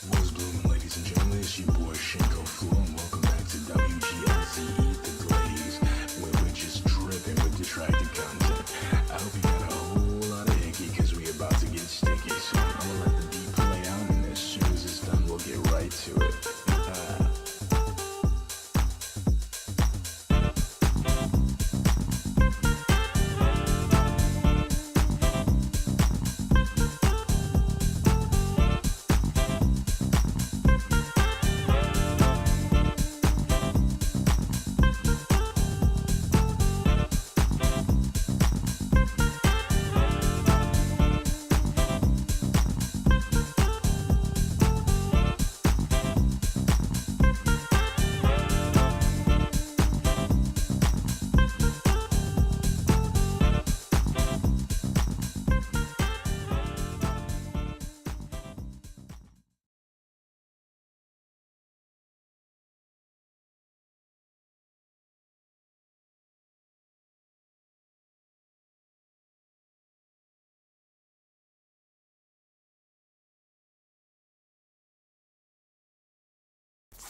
What's blooming, ladies and gentlemen? It's your boy Shinko, and welcome back to WGLZ Eat the Glaze, where we're just dripping with detracted content. I hope you got a whole lot of hickey, because we're about to get sticky. So I'm gonna let the beat play out, and as soon as it's done, we'll get right to it.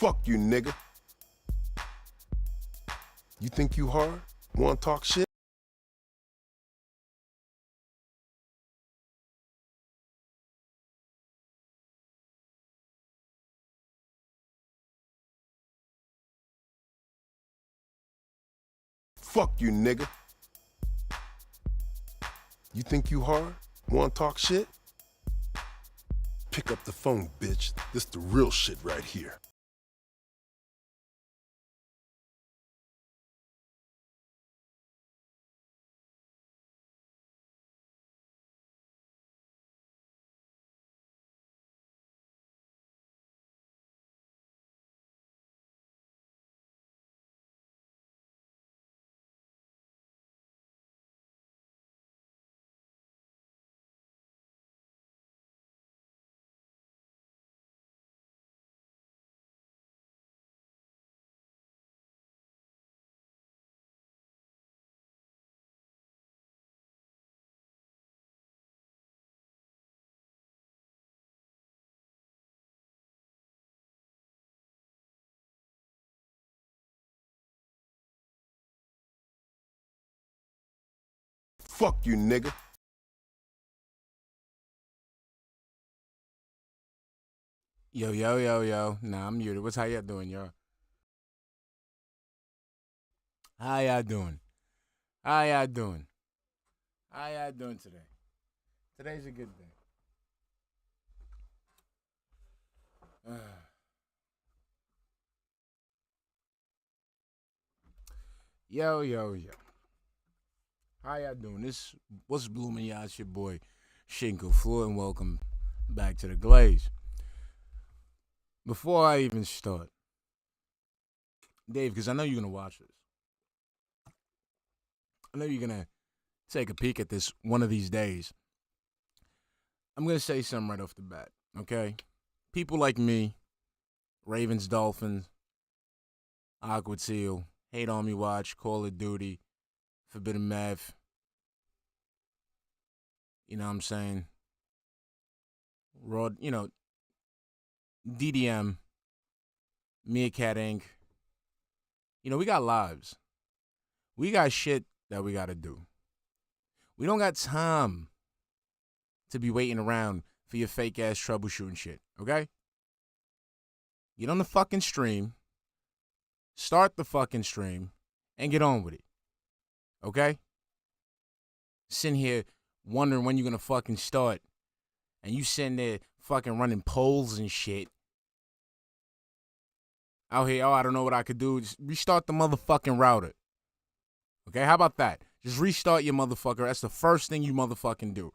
Fuck you, nigga. You think you hard? Wanna talk shit? Fuck you, nigga. You think you hard? Wanna talk shit? Pick up the phone, bitch. This the real shit right here. Fuck you, nigga. Yo. Nah, I'm muted. What's how y'all doing, y'all? How y'all doing? How y'all doing? How y'all doing today? Today's a good day. Yo. How y'all doing? What's blooming, y'all? It's your boy Shinko Floor, and welcome back to the Glaze. Before I even start, Dave, because I know you're gonna watch this, I know you're gonna take a peek at this one of these days. I'm gonna say something right off the bat, okay? People like me, Ravens, Dolphins, Aqua Teal, Hate Army Watch, Call of Duty, Forbidden Meth. You know what I'm saying? Raw, DDM, Meerkat Inc. We got lives. We got shit that we gotta do. We don't got time to be waiting around for your fake ass troubleshooting shit, okay? Get on the fucking stream, start the fucking stream, and get on with it, okay? Sitting here wondering when you're gonna fucking start, and you sitting there fucking running polls and shit. Out here, I don't know what I could do. Just restart the motherfucking router. Okay, how about that? Just restart your motherfucker. That's the first thing you motherfucking do.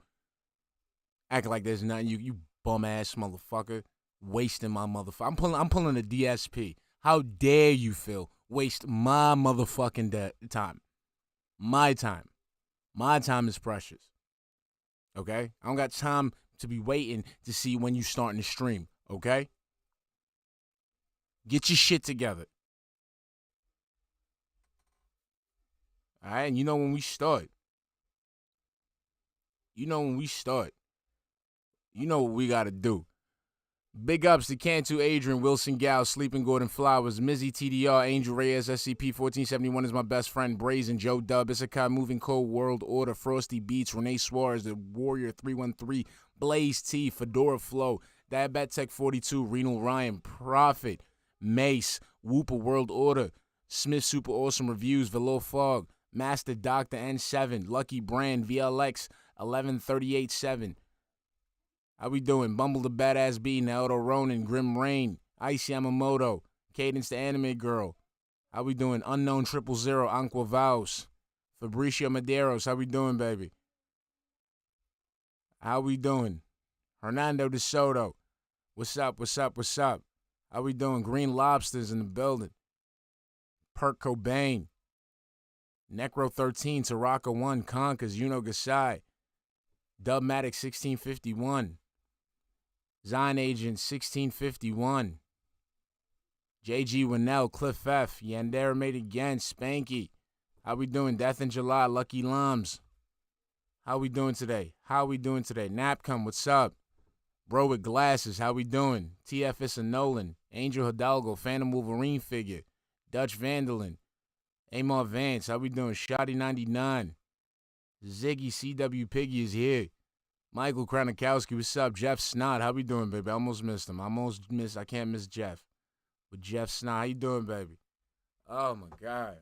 Acting like there's nothing, you bum ass motherfucker. Wasting my motherfucker. I'm pulling a DSP. How dare you, Phil, waste my motherfucking time. My time. My time is precious. Okay? I don't got time to be waiting to see when you starting to stream. Okay? Get your shit together. All right? And you know when we start. You know what we got to do. Big ups to Cantu, Adrian, Wilson, Gal, Sleeping Gordon Flowers, Mizzy, TDR, Angel Reyes, SCP-1471 is my best friend, Brazen, Joe Dub, Issachar, Moving Cold, World Order, Frosty Beats, Renee Suarez, The Warrior 313, Blaze T, Fedora Flow, Diabat Tech 42, Renal Ryan, Prophet, Mace, Whooper World Order, Smith Super Awesome Reviews, Velo Fog, Master Doctor N7, Lucky Brand, VLX 11387. How we doing? Bumble the Badass B, Naoto Ronin, Grim Rain, Ice Yamamoto, Cadence the Anime Girl. How we doing? Unknown 000, Anqua Vaus, Fabricio Medeiros. How we doing, baby? How we doing? Hernando De Soto. What's up? How we doing? Green Lobsters in the building. Perk Cobain. Necro 13, Taraka 1, Conquers, Yuno Gasai. Dubmatic 1651. Zion Agent 1651. JG Winnell, Cliff F. Yandera made again, Spanky. How we doing? Death in July, Lucky Lums. How we doing today? Napcom, what's up? Bro with glasses, how we doing? TFS and Nolan. Angel Hidalgo, Phantom Wolverine figure. Dutch Vandalin. Amar Vance, how we doing? Shoddy 99. Ziggy CW Piggy is here. Michael Kranikowski, what's up? Jeff Snot, how we doing, baby? I almost missed him. I can't miss Jeff. But Jeff Snot, how you doing, baby? Oh, my God.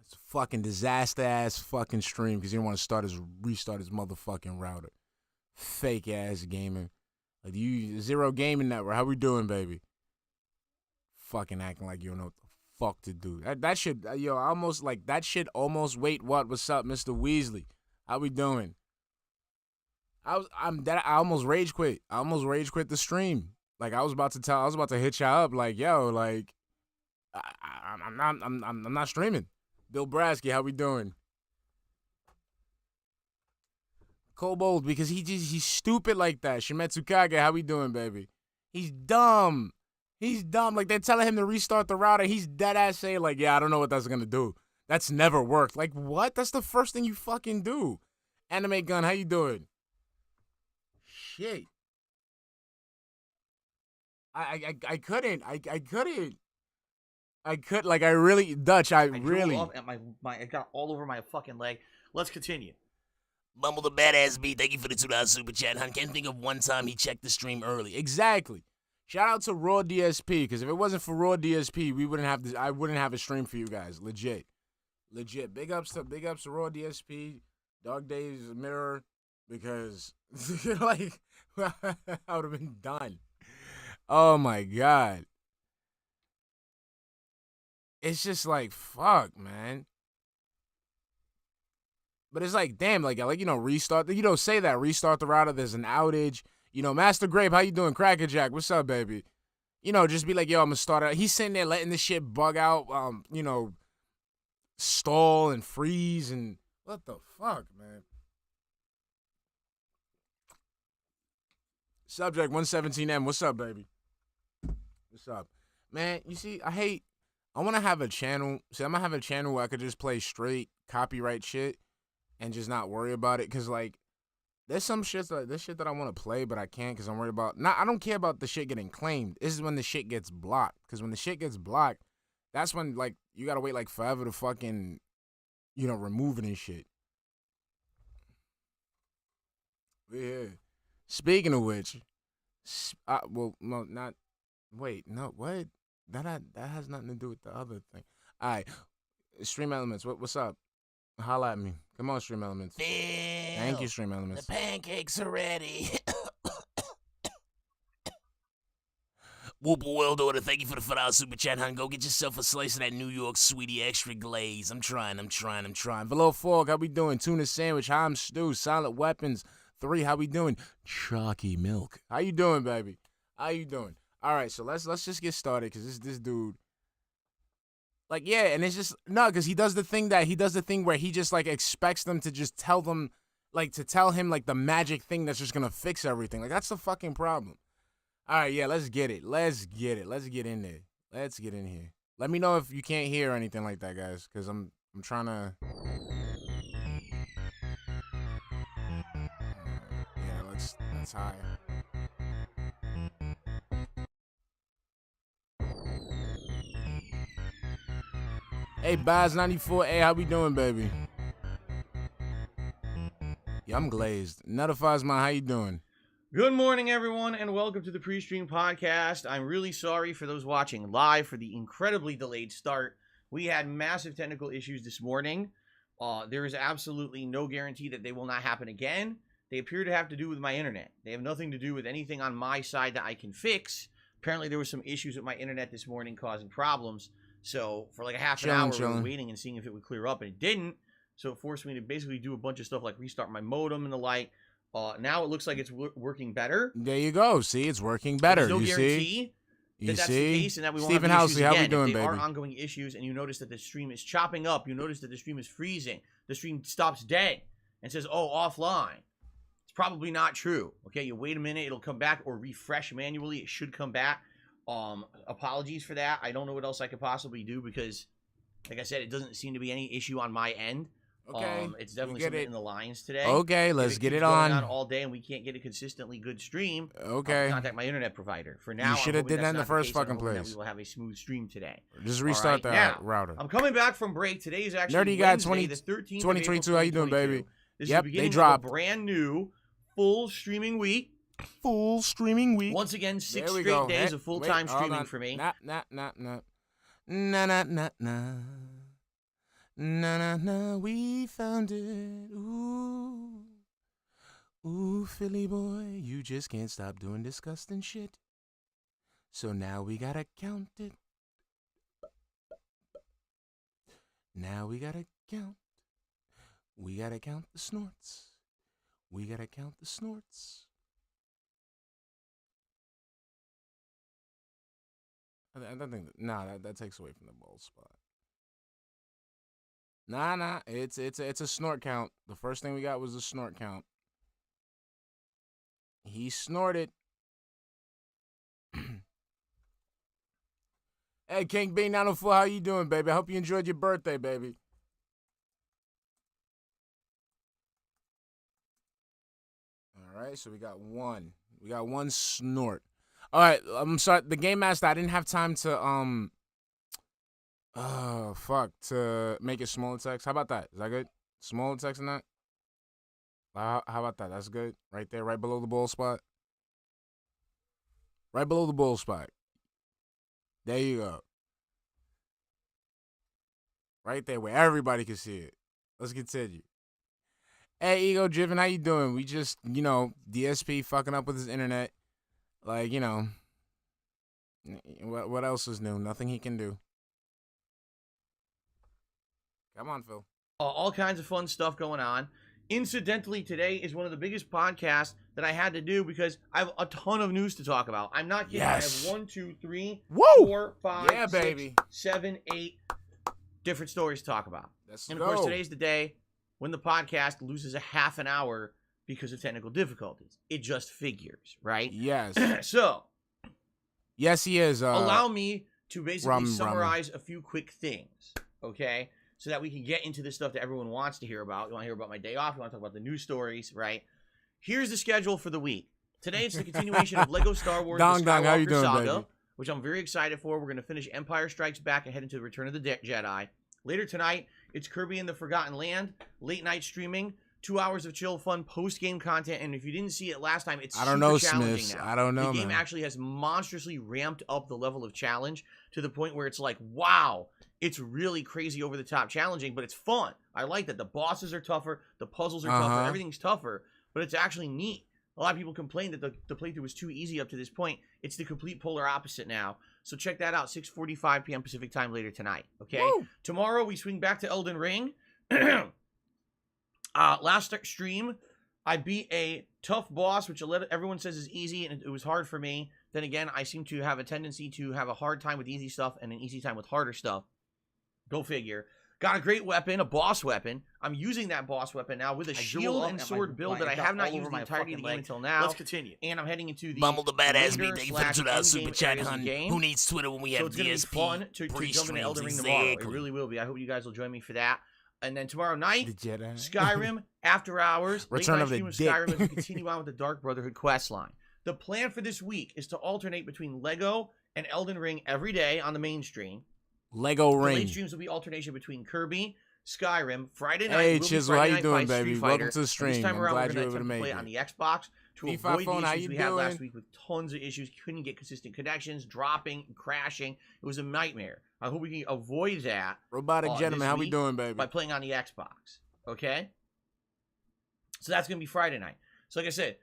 It's a fucking disaster-ass fucking stream because he didn't want to restart his motherfucking router. Fake-ass gamer. Like, Zero Gaming Network, how we doing, baby? Fucking acting like you don't know what the fuck to do. That shit, that shit almost, what's up, Mr. Weasley? How we doing? I almost rage quit. I almost rage quit the stream. Like I was about to hit y'all up. Like yo, like I'm not streaming. Bill Brasky, how we doing? Kobold, because he's stupid like that. Shimetsu Kage, how we doing, baby? He's dumb. Like they're telling him to restart the router. He's dead ass saying like, yeah, I don't know what that's gonna do. That's never worked. Like what? That's the first thing you fucking do. Anime Gun, how you doing? Shit. I couldn't. Dutch, I really. Off and I got all over my fucking leg. Let's continue. Bumble the Badass B, thank you for the $2 super chat, hon. Can't think of one time he checked the stream early. Exactly. Shout out to Raw DSP, because if it wasn't for Raw DSP, I wouldn't have a stream for you guys. Legit. Big ups to Raw DSP, Dog Days Mirror, because like I would have been done. Oh my God. It's just like fuck, man. But it's like, damn, restart. Say that. Restart the router. There's an outage. Master Grape, how you doing? Cracker Jack, what's up, baby? Just be like, yo, I'm going to start out. He's sitting there letting this shit bug out, stall and freeze. And What the fuck, man? Subject 117M. What's up, baby? What's up? Man, you see, I want to have a channel. See, I'm going to have a channel where I could just play straight copyright shit and just not worry about it. Because, like, there's some shit that I want to play, but I can't because I'm worried about. I don't care about the shit getting claimed. This is when the shit gets blocked. Because when the shit gets blocked, that's when, like, you got to wait, like, forever to fucking, remove it and shit. Yeah. Speaking of which, what? That has nothing to do with the other thing. All right, Stream Elements, what's up? Holla at me. Come on, Stream Elements. Phil, Thank you, Stream Elements. the pancakes are ready. Whoop world order. Thank you for the $5 super chat, hun. Go get yourself a slice of that New York sweetie extra glaze. I'm trying. Below Fork, how we doing? Tuna sandwich, ham stew, Silent Weapons 3, how we doing? Chalky Milk. How you doing, baby? How you doing? All right, so let's just get started because this dude, like, yeah, and it's just because he does the thing where he just like expects them to just tell them, like, to tell him like the magic thing that's just gonna fix everything. Like, that's the fucking problem. All right, yeah, let's get it. Let's get in there. Let's get in here. Let me know if you can't hear or anything like that, guys, because I'm trying to. Yeah, that's high. Hey, Baz94, hey, how we doing, baby? Yeah, I'm glazed. Notifies my, how you doing? Good morning, everyone, and welcome to the Prestream podcast. I'm really sorry for those watching live for the incredibly delayed start. We had massive technical issues this morning. There is absolutely no guarantee that they will not happen again. They appear to have to do with my internet. They have nothing to do with anything on my side that I can fix. Apparently, there were some issues with my internet this morning causing problems. So, for like a half an hour, we were waiting and seeing if it would clear up, and it didn't. So, it forced me to basically do a bunch of stuff like restart my modem and the like. Now it looks like it's working better. There you go. See, it's working better. There's no you guarantee see? that that's the case and that we won't Stephen have the issues Housey, how again. we doing, if there baby? are ongoing issues and you notice that the stream is chopping up, you notice that the stream is freezing, the stream stops dead and says, oh, offline. It's probably not true. Okay, you wait a minute, it'll come back, or refresh manually. It should come back. Apologies for that. I don't know what else I could possibly do because, like I said, it doesn't seem to be any issue on my end. Okay, it's definitely something in the lines today. Okay, let's get it on. Going on all day and we can't get a consistently good stream. Okay, I'll contact my internet provider. For now, you should have did that in the first fucking place. We will have a smooth stream today. Just restart that router. I'm coming back from break. Today is actually Nerdy Wednesday, guy the 13th 2022. How you doing, baby? This Yep, is the beginning they dropped. of a brand new full streaming week. Full streaming week. Once again, 6 straight days of full-time streaming for me. Na, we found it. Ooh, Philly boy, you just can't stop doing disgusting shit. So now we gotta count it. Now we gotta count. We gotta count the snorts. We gotta count the snorts. I don't think that takes away from the bowl spot. Nah, it's a snort count. The first thing we got was a snort count. He snorted. Hey, King B904, how you doing, baby? I hope you enjoyed your birthday, baby. All right, so we got one. We got one snort. All right, I'm sorry. The Game Master, I didn't have time to to make it smaller text. How about that? Is that good? Smaller text than that? How about that? That's good. Right there, right below the ball spot. Right below the ball spot. There you go. Right there where everybody can see it. Let's continue. Hey, Ego Driven, how you doing? We just, DSP fucking up with his internet. Like, what else is new? Nothing he can do. Come on, Phil. All kinds of fun stuff going on. Incidentally, today is one of the biggest podcasts that I had to do because I have a ton of news to talk about. I'm not kidding. Yes. I have 1, 2, 3, Woo! 4, 5, yeah, 6, baby. 7, 8 different stories to talk about. Let's and go. of course, today's the day when the podcast loses a half an hour because of technical difficulties. It just figures, right? Yes. So, Yes, he is. allow me to basically Ramen. summarize a few quick things, okay? So that we can get into the stuff that everyone wants to hear about. You want to hear about my day off? You want to talk about the news stories, right? Here's the schedule for the week. Today, it's the continuation of Lego Star Wars Dong The Dong, how you Skywalker doing, Saga, baby? which I'm very excited for. We're going to finish Empire Strikes Back and head into the Return of the Jedi. Later tonight, it's Kirby and the Forgotten Land, late night streaming, 2 hours of chill, fun, post-game content, and if you didn't see it last time, it's I don't know, super challenging Smiths. now. I don't know, The game man. actually has monstrously ramped up the level of challenge to the point where it's like, wow, it's really crazy over-the-top challenging, but it's fun. I like that. The bosses are tougher, the puzzles are tougher, everything's tougher, but it's actually neat. A lot of people complain that the playthrough was too easy up to this point. It's the complete polar opposite now. So check that out, 6:45 p.m. Pacific time later tonight, okay? Woo! Tomorrow, we swing back to Elden Ring. Last stream, I beat a tough boss, which everyone says is easy, and it was hard for me. Then again, I seem to have a tendency to have a hard time with easy stuff and an easy time with harder stuff. Go figure. Got a great weapon, a boss weapon. I'm using that boss weapon now with a shield and sword build that I have not used the entirety of the game until now. Let's continue. And I'm heading into the Bumble the badass me. later Thank you for the slash $2 super endgame chat, areas of hun. the game. Who needs Twitter when we So have it's going to be DSP? fun to jump into Elden Ring tomorrow. It really will be. I hope you guys will join me for that. And then tomorrow night, The Jedi. Skyrim, After Hours, Return late of night the stream of Dick. Skyrim as we continue on with the Dark Brotherhood quest line. The plan for this week is to alternate between Lego and Elden Ring every day on the main stream. Lego The Ring. late streams will be alternation between Kirby, Skyrim, Friday night. Hey, will be Chisel, Friday how you Night doing, Fights, baby? Street Welcome Fighter. to the And stream. This time I'm around, glad we're you going were to able to play make it on it. the Xbox to V5 avoid phone, the how issues you we had last doing? week with tons of issues. Couldn't get consistent connections, dropping, crashing. It was a nightmare. I hope we can avoid that Robotic gentleman, this how we week doing, baby? by playing on the Xbox. Okay? So that's going to be Friday night. So like I said,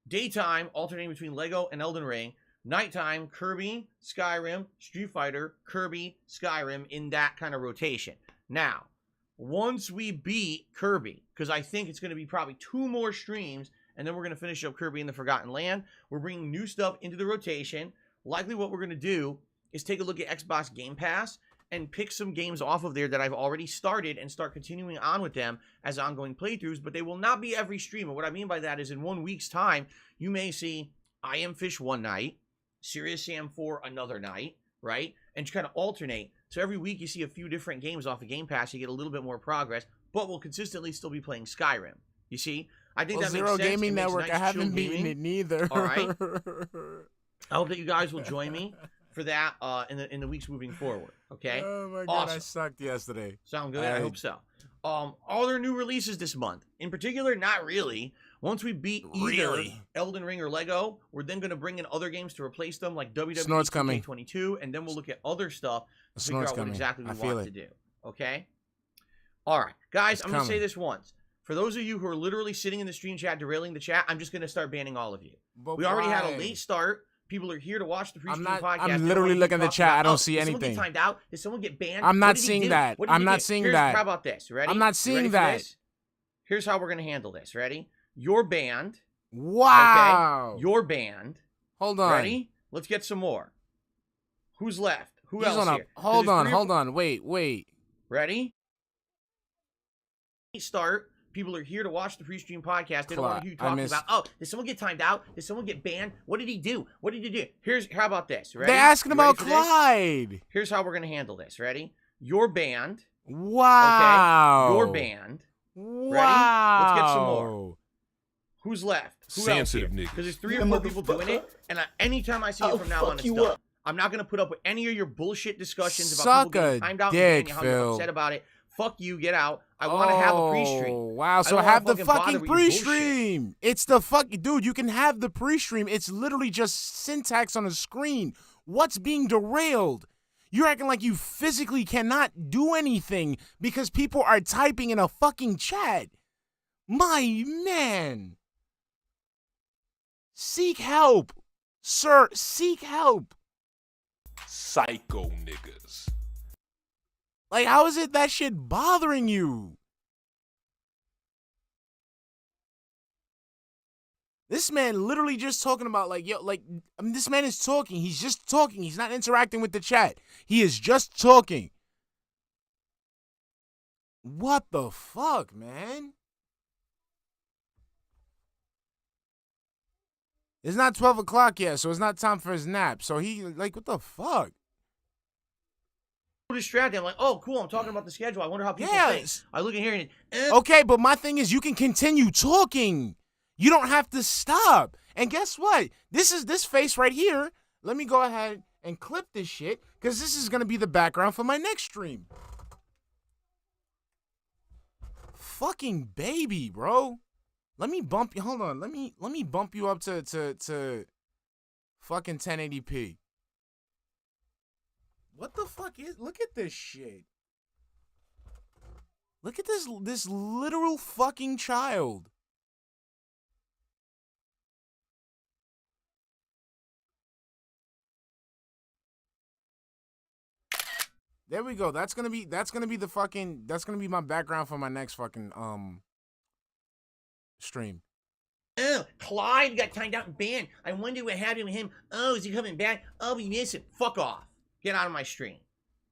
daytime, alternating between Lego and Elden Ring. Nighttime, Kirby, Skyrim, Street Fighter, Kirby, Skyrim, in that kind of rotation. Now, once we beat Kirby, because I think it's going to be probably 2 more streams, and then we're going to finish up Kirby in the Forgotten Land. We're bringing new stuff into the rotation. Likely what we're going to do is take a look at Xbox Game Pass and pick some games off of there that I've already started and start continuing on with them as ongoing playthroughs, but they will not be every stream. And what I mean by that is in 1 week's time, you may see I Am Fish one night, Serious Sam 4 another night, right? And just kind of alternate. So every week you see a few different games off of Game Pass, you get a little bit more progress, but we'll consistently still be playing Skyrim. You see? I think Well, that makes Zero sense. Gaming It makes Network, nice, I haven't chill beaten gaming. it neither. All right. I hope that you guys will join me for that in the weeks moving forward. Okay? Oh my god, I Awesome. sucked yesterday. Sound good? I hope so. Are there new releases this month? In particular, not really. Once we beat either Really? Elden Ring or Lego, we're then going to bring in other games to replace them, like WWE Snort's coming. 22, and then we'll look at other stuff to figure Snort's out what coming. exactly we I feel want it. to do. Okay? All right. Guys, It's I'm going to say coming. this once. For those of you who are literally sitting in the stream chat, derailing the chat, I'm just going to start banning all of you. But We already had a why? late start. People are here to watch the pre-stream not- podcast. I'm They don't literally wanna looking at the talk chat. about, I don't oh, see did someone anything. get timed out? Did someone get banned? I'm What not did he seeing do? that. What did I'm he not do? seeing Here's- that. How about this? Ready? I'm not You seeing ready for that. this? Here's how we're going to handle this. Ready? You're banned. Wow. Okay? You're banned. Hold on. Ready? Let's get some more. Who's left? Who He's else on a- here? 'Cause Hold there's on, 3 or hold 4 on. Wait. Ready? Start. People are here to watch the pre-stream podcast. They don't want to hear you I talking missed- about, oh, did someone get timed out? Did someone get banned? What did he do? What did he do? How about this? Ready? They're asking You ready about for this? Clyde. Here's how we're going to handle this. Ready? You're banned. Wow. Okay? You're banned. Wow. Let's get some more. Who's left? Who Sensitive else here? niggas. Because there's 3 or 4 people doing it, and anytime I see it from now on, it's done. I'm not going to put up with any of your bullshit discussions about Suck people a getting timed out dick, and how you're Phil. upset about it. Fuck you, get out. I want to have a pre-stream. Oh, wow. So don't have the wanna fucking bother fucking with your bullshit. pre-stream. It's the fucking dude. You can have the pre-stream. It's literally just syntax on a screen. What's being derailed? You're acting like you physically cannot do anything because people are typing in a fucking chat. My man. Seek help. Sir, seek help. Psycho niggas. Like, how is it that shit bothering you? This man literally just talking about, like, yo, like, I mean, this man is talking. He's just talking. He's not interacting with the chat. He is just talking. What the fuck, man? It's not 12 o'clock yet, so it's not time for his nap. So he, like, what the fuck? Distracted. I'm like, oh, cool. I'm talking about the schedule. I wonder how people think. I look in here and okay, but my thing is, you can continue talking. You don't have to stop. And guess what? This face right here. Let me go ahead and clip this shit, because this is gonna be the background for my next stream. Fucking baby, bro. Let me bump you. Hold on. Let me bump you up to fucking 1080p. What the fuck is? Look at this shit. Look at this literal fucking child. There we go. That's gonna be my background for my next fucking stream. oh, Clyde got timed out and banned. I wonder what happened with him. Oh, is he coming back? Oh, we miss him. Fuck off. Get out of my stream.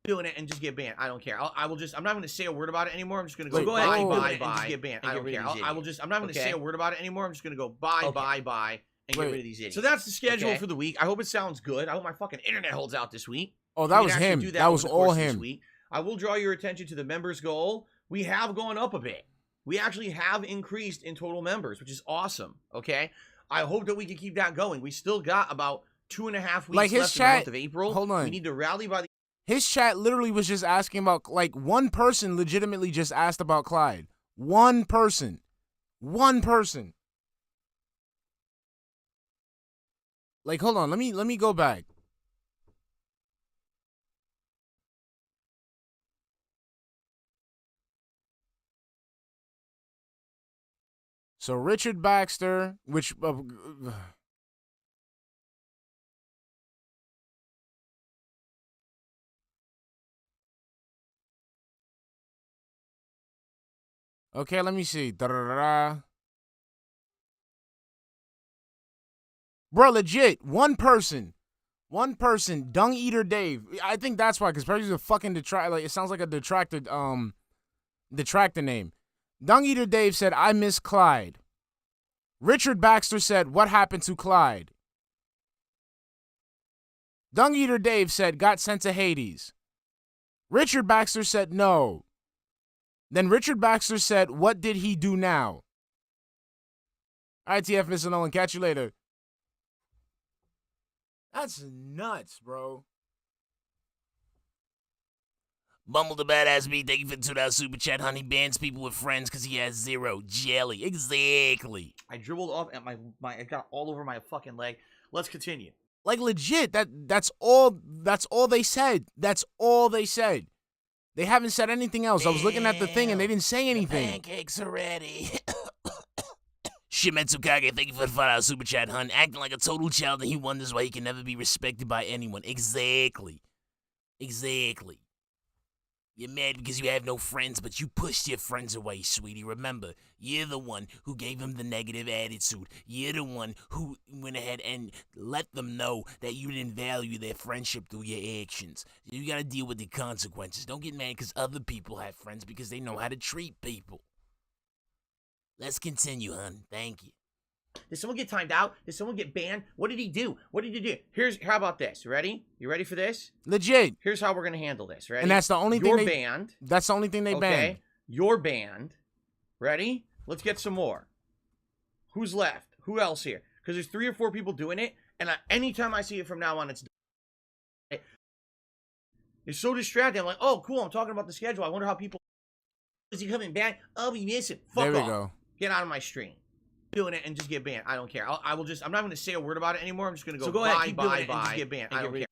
Doing it and just get banned. I don't care. I'm not going to say a word about it anymore. I'm just going to go bye and just get banned. I don't care. I'm not going to say a word about it anymore. I'm just going to go bye and get rid of these idiots. So that's the schedule for the week. I hope it sounds good. I hope my fucking internet holds out this week. Oh, that was him. That was all him. I will draw your attention to the members goal. We have gone up a bit. We actually have increased in total members, which is awesome. Okay. I hope that we can keep that going. We still got about 2.5 weeks left in the month of April. Hold on. We need to rally by the... His chat literally was just asking about, like, one person legitimately just asked about Clyde. One person. One person. Like, hold on. Let me go back. So Richard Baxter, which okay, let me see. Da-da-da-da. Bro, legit, one person, Dung Eater Dave. I think that's why, because probably a fucking detractor. Like, it sounds like a detractor name. Dung Eater Dave said, I miss Clyde. Richard Baxter said, what happened to Clyde? Dung Eater Dave said, got sent to Hades. Richard Baxter said, no. Then Richard Baxter said, what did he do now? ITF, Mr. Nolan, catch you later. That's nuts, bro. Bumble the Badass Me, thank you for the $2 super chat, honey. Bans people with friends because he has 0 jelly. Exactly. I dribbled off at my it got all over my fucking leg. Let's continue. Like, legit, that's all they said. That's all they said. They haven't said anything else. I was looking at the thing and they didn't say anything. Pancakes are ready. Shimetsu Kage, thank you for the $5 super chat, hun. Acting like a total child and he wonders why he can never be respected by anyone. Exactly. Exactly. You're mad because you have no friends, but you pushed your friends away, sweetie. Remember, you're the one who gave them the negative attitude. You're the one who went ahead and let them know that you didn't value their friendship through your actions. You gotta deal with the consequences. Don't get mad because other people have friends because they know how to treat people. Let's continue, hun. Thank you. Did someone get timed out? Did someone get banned? What did he do? What did he do? How about this? Ready? You ready for this? Legit. Here's how we're gonna handle this. Ready? And that's the only thing You're banned. That's the only thing they banned. You're banned. Ready? Let's get some more. Who's left? Who else here? Because there's 3 or 4 people doing it, and anytime I see it from now on, it's done. It's so distracting. I'm like, oh, cool. I'm talking about the schedule. I wonder how people... Is he coming back? Oh, we miss him. Fuck off. There we go. Get out of my stream. Doing it and just get banned. I don't care. I'm not going to say a word about it anymore. I'm just going to go bye and just get banned. I don't care.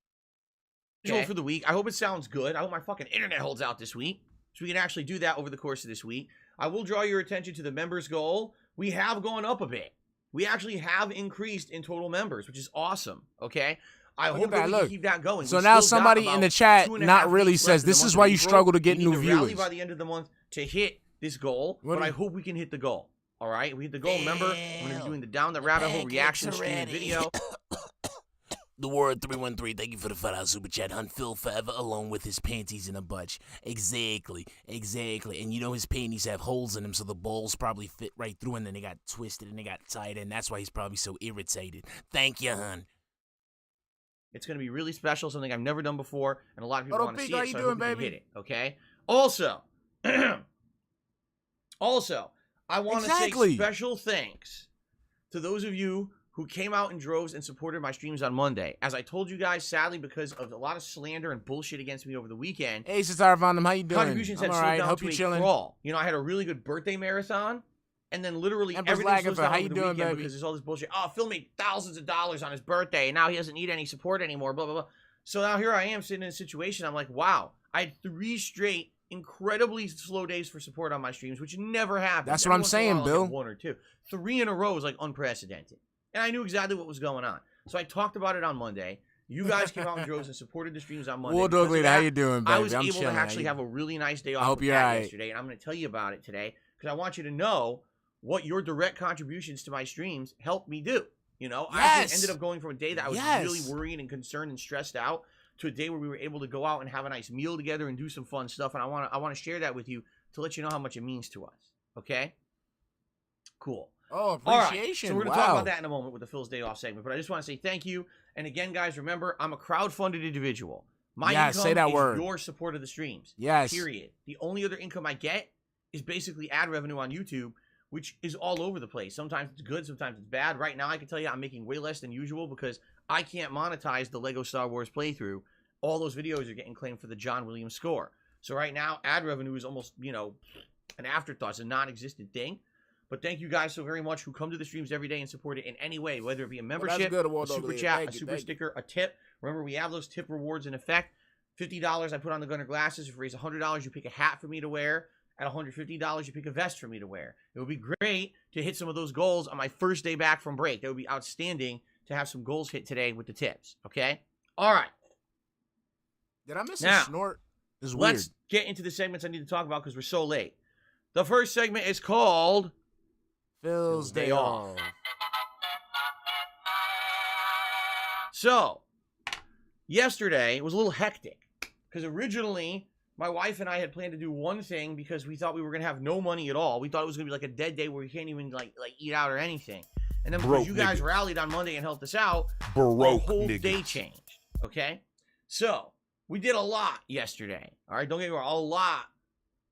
Schedule for the week. I hope it sounds good. I hope my fucking internet holds out this week, so we can actually do that over the course of this week. I will draw your attention to the members goal. We have gone up a bit. We actually have increased in total members, which is awesome. Okay. I hope that we can keep that going. So now somebody in the chat not really says this is why you struggle to get new viewers. Rally by the end of the month to hit this goal, but I hope we can hit the goal. All right, we hit the goal. Remember, I'm going to be doing the Down the Rabbit Hole reaction streaming video. The Ward 313, thank you for the $5 super chat. Hunt Phil forever alone with his panties in a bunch. Exactly. And you know his panties have holes in them, so the balls probably fit right through, and then they got twisted and they got tight, and that's why he's probably so irritated. Thank you, hun. It's going to be really special, something I've never done before, and a lot of people want to see it, how you so I doing, hope you can baby? hit it, okay? Also, I want to say special thanks to those of you who came out in droves and supported my streams on Monday. As I told you guys, sadly, because of a lot of slander and bullshit against me over the weekend, Hey, Sitar Vandam, how you doing? contributions had I'm slowed alright. down Hope to you a chilling. crawl. You know, I had a really good birthday marathon, and then literally Empress everything slows Lagerfeld, down how over you the doing, weekend baby? because there's all this bullshit. Oh, Phil made thousands of dollars on his birthday, and now he doesn't need any support anymore, blah, blah, blah. So now here I am sitting in a situation, I'm like, wow, I had 3 straight incredibly slow days for support on my streams, which never happens. That's Every what I'm once in a saying, while, I'll Bill. get 1 or 2. 3 in a row is like unprecedented. And I knew exactly what was going on. So I talked about it on Monday. You guys came out in droves and supported the streams on Monday. Well, Because of Douglas, that, how you doing, baby? I was I'm able to chilling. actually have a really nice day off hope with you're Pat alright. yesterday, and I'm going to tell you about it today because I want you to know what your direct contributions to my streams helped me do. You know, I Yes. ended up going from a day that I was Yes. really worried and concerned and stressed out to a day where we were able to go out and have a nice meal together and do some fun stuff. And I want to share that with you to let you know how much it means to us. Okay? Cool. Oh, All right, appreciation. so we're going to wow. talk about that in a moment with the Phil's Day Off segment. But I just want to say thank you. And again, guys, remember, I'm a crowd-funded individual. My Yes, income say that is word. your support of the streams. Yes. Period. The only other income I get is basically ad revenue on YouTube, which is all over the place. Sometimes it's good, sometimes it's bad. Right now, I can tell you I'm making way less than usual because I can't monetize the Lego Star Wars playthrough. All those videos are getting claimed for the John Williams score. So right now, ad revenue is almost, you know, an afterthought. It's a non-existent thing. But thank you guys so very much who come to the streams every day and support it in any way, whether it be a membership, good, a Waldo. super Thank chat, you, a super thank you. sticker, a tip. Remember, we have those tip rewards in effect. $50 I put on the Gunner glasses. If you raise $100, you pick a hat for me to wear. At $150, you pick a vest for me to wear. It would be great to hit some of those goals on my first day back from break. That would be outstanding to have some goals hit today with the tips. Okay? All right. Did I miss Now, a snort? This is weird. Let's get into the segments I need to talk about because we're so late. The first segment is called Phil's Day Off. So, yesterday was a little hectic because originally my wife and I had planned to do one thing because we thought we were going to have no money at all. We thought it was going to be like a dead day where we can't even like eat out or anything. And then because Broke you guys niggas. rallied on Monday and helped us out, the Baroque whole niggas. day changed. Okay? So, we did a lot yesterday. All right? Don't get me wrong. A lot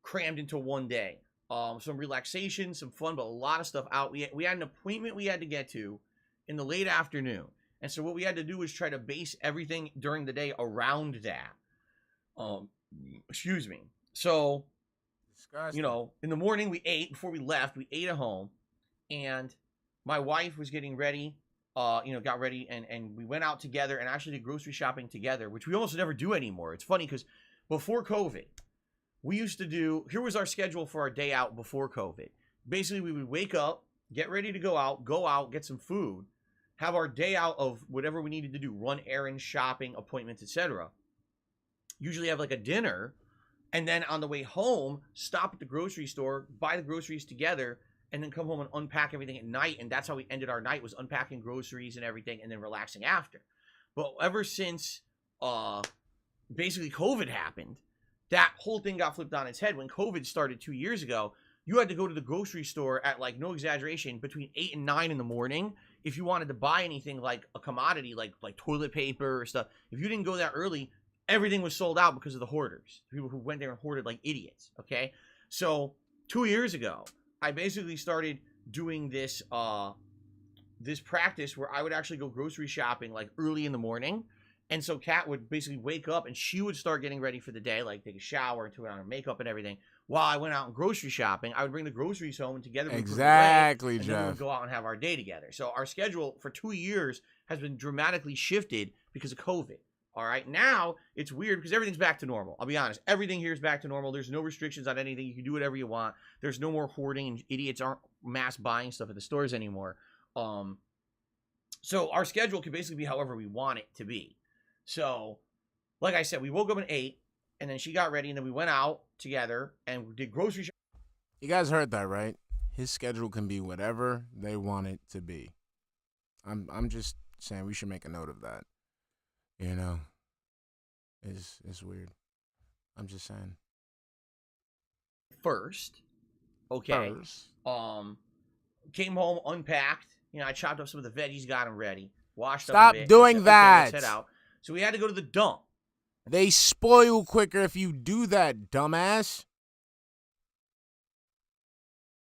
crammed into one day. Some relaxation, some fun, but a lot of stuff out. We had an appointment we had to get to in the late afternoon. And so what we had to do was try to base everything during the day around that. Excuse me. So, Disgusting. you know, in the morning we ate, before we left, we ate at home. And my wife was getting ready, got ready, and we went out together and actually did grocery shopping together, which we almost never do anymore. It's funny because before COVID, we used to do, here was our schedule for our day out before COVID. Basically, we would wake up, get ready to go out, get some food, have our day out of whatever we needed to do, run errands, shopping, appointments, etc. Usually have like a dinner, and then on the way home, stop at the grocery store, buy the groceries together, and then come home and unpack everything at night. And that's how we ended our night, was unpacking groceries and everything, and then relaxing after. But ever since basically COVID happened, that whole thing got flipped on its head. When COVID started 2 years ago, you had to go to the grocery store at, like, no exaggeration, between 8 and 9 in the morning if you wanted to buy anything like a commodity, like toilet paper or stuff. If you didn't go that early, everything was sold out because of the hoarders, people who went there and hoarded like idiots. Okay, so 2 years ago, I basically started doing this this practice where I would actually go grocery shopping like early in the morning. And so Kat would basically wake up and she would start getting ready for the day, like take a shower and put on her makeup and everything. While I went out and grocery shopping, I would bring the groceries home and together we would put them away, Exactly, and then we would Jeff. go out and have our day together. So our schedule for 2 years has been dramatically shifted because of COVID. All right, now it's weird because everything's back to normal. I'll be honest, everything here is back to normal. There's no restrictions on anything. You can do whatever you want. There's no more hoarding, and idiots aren't mass buying stuff at the stores anymore. So our schedule can basically be however we want it to be. So, like I said, we woke up at 8, and then she got ready, and then we went out together and we did grocery shopping. You guys heard that, right? His schedule can be whatever they want it to be. I'm just saying we should make a note of that. You know, it's weird. I'm just saying. First, okay. Came home, unpacked. You know, I chopped up some of the veggies, got them ready, washed up a Stop bit. doing said, that. Okay, let's head out. So we had to go to the dump. They spoil quicker if you do that, dumbass.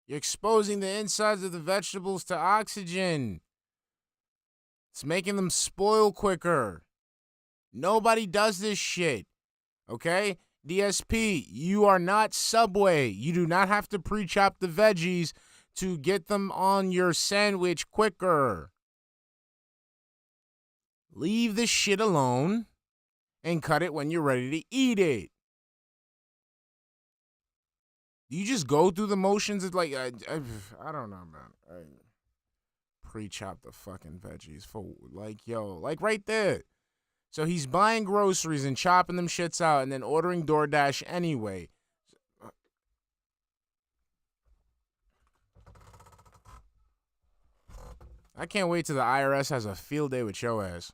You're exposing the insides of the vegetables to oxygen. It's making them spoil quicker. Nobody does this shit. Okay? DSP, you are not Subway. You do not have to pre-chop the veggies to get them on your sandwich quicker. Leave the shit alone and cut it when you're ready to eat it. You just go through the motions of like, I don't know, man. Pre-chop the fucking veggies for like, yo, like right there. So he's buying groceries and chopping them shits out and then ordering DoorDash anyway. I can't wait till the IRS has a field day with your ass.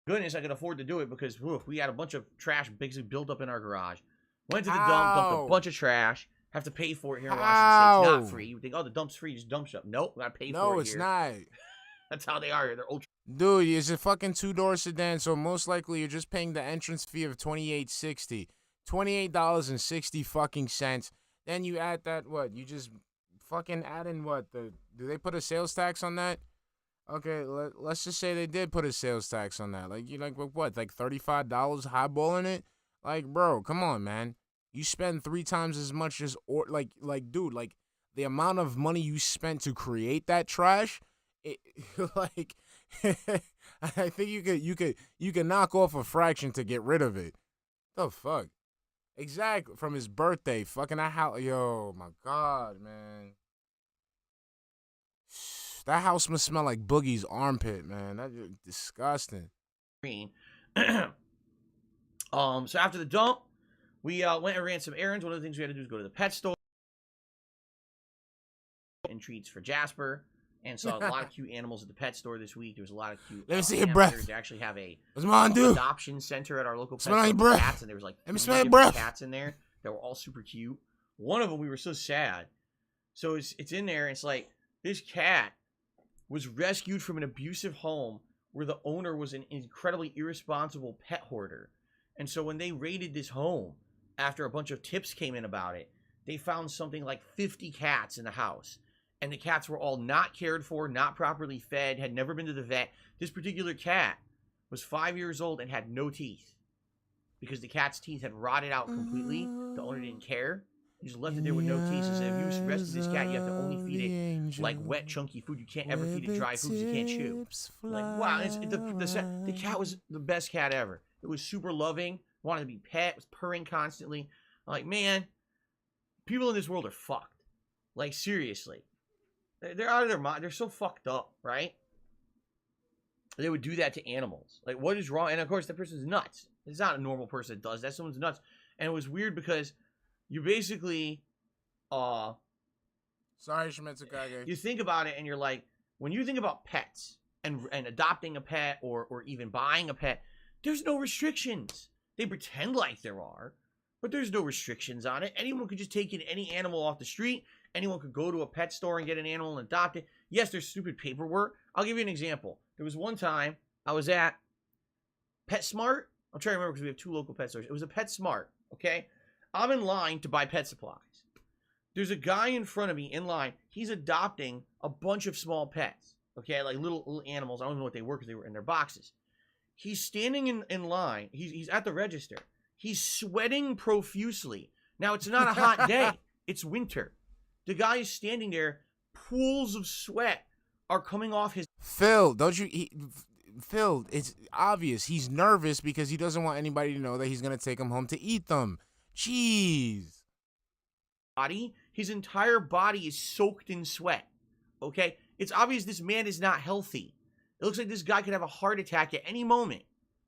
Goodness, I could afford to do it because we had a bunch of trash basically built up in our garage. Went to the dump, dumped a bunch of trash. Have to pay for it here in Washington State. It's not free. You think, oh, the dump's free, just dump stuff. Nope, gotta pay for it. No, it's here. not. That's how they are here. They're ultra. Dude, it's a fucking 2-door sedan, so most likely you're just paying the entrance fee of $28.60. $28.60 fucking cents. Then you add that, what? You just fucking add in what? Do they put a sales tax on that? Okay, let's just say they did put a sales tax on that. Like, you like what? Like $35 highballing it? Like, bro, come on, man. You spend 3 times as much as dude, like the amount of money you spent to create that trash, like I think you could knock off a fraction to get rid of it. The fuck? Exactly. From his birthday, fucking that house. Yo, my God, man. That house must smell like Boogie's armpit, man. That's disgusting. So after the dump, we went and ran some errands. One of the things we had to do is go to the pet store and treats for Jasper. And saw a lot of cute animals at the pet store this week. There was a lot of cute. Let me see your breath. They actually have a adoption center at our local pet store. For cats, and there was like 3 cats in there that were all super cute. One of them, we were so sad. So it's in there. And it's like this cat was rescued from an abusive home where the owner was an incredibly irresponsible pet hoarder. And so when they raided this home, after a bunch of tips came in about it, they found something like 50 cats in the house. And the cats were all not cared for, not properly fed, had never been to the vet. This particular cat was 5 years old and had no teeth. Because the cat's teeth had rotted out completely. The owner didn't care. He just left it there with no teeth. And said, if you rescue this cat, you have to only feed it like wet, chunky food. You can't ever feed it dry foods you can't chew. Like, wow, the cat was the best cat ever. It was super loving, wanted to be pet, was purring constantly. I'm like, man, people in this world are fucked. Like, seriously. They're out of their mind. They're so fucked up, right? They would do that to animals. Like, what is wrong? And, of course, that person's nuts. It's not a normal person that does that. Someone's nuts. And it was weird because you basically, sorry, Shimetsukage. you think about it and you're like, when you think about pets and adopting a pet or even buying a pet, there's no restrictions. They pretend like there are, but there's no restrictions on it. Anyone could just take in any animal off the street. Anyone could go to a pet store and get an animal and adopt it. Yes, there's stupid paperwork. I'll give you an example. There was one time I was at PetSmart. I'm trying to remember because we have 2 local pet stores. It was a PetSmart, okay? I'm in line to buy pet supplies. There's a guy in front of me in line. He's adopting a bunch of small pets, okay? Like little animals. I don't know what they were because they were in their boxes. He's standing in line. He's at the register. He's sweating profusely. Now, it's not a hot day. It's winter. The guy is standing there. Pools of sweat are coming off his... Phil, don't you... Phil, it's obvious. He's nervous because he doesn't want anybody to know that he's going to take them home to eat them. Jeez. Body. His entire body is soaked in sweat. Okay? It's obvious this man is not healthy. It looks like this guy could have a heart attack at any moment.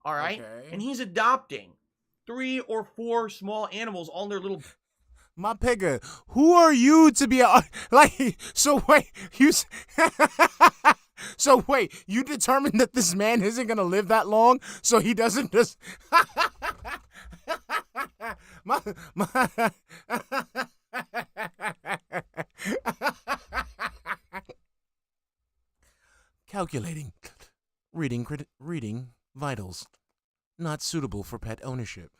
All right? Okay. And he's adopting 3 or 4 small animals, all in their little... My pigger, who are you to be like? So wait, So wait, you determined that this man isn't gonna live that long, so he doesn't just. my... Calculating, reading vitals, not suitable for pet ownership.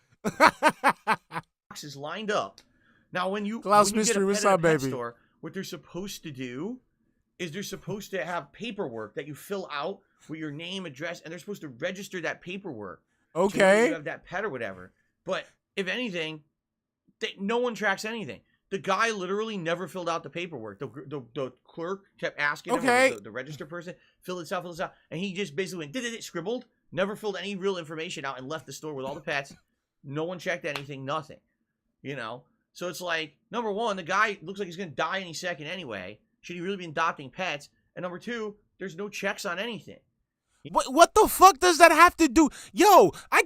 Boxes lined up. Now, when you Klaus when you Mystery, get a what's pet at up, a pet baby? store, what they're supposed to do is they're supposed to have paperwork that you fill out with your name, address, and they're supposed to register that paperwork. To whether Okay. you have that pet or whatever. But if anything, no one tracks anything. The guy literally never filled out the paperwork. The clerk kept asking him, Okay. the register person, fill this out, and he just basically went, did it, scribbled, never filled any real information out, and left the store with all the pets. No one checked anything, nothing. You know? So it's like, number one, the guy looks like he's going to die any second anyway. Should he really be adopting pets? And number two, there's no checks on anything. What the fuck does that have to do? Yo, I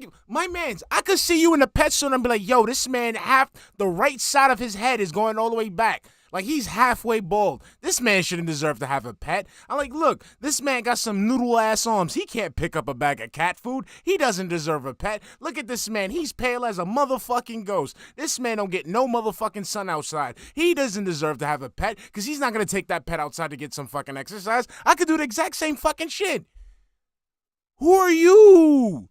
could see you in the pet store and be like, yo, this man, half the right side of his head is going all the way back. Like, he's halfway bald. This man shouldn't deserve to have a pet. I'm like, look, this man got some noodle-ass arms. He can't pick up a bag of cat food. He doesn't deserve a pet. Look at this man. He's pale as a motherfucking ghost. This man don't get no motherfucking sun outside. He doesn't deserve to have a pet because he's not going to take that pet outside to get some fucking exercise. I could do the exact same fucking shit. Who are you?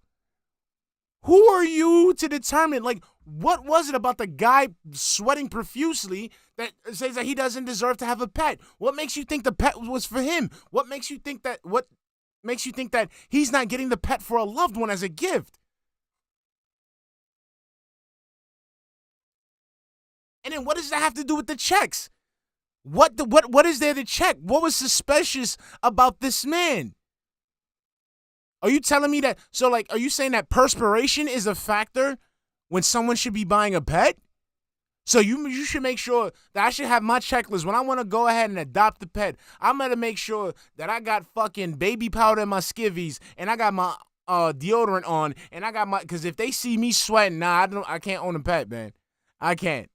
Who are you to determine, like, what was it about the guy sweating profusely that says that he doesn't deserve to have a pet? What makes you think the pet was for him? What makes you think that he's not getting the pet for a loved one as a gift? And then what does that have to do with the checks? What is there to check? What was suspicious about this man? Are you telling me that, so like, are you saying that perspiration is a factor when someone should be buying a pet? So you should make sure that I should have my checklist. When I want to go ahead and adopt a pet, I'm going to make sure that I got fucking baby powder in my skivvies and I got my deodorant on and I got my, because if they see me sweating, nah, I can't own a pet, man. I can't.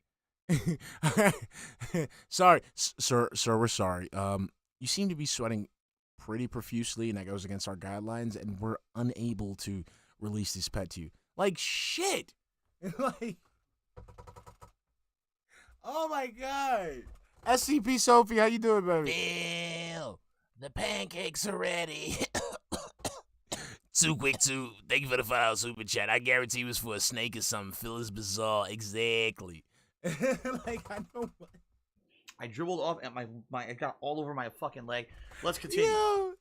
Sorry, sir, we're sorry. You seem to be sweating pretty profusely, and that goes against our guidelines, and we're unable to release this pet to you. Like, shit. Like, oh my god. SCP Sophie, how you doing, baby? Bill, the pancakes are ready. Too quick, too. Thank you for the $5 super chat. I guarantee it was for a snake or something. Phil is bizarre. Exactly. Like, I know. I dribbled off at my it got all over my fucking leg. Let's continue. Yo.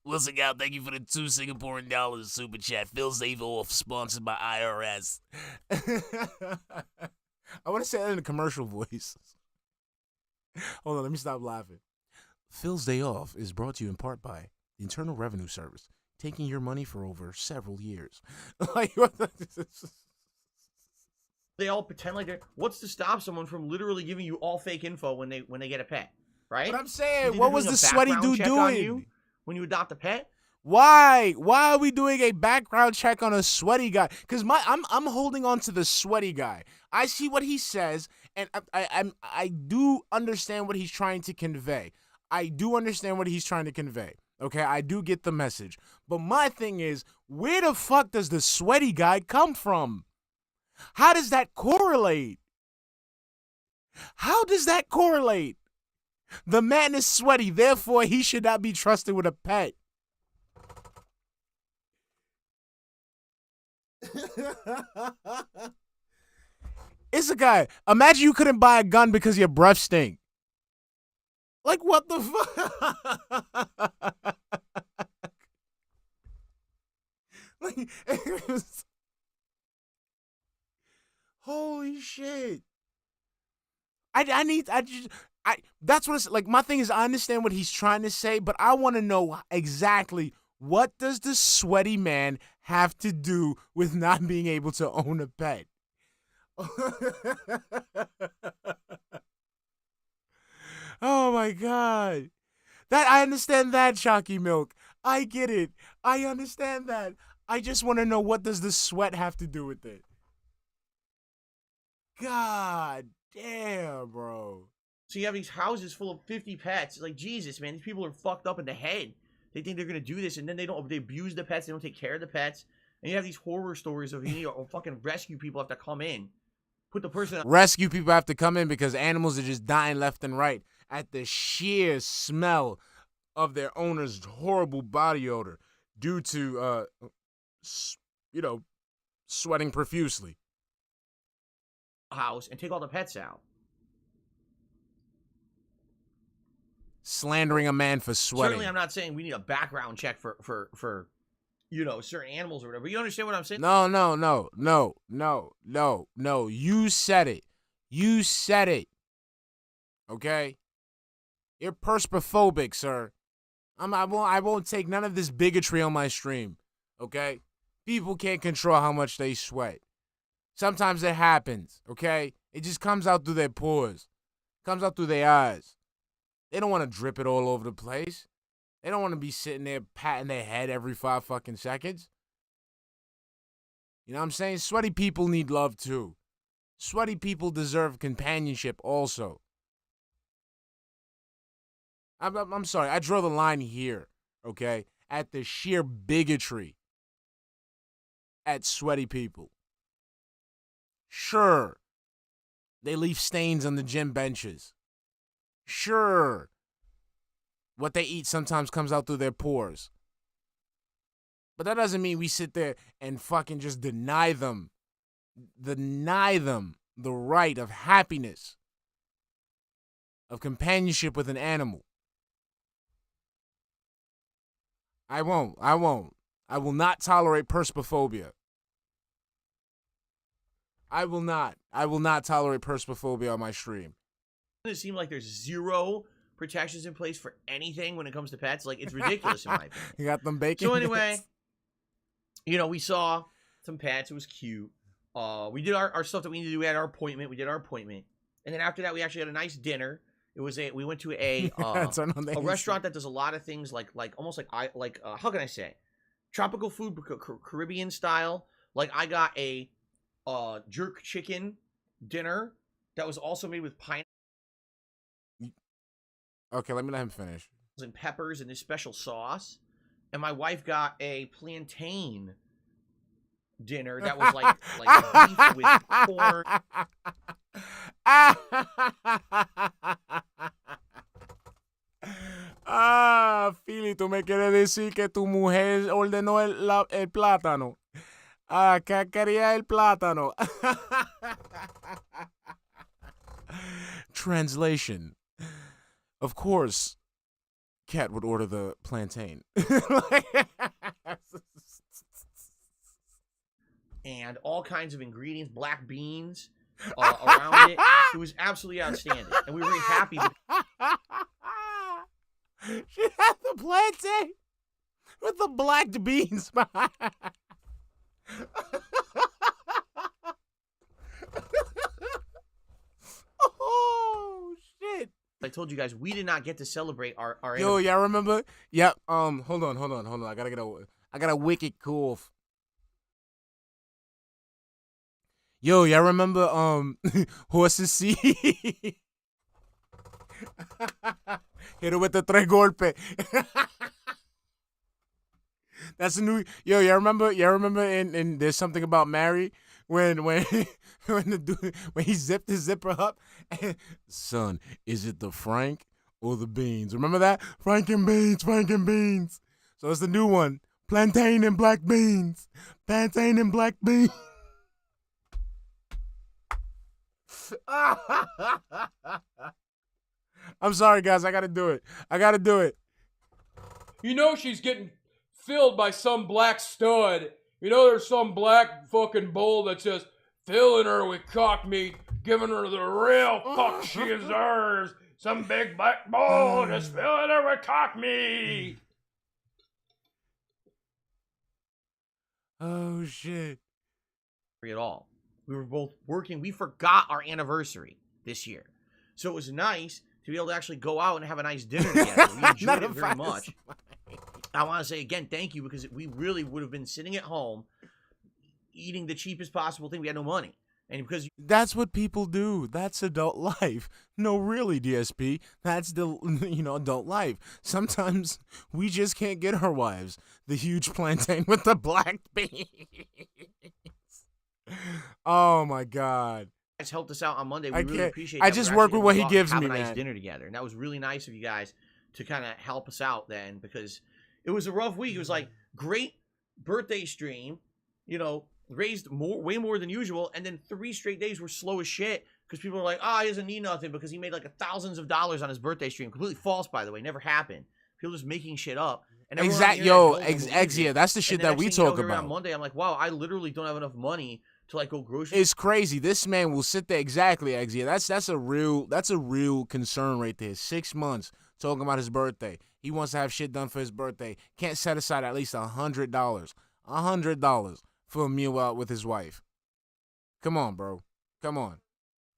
Wilson Gal, thank you for the $2 Singaporean dollars super chat. Phil's Eve off, sponsored by IRS. I want to say that in a commercial voice. Hold on, let me stop laughing. Phil's Day Off is brought to you in part by the Internal Revenue Service, taking your money for over several years. Like, what the... They all pretend like they're. What's to stop someone from literally giving you all fake info when they get a pet, right? But I'm saying, They're what was doing the a sweaty background dude check on doing? you when you adopt a pet? Why? Why are we doing a background check on a sweaty guy? Because I'm holding on to the sweaty guy. I see what he says, and I do understand what he's trying to convey. I do understand what he's trying to convey. Okay, I do get the message. But my thing is, where the fuck does the sweaty guy come from? How does that correlate? How does that correlate? The man is sweaty, therefore he should not be trusted with a pet. It's a guy. Imagine you couldn't buy a gun because your breath stink. Like, what the fuck? Like, holy shit. That's what it's like. My thing is, I understand what he's trying to say, but I want to know exactly what does the sweaty man have to do with not being able to own a pet? Oh my god. I understand that, Chalky Milk. I get it. I understand that. I just want to know, what does the sweat have to do with it? God damn, bro. So you have these houses full of 50 pets. It's like, Jesus, man, these people are fucked up in the head. They think they're gonna do this, and then they abuse the pets. They don't take care of the pets, and you have these horror stories of fucking rescue people have to come in, put the person. Rescue people have to come in because animals are just dying left and right at the sheer smell of their owner's horrible body odor due to, sweating profusely. House and take all the pets out. Slandering a man for sweating. Certainly, I'm not saying we need a background check for certain animals or whatever. You understand what I'm saying? No. You said it. You said it. Okay? You're perspophobic, sir. I won't take none of this bigotry on my stream. Okay? People can't control how much they sweat. Sometimes it happens, okay? It just comes out through their pores. Comes out through their eyes. They don't want to drip it all over the place. They don't want to be sitting there patting their head every 5 fucking seconds. You know what I'm saying? Sweaty people need love too. Sweaty people deserve companionship also. I'm sorry. I draw the line here, okay? At the sheer bigotry at sweaty people. Sure, they leave stains on the gym benches. Sure, what they eat sometimes comes out through their pores. But that doesn't mean we sit there and fucking just deny them the right of happiness, of companionship with an animal. I won't. I will not tolerate perspophobia. I will not tolerate perspophobia on my stream. It seems like there's zero protections in place for anything when it comes to pets. Like, it's ridiculous in my opinion. You got them bacon. So anyway, we saw some pets. It was cute. We did our stuff that we needed to do. We had our appointment. We did our appointment. And then after that, we actually had a nice dinner. We went to a restaurant that does a lot of things like almost like how can I say? Tropical food, Caribbean style. Like, I got a jerk chicken dinner that was also made with pineapple. Okay, let me let him finish. And peppers and this special sauce. And my wife got a plantain dinner that was like beef with corn. Philly, tú me quieres decir que tu mujer ordenó el plátano. Que quería el plátano. Translation. Of course, Cat would order the plantain. And all kinds of ingredients, black beans around it. It was absolutely outstanding. And we were really happy. She had the plantain with the black beans behind. Oh, shit. I told you guys, we did not get to celebrate our Yo, y'all remember? Yeah, hold on. I got a wicked cough. Yo, y'all remember Horses C? Hit it with the tres golpe. That's a new. Yo, y'all remember in There's Something About Mary when he zipped his zipper up. Son, is it the Frank or the beans? Remember that? Frank and beans. So it's the new one. Plantain and black beans. Plantain and black beans. I'm sorry, guys. I gotta do it. You know she's getting filled by some black stud. You know there's some black fucking bull that's just filling her with cock meat, giving her the real fuck she deserves. Some big black bull just filling her with cock meat. Oh, shit. At all. We were both working. We forgot our anniversary this year. So it was nice to be able to actually go out and have a nice dinner together. We enjoyed it very much. I want to say again, thank you, because we really would have been sitting at home eating the cheapest possible thing. We had no money. And because That's what people do. That's adult life. No, really, DSP. That's the adult life. Sometimes we just can't get our wives the huge plantain with the black beans. Oh my God. guys helped us out on Monday, we I really can't- appreciate I that. just We're work actually with what able he to go out gives and me, have a nice man. dinner together. And that was really nice of you guys to kind of help us out then, because it was a rough week. It was like great birthday stream, raised way more than usual, and then 3 straight days were slow as shit because people were like, he doesn't need nothing because he made like thousands of dollars on his birthday stream. Completely false, by the way. Never happened. People just making shit up. And everyone on the internet don't believe it. That's the shit And the that next we thing you know, talk here on about. Monday, I'm like, wow, I literally don't have enough money to like go grocery. It's crazy. This man will sit there exactly, Exia. That's a real concern right there. 6 months talking about his birthday. He wants to have shit done for his birthday. Can't set aside at least $100. $100 for a meal out with his wife. Come on, bro. Come on.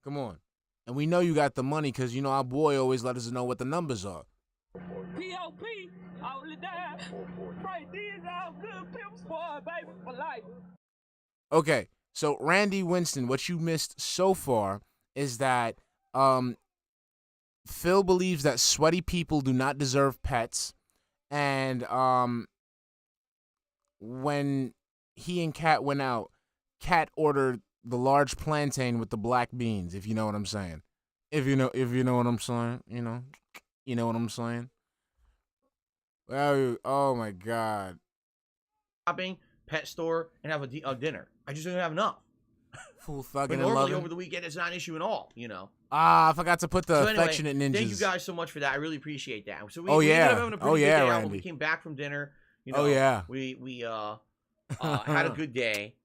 And we know you got the money because our boy always let us know what the numbers are. P.O.P. all the time. Right, these all good pimps for baby for life. Okay, so Randy Winston, what you missed so far is that Phil believes that sweaty people do not deserve pets, and when he and Kat went out, Kat ordered the large plantain with the black beans, if you know what I'm saying. If you know what I'm saying, you know what I'm saying. Well, oh my God. Shopping, pet store, and have a dinner. I just don't have enough. Full But thugging and normally loving. over the weekend it's not an issue at all, I forgot to put the So anyway, affectionate ninjas. thank you guys so much for that. I really appreciate that. So we, Oh, we yeah. ended up having a pretty Oh, good yeah, day out when Randy. we came back from dinner. Oh, yeah. We had a good day,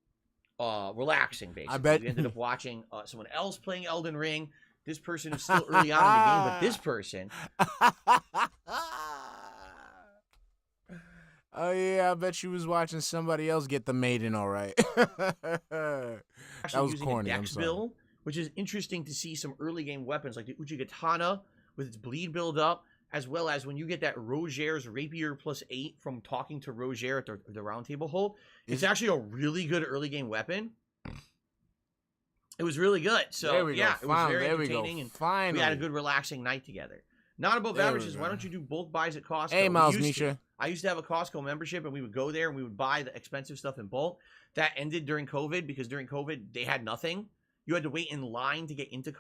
relaxing basically. I bet- We ended up watching someone else playing Elden Ring. This person is still early on in the game, but this person, Oh yeah, I bet you was watching somebody else get the maiden, all right. actually was using corny, a I'm dex sorry. build, which is interesting to see some early game weapons like the Uchigatana with its bleed build up, as well as when you get that Roger's Rapier +8 from talking to Roger at the round table hold. It's actually a really good early game weapon. It was really good. So There we go. yeah, it was very There we go. entertaining, and Finally. we had a good relaxing night together. Not above There we averages. Why go. don't you do bulk buys at Costco? Hey, We Miles used to. Misha. I used to have a Costco membership, and we would go there and we would buy the expensive stuff in bulk. That ended during COVID because during COVID they had nothing. You had to wait in line to get into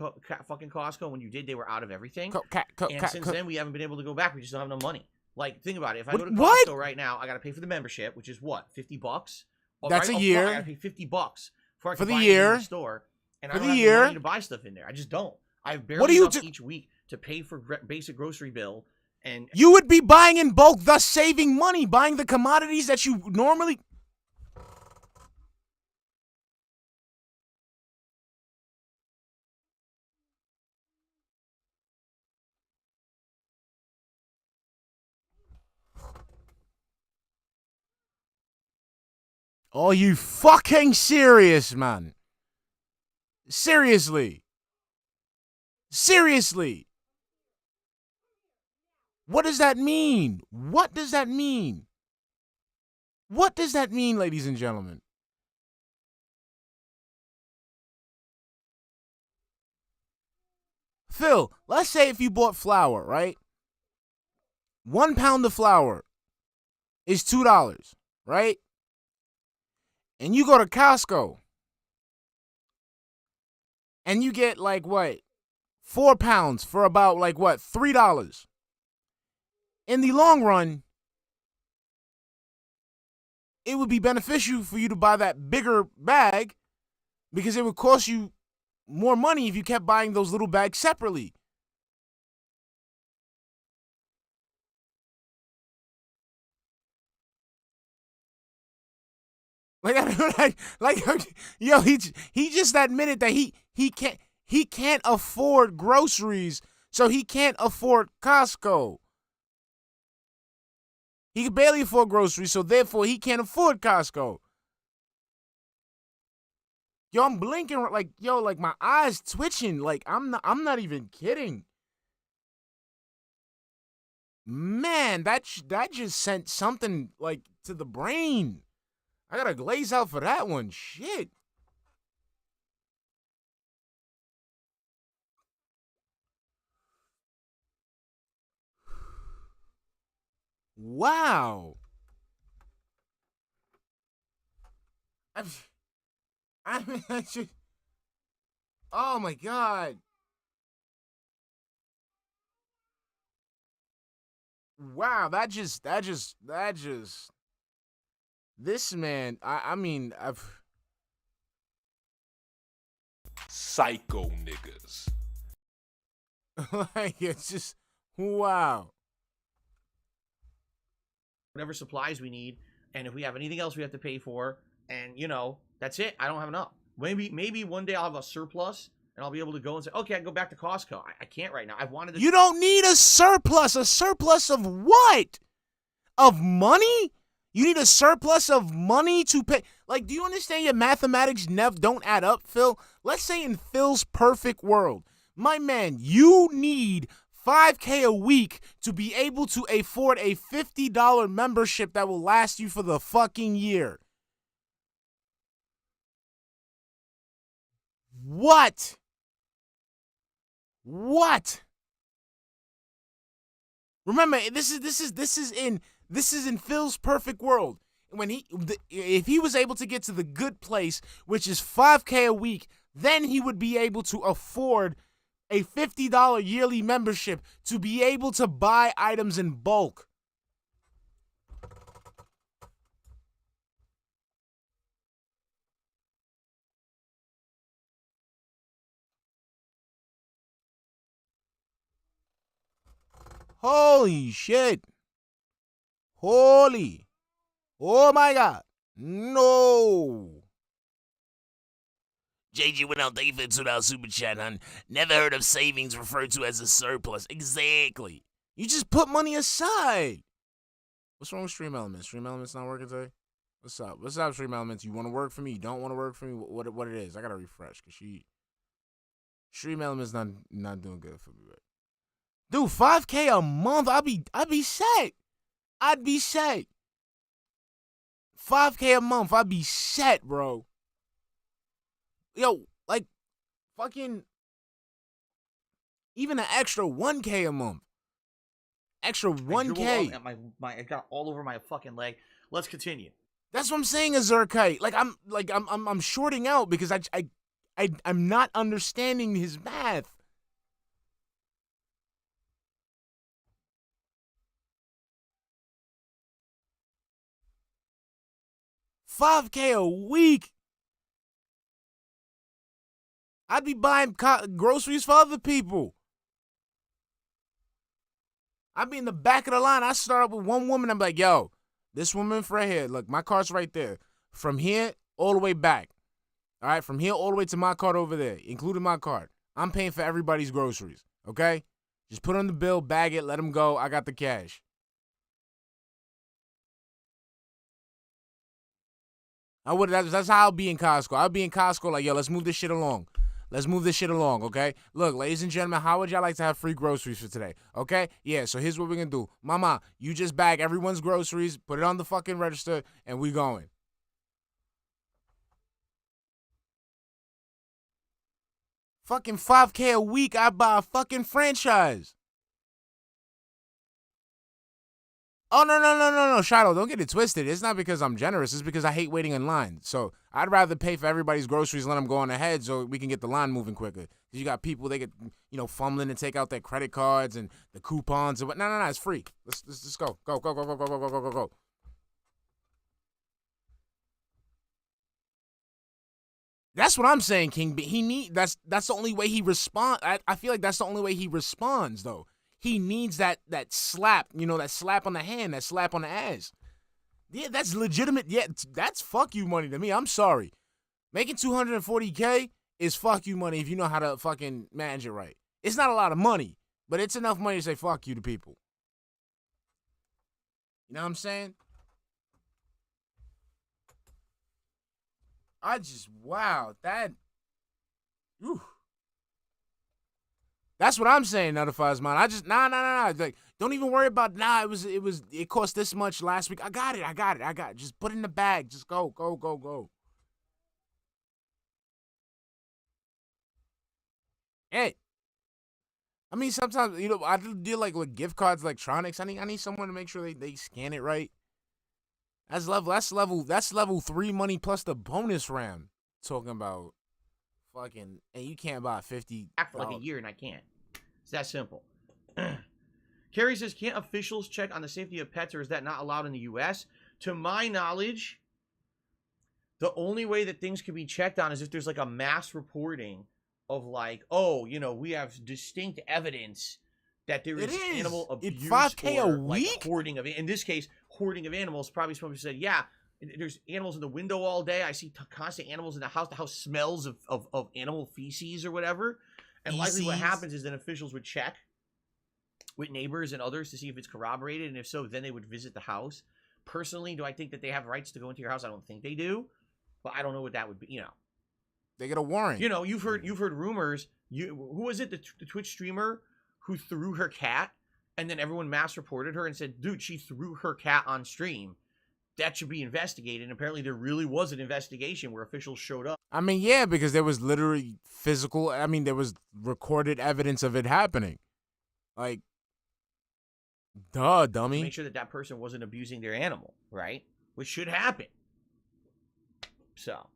fucking Costco. When you did, they were out of everything. And since then, we haven't been able to go back. We just don't have enough money. Like, think about it. If I go to Costco What? right now, I got to pay for the membership, which is what, $50? Oh, That's right a up year. front, I got to pay $50 before I For can the buy anything in year. the store. And For I don't the have year. the money to buy stuff in there. I just don't. I have barely What do you enough do- each week to pay for basic grocery bill. And You would be buying in bulk, thus saving money, buying the commodities that you normally. Are you fucking serious, man? Seriously. Seriously. What does that mean? What does that mean? What does that mean, ladies and gentlemen? Phil, let's say if you bought flour, right? 1 pound of flour is $2, right? And you go to Costco and you get like what? 4 pounds for about like what? $3. In the long run, it would be beneficial for you to buy that bigger bag because it would cost you more money if you kept buying those little bags separately. Yo, he just admitted that he can't afford groceries, so he can't afford Costco. He can barely afford groceries, so therefore he can't afford Costco. Yo, I'm blinking like my eyes twitching. Like I'm not even kidding. Man, that just sent something like to the brain. I gotta glaze out for that one. Shit. Wow. I mean, I just, oh my God. Wow, this man, I mean, Psycho niggas. like, it's just, wow. Whatever supplies we need, and if we have anything else we have to pay for, and you know, that's it. I don't have enough. Maybe one day I'll have a surplus, and I'll be able to go and say, okay, I can go back to Costco. I can't right now. I've wanted to. You don't need a surplus. A surplus of what? Of money? You need a surplus of money to pay. Like, do you understand your mathematics don't add up, Phil? Let's say in Phil's perfect world, my man, you need $5K a week to be able to afford a $50 membership that will last you for the fucking year. What? What? Remember, this is in Phil's perfect world. If he was able to get to the good place, which is $5K a week, then he would be able to afford a $50 yearly membership to be able to buy items in bulk. Holy shit. Holy. Oh my God. No. JG went out, thank you for the $2 super chat, hun. Never heard of savings referred to as a surplus. Exactly. You just put money aside. What's wrong with Stream Elements? Stream Elements not working today? What's up? What's up, Stream Elements? You want to work for me? You don't want to work for me? What it is? I gotta refresh because Stream Elements not doing good for me, right? Dude, $5K a month, I'd be set. I'd be set. $5K a month, I'd be set, bro. Yo, like, fucking, even an extra $1K a month. Extra $1K. I got all over my fucking leg. Let's continue. That's what I'm saying, Azurkite. I'm shorting out because I'm not understanding his math. $5K a week. I'd be buying groceries for other people. I'd be in the back of the line. I start up with one woman. I'm like, yo, this woman right here. Look, my car's right there. From here all the way back. All right, from here all the way to my card over there, including my card. I'm paying for everybody's groceries, okay? Just put on the bill, bag it, let them go. I got the cash. That's how I'll be in Costco. I'll be in Costco like, yo, let's move this shit along. Let's move this shit along, okay? Look, ladies and gentlemen, how would y'all like to have free groceries for today? Okay? Yeah, so here's what we're going to do. Mama, you just bag everyone's groceries, put it on the fucking register, and we going. Fucking $5K a week, I buy a fucking franchise. Oh, no, Shiloh, don't get it twisted. It's not because I'm generous. It's because I hate waiting in line. So I'd rather pay for everybody's groceries and let them go on ahead so we can get the line moving quicker. Because you got people, they get, fumbling to take out their credit cards and the coupons. And no, it's free. Let's just go. Go. That's what I'm saying, King. That's the only way he responds. I feel like that's the only way he responds, though. He needs that slap, that slap on the hand, that slap on the ass. Yeah, that's legitimate. Yeah, that's fuck you money to me. I'm sorry. Making $240K is fuck you money if you know how to fucking manage it right. It's not a lot of money, but it's enough money to say fuck you to people. You know what I'm saying? Wow, that. Whew. That's what I'm saying, Notifies Mine. Nah. Like, don't even worry about, it cost this much last week. I got it. Just put it in the bag. Just go. Hey. I mean, sometimes, you know, I deal like with gift cards, electronics. I need someone to make sure they scan it right. That's level 3 money plus the bonus round. Talking about fucking, and you can't buy 50 Back for like a year and I can't. It's that simple. Carrie says, can't officials check on the safety of pets, or is that not allowed in the U.S.? To my knowledge, the only way that things can be checked on is if there's like a mass reporting of like, oh, you know, we have distinct evidence that there is animal abuse 5K or a like week? hoarding of, in this case, hoarding of animals. Probably someone who said, yeah, there's animals in the window all day. I see constant animals in the house. The house smells of animal feces or whatever. And likely what happens is then officials would check with neighbors and others to see if it's corroborated, and if so, then they would visit the house. Personally, do I think that they have rights to go into your house? I don't think they do, but I don't know what that would be. You know, They get a warrant. you know, you've heard rumors. Who was it? The Twitch streamer who threw her cat, and then everyone mass reported her and said, "Dude, she threw her cat on stream. That should be investigated." And apparently, there really was an investigation where officials showed up. I mean, yeah, because there was literally physical. I mean, there was recorded evidence of it happening. Like, duh, To dummy. make sure that that person wasn't abusing their animal, right? Which should happen. So,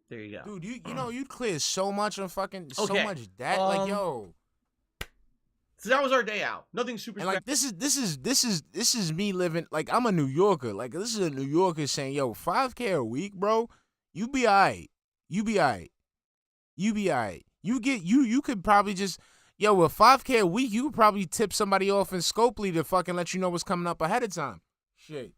there you go. Dude, you know, you'd clear so much on fucking so Okay, much debt. Like, yo. So that was our day out. Nothing super And like this is me living like I'm a New Yorker. Like this is a New Yorker saying, yo, 5K a week, bro. You be alright. You be alright. You be alright. You could probably just with 5K a week, you could probably tip somebody off in Scopely to fucking let you know what's coming up ahead of time. Shit.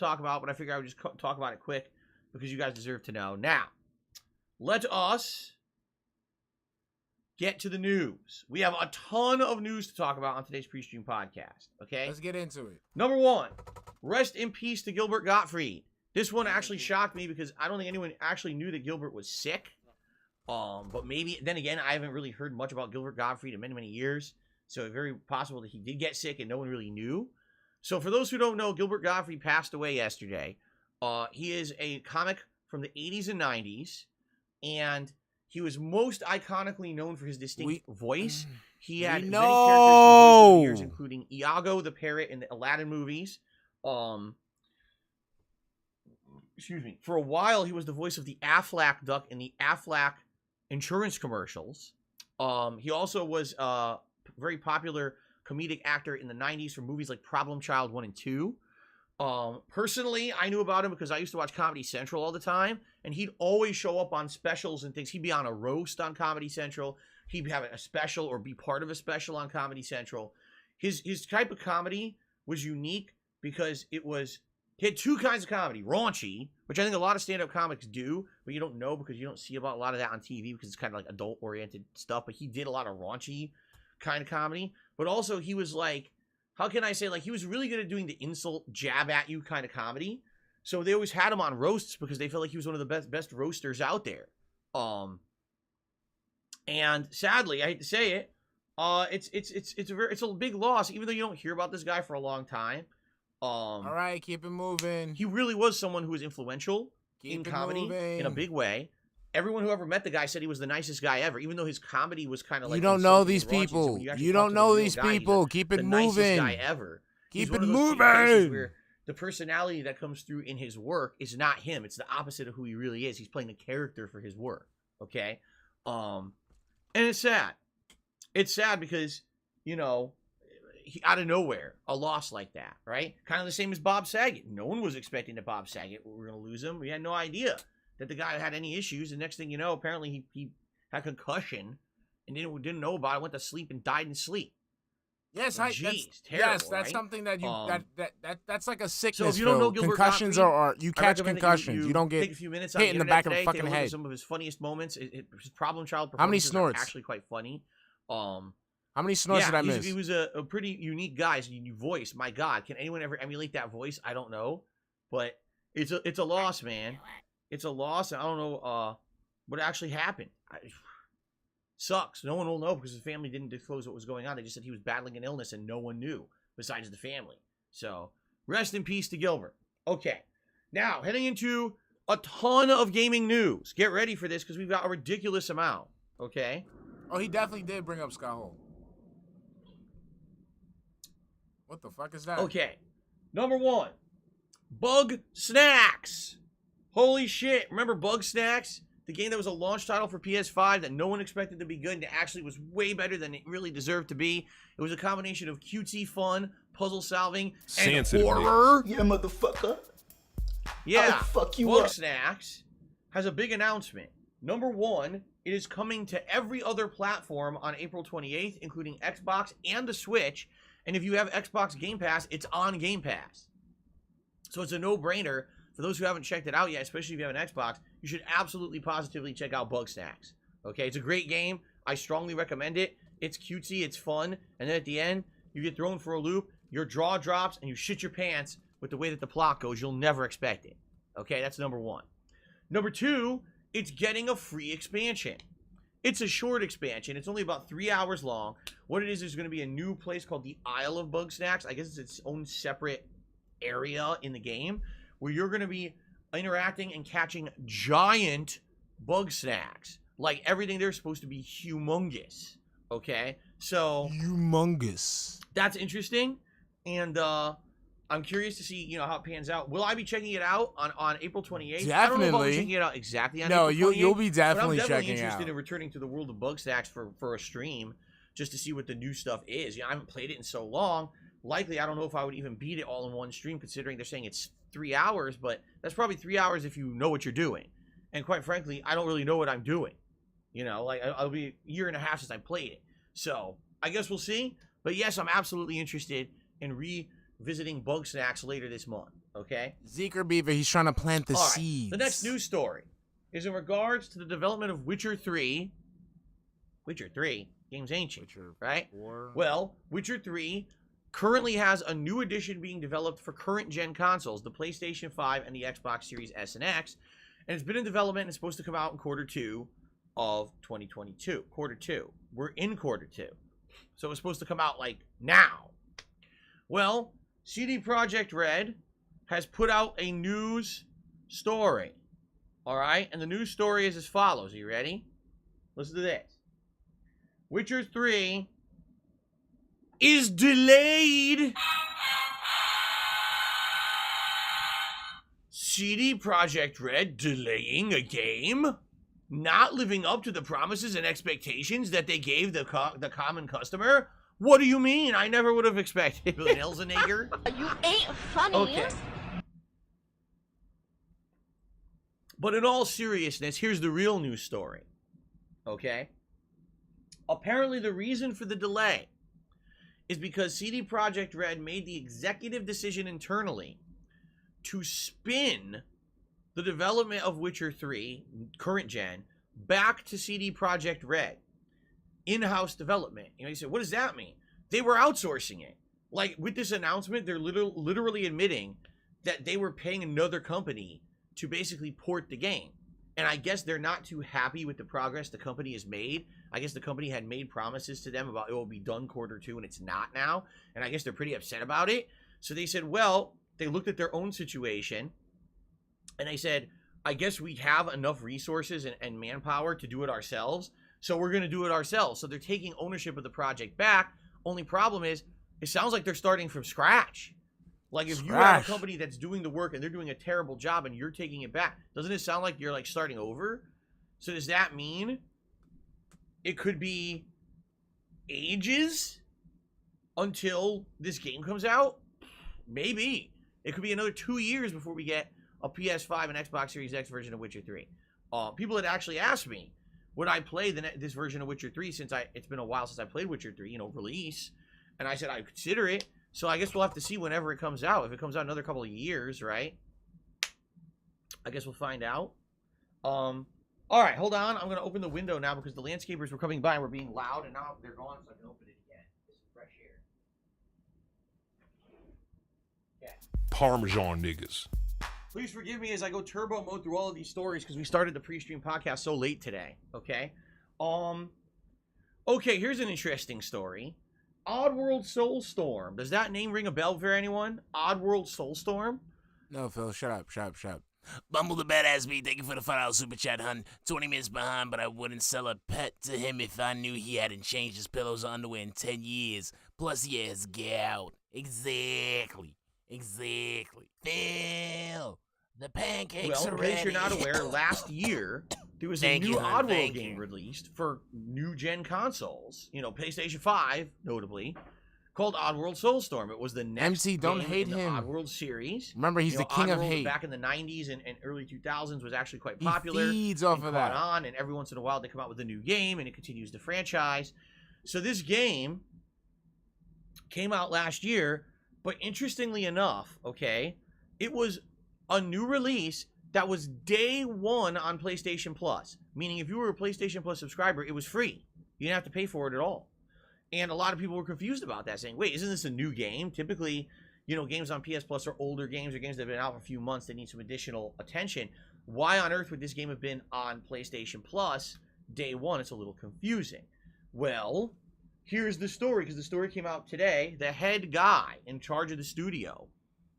talk about, but I figure I would just talk about it quick because you guys deserve to know. Now, let us get to the news. We have a ton of news to talk about on today's Prestream podcast, okay? Let's get into it. Number one, rest in peace to Gilbert Gottfried. This one actually shocked me because I don't think anyone actually knew that Gilbert was sick. But maybe, then again, I haven't really heard much about Gilbert Gottfried in many, many years. So it's very possible that he did get sick and no one really knew. So for those who don't know, Gilbert Gottfried passed away yesterday. He is a comic from the 80s and 90s. And he was most iconically known for his distinct voice. He had many characters over the years, including Iago the parrot in the Aladdin movies. Excuse me. For a while, he was the voice of the Aflac duck in the Aflac insurance commercials. He also was a very popular comedic actor in the 90s for movies like Problem Child 1 and 2. Personally, I knew about him because I used to watch Comedy Central all the time, and he'd always show up on specials and things. He'd be on a roast on Comedy Central. He'd have a special or be part of a special on Comedy Central. His type of comedy was unique because he had two kinds of comedy. Raunchy, which I think a lot of stand-up comics do, but you don't know because you don't see about a lot of that on TV because it's kind of like adult-oriented stuff, but he did a lot of raunchy kind of comedy. But also he was like, how can I say, like, he was really good at doing the insult, jab at you kind of comedy. So they always had him on roasts because they felt like he was one of the best roasters out there. And sadly, I hate to say it, it's a big loss, even though you don't hear about this guy for a long time. All right, keep it moving. He really was someone who was influential in comedy in a big way. Everyone who ever met the guy said he was the nicest guy ever, even though his comedy was kind of like... You don't know these people. You don't know these people. Keep it moving. The nicest guy ever. Keep it moving. Where the personality that comes through in his work is not him. It's the opposite of who he really is. He's playing a character for his work. Okay? And it's sad. It's sad because, you know, out of nowhere, a loss like that, right? Kind of the same as Bob Saget. No one was expecting that Bob Saget were going to lose him. We had no idea that the guy had any issues. And next thing you know, apparently he had concussion and didn't know about it, went to sleep and died in sleep. Yes, that's right? something that you that's like a sickness. So if you don't know Gilbert concussions Gottfried, are you catch concussions. You don't get take a few minutes on hit in the back of the fucking head. Some of his funniest moments, his Problem Child How many performances snorts? are actually quite funny. How many snorts did I miss? He was a pretty unique guy. His voice, my God, can anyone ever emulate that voice? I don't know, but it's a loss, man. It's a loss. I don't know what actually happened. Sucks. No one will know because his family didn't disclose what was going on. They just said he was battling an illness and no one knew besides the family. So rest in peace to Gilbert. Okay, now heading into a ton of gaming news. Get ready for this because we've got a ridiculous amount. Okay. Oh, he definitely did bring up Scott Hole. What the fuck is that? Okay. Number 1, Bugsnax. Holy shit. Remember Bugsnax? The game that was a launch title for PS5 that no one expected to be good and it actually was way better than it really deserved to be. It was a combination of cutesy fun, puzzle solving, and Sensitive, horror. Yeah, motherfucker. Yeah. I'll fuck you up. Bugsnax has a big announcement. Number 1, it is coming to every other platform on April 28th, including Xbox and the Switch. And if you have Xbox Game Pass, it's on Game Pass. So it's a no-brainer. For those who haven't checked it out yet, especially if you have an Xbox, you should absolutely positively check out Bugsnax. Okay, it's a great game. I strongly recommend it. It's cutesy, it's fun, and then at the end, you get thrown for a loop, your jaw drops, and you shit your pants with the way that the plot goes. You'll never expect it. Okay, that's number 1. Number 2, it's getting a free expansion. It's a short expansion. It's only about 3 hours long. What it is going to be a new place called the Isle of Bugsnax. I guess it's its own separate area in the game where you're going to be interacting and catching giant Bugsnax. Like, everything there's supposed to be humongous. Okay? So, Humongous. that's interesting. And I'm curious to see, how it pans out. Will I be checking it out on April 28th? I don't know if I'll be Definitely. checking it out exactly on No, April 28th. you'll be But definitely I'm checking definitely interested out. in returning to the world of Bugsnax for a stream just to see what the new stuff is. I haven't played it in so long. Likely, I don't know if I would even beat it all in one stream, considering they're saying it's 3 hours, but that's probably 3 hours if you know what you're doing. And quite frankly, I don't really know what I'm doing. I'll be a year and a half since I played it. So, I guess we'll see. But yes, I'm absolutely interested in revisiting Bugsnax later this month. Okay? Zeker Beaver, he's trying to plant the All right. seeds. The next news story is in regards to the development of Witcher 3. Witcher 3? Game's ancient, Witcher right? 4. Well, Witcher 3 currently has a new edition being developed for current-gen consoles, the PlayStation 5 and the Xbox Series S and X. And it's been in development and it's supposed to come out in Q2 of 2022. Q2. We're in Q2. So it's supposed to come out, now. Well, CD Projekt Red has put out a news story. All right? And the news story is as follows. Are you ready? Listen to this. Witcher 3 is delayed. CD Projekt Red delaying a game? Not living up to the promises and expectations that they gave the common customer? What do you mean? I never would have expected. Nelsenegger? You ain't funny. Okay. But in all seriousness, here's the real news story. Okay? Apparently the reason for the delay is because CD Projekt Red made the executive decision internally to spin the development of Witcher 3, current gen, back to CD Projekt Red. In-house development. You said, what does that mean? They were outsourcing it. With this announcement, they're literally admitting that they were paying another company to basically port the game. And I guess they're not too happy with the progress the company has made. I guess the company had made promises to them about it will be done Q2 and it's not now. And I guess they're pretty upset about it. So they said, well, they looked at their own situation and they said, I guess we have enough resources and manpower to do it ourselves. So we're going to do it ourselves. So they're taking ownership of the project back. Only problem is, it sounds like they're starting from scratch. If you have a company that's doing the work and they're doing a terrible job and you're taking it back, doesn't it sound like you're starting over? So does that mean it could be ages until this game comes out? Maybe. It could be another 2 years before we get a PS5 and Xbox Series X version of Witcher 3. People had actually asked me, would I play this version of Witcher 3 since it's been a while since I played Witcher 3, release. And I said I'd consider it. So I guess we'll have to see whenever it comes out. If it comes out another couple of years, right? I guess we'll find out. All right, hold on. I'm going to open the window now because the landscapers were coming by and were being loud, and now they're gone, so I can open it again. This is fresh air. Yeah. Parmesan niggas. Please forgive me as I go turbo mode through all of these stories because we started the pre-stream podcast so late today. Okay. Okay, here's an interesting story. Oddworld Soulstorm. Does that name ring a bell for anyone? Oddworld Soulstorm? No, Phil, shut up. Bumble the badass beat, thank you for the $5 super chat, hun. 20 minutes behind, but I wouldn't sell a pet to him if I knew he hadn't changed his pillows or underwear in 10 years. Plus, he has gout. Exactly. Phil, the pancakes Well, are in ready. case you're not aware, last year there was a Thank new you, hon, Oddworld thank game you. released for new gen consoles. You know, PlayStation 5, notably, called Oddworld Soulstorm. It was the next MT, don't game hate in the him. Oddworld series. Remember, he's You the know, king of Oddworld hate. back in the 90s and early 2000s was actually quite He popular. feeds off and of caught that. on, and every once in a while they come out with a new game and it continues the franchise. So this game came out last year, but interestingly enough, okay, it was a new release that was day one on PlayStation Plus. Meaning if you were a PlayStation Plus subscriber, it was free. You didn't have to pay for it at all. And a lot of people were confused about that, saying, wait, isn't this a new game? Typically, you know, games on PS Plus are older games or games that have been out for a few months that need some additional attention. Why on earth would this game have been on PlayStation Plus day one? It's a little confusing. Well, here's the story, because the story came out today. The head guy in charge of the studio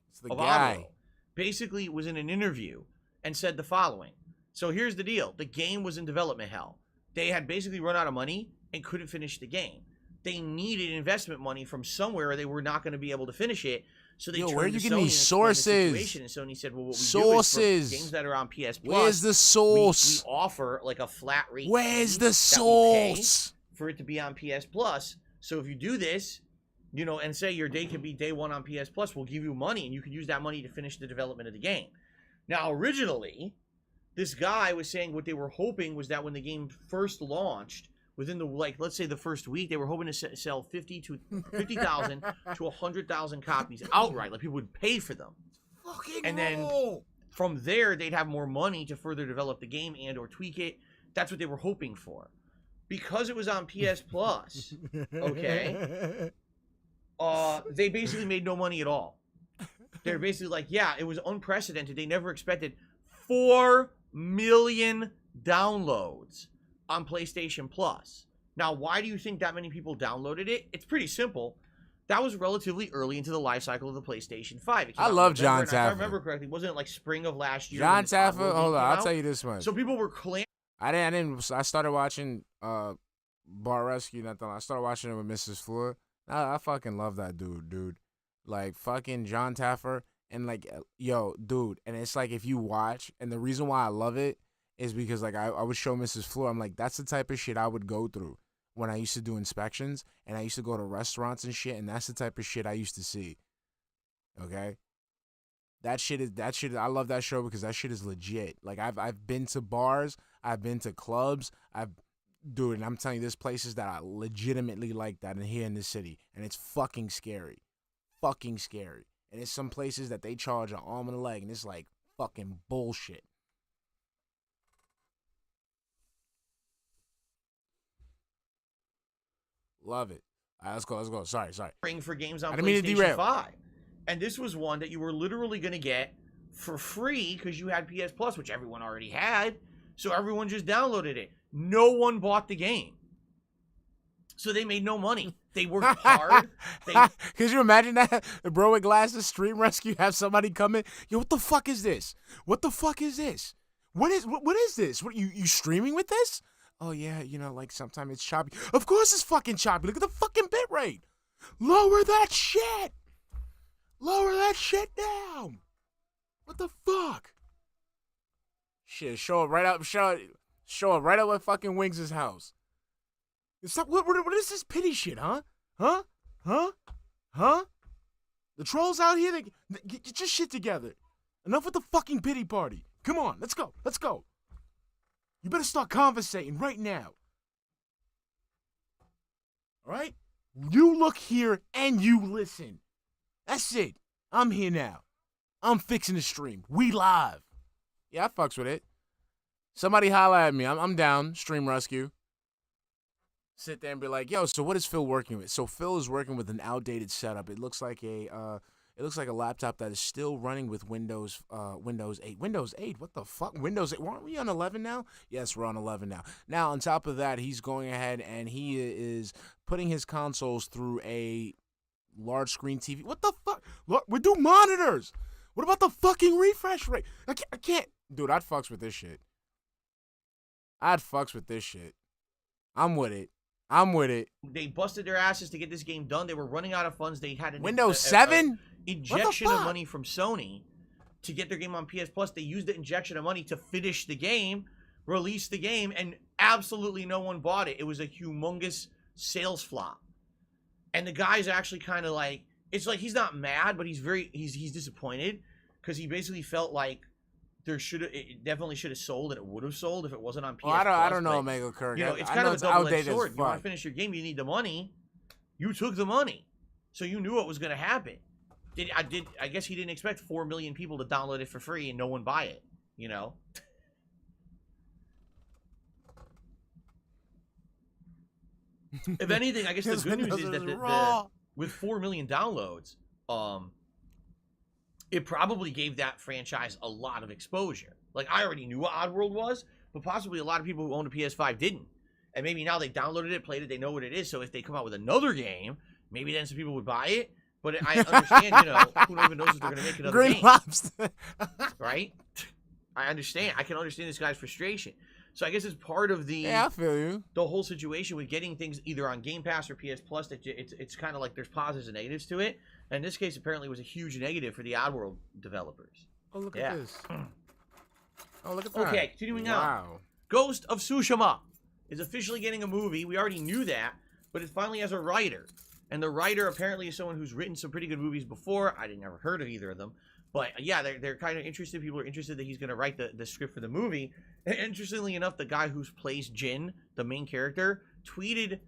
It's the of guy. Oddworld basically was in an interview and said the following. So here's the deal. The game was in development hell. They had basically run out of money and couldn't finish the game. They needed investment money from somewhere, or they were not going to be able to finish it. So they Yo, turned where are to you Sony getting and these explained the sources? situation, and Sony said, well, what we do is Sources. for games that are on PS Plus, Where's the we source? offer like a flat rate Where's fee the that we pay source? for it to be on PS Plus. So if you do this, you know, and say your day can be day one on PS Plus, we'll give you money, and you can use that money to finish the development of the game. Now, originally, this guy was saying what they were hoping was that when the game first launched, within the, like, let's say the first week, they were hoping to sell 50,000 to 100,000 copies outright. Like, people would pay for them. Fucking And then roll. from there, they'd have more money to further develop the game and or tweak it. That's what they were hoping for. Because it was on PS Plus, okay, they basically made no money at all. They're basically like, yeah, it was unprecedented. They never expected 4 million downloads on PlayStation Plus. Now, why do you think that many people downloaded it? It's pretty simple. That was relatively early into the life cycle of the PlayStation 5. It came I out in love November, John and if I Taffer. remember correctly, wasn't it like spring of last year? John when this Oddworld Taffer, game hold on, came I'll out? tell you this much. So people were clamoring. I started watching Bar Rescue, nothing. I started watching it with Mrs. Fleur. I fucking love that dude. Like, fucking John Taffer. And, like, yo, dude. And it's like, if you watch, and the reason why I love it is because, like, I would show Mrs. Fleur. I'm like, that's the type of shit I would go through when I used to do inspections. And I used to go to restaurants and shit. And that's the type of shit I used to see. Okay? That shit, I love that show because that shit is legit. Like, I've been to bars. I've been to clubs. Dude, and I'm telling you, there's places that I legitimately like that in here in this city. And it's fucking scary. Fucking scary. And it's some places that they charge an arm and a leg. And it's like fucking bullshit. Love it. All right, let's go. Sorry. For games on I didn't mean to PlayStation derail. 5. And this was one that you were literally going to get for free because you had PS Plus, which everyone already had. So everyone just downloaded it. No one bought the game. So they made no money. They worked hard. Could you imagine that? The bro with glasses, stream rescue, have somebody come in. Yo, what the fuck is this? What is this? What is this? What you streaming with this? Oh yeah, you know, like sometimes it's choppy. Of course it's fucking choppy. Look at the fucking bit rate. Lower that shit. Lower that shit down. What the fuck? Shit, show it right up at fucking Wings' house. Stop, what is this pity shit, huh? Huh? The trolls out here, get your shit together. Enough with the fucking pity party. Come on, let's go. You better start conversating right now. All right? You look here and you listen. That's it. I'm here now. I'm fixing the stream. We live. Yeah, I fucks with it. Somebody holla at me. I'm down. Stream rescue. Sit there and be like, yo, so what is Phil working with? So Phil is working with an outdated setup. It looks like a laptop that is still running with Windows 8. Windows 8? What the fuck? Windows 8? Aren't we on 11 now? Yes, we're on 11 now. Now, on top of that, he's going ahead and he is putting his consoles through a large screen TV. What the fuck? Look, we do monitors. What about the fucking refresh rate? I can't. Dude, I'd fucks with this shit. I'm with it. They busted their asses to get this game done. They were running out of funds. They had Windows 7? Injection of money from Sony to get their game on PS Plus. They used the injection of money to finish the game, release the game, and absolutely no one bought it. It was a humongous sales flop. And the guy's actually kind of like, it's like he's not mad, but he's disappointed because he basically felt like it definitely should have sold, and it would have sold if it wasn't on PS Plus. I don't know, Omega Kirk. You know, it's kind of a double-edged sword. You want to finish your game, you need the money. You took the money, so you knew what was going to happen. I guess he didn't expect 4 million people to download it for free and no one buy it. You know. If anything, I guess the good news is that with 4 million downloads, it probably gave that franchise a lot of exposure. Like, I already knew what Oddworld was, but possibly a lot of people who owned a PS5 didn't. And maybe now they downloaded it, played it, they know what it is, so if they come out with another game, maybe then some people would buy it. But I understand, you know, who even knows if they're going to make another Green game. Lobster. Right? I understand. I can understand this guy's frustration. So I guess it's part of the I feel you. The whole situation with getting things either on Game Pass or PS Plus. That it's kind of like there's positives and negatives to it. And in this case, apparently, it was a huge negative for the Oddworld developers. Oh, look at this. Oh, look at that. Okay, continuing on. Ghost of Tsushima is officially getting a movie. We already knew that, but it finally has a writer. And the writer apparently is someone who's written some pretty good movies before. I never heard of either of them. But yeah, they're kind of interested. People are interested that he's going to write the script for the movie. And interestingly enough, the guy who plays Jin, the main character, tweeted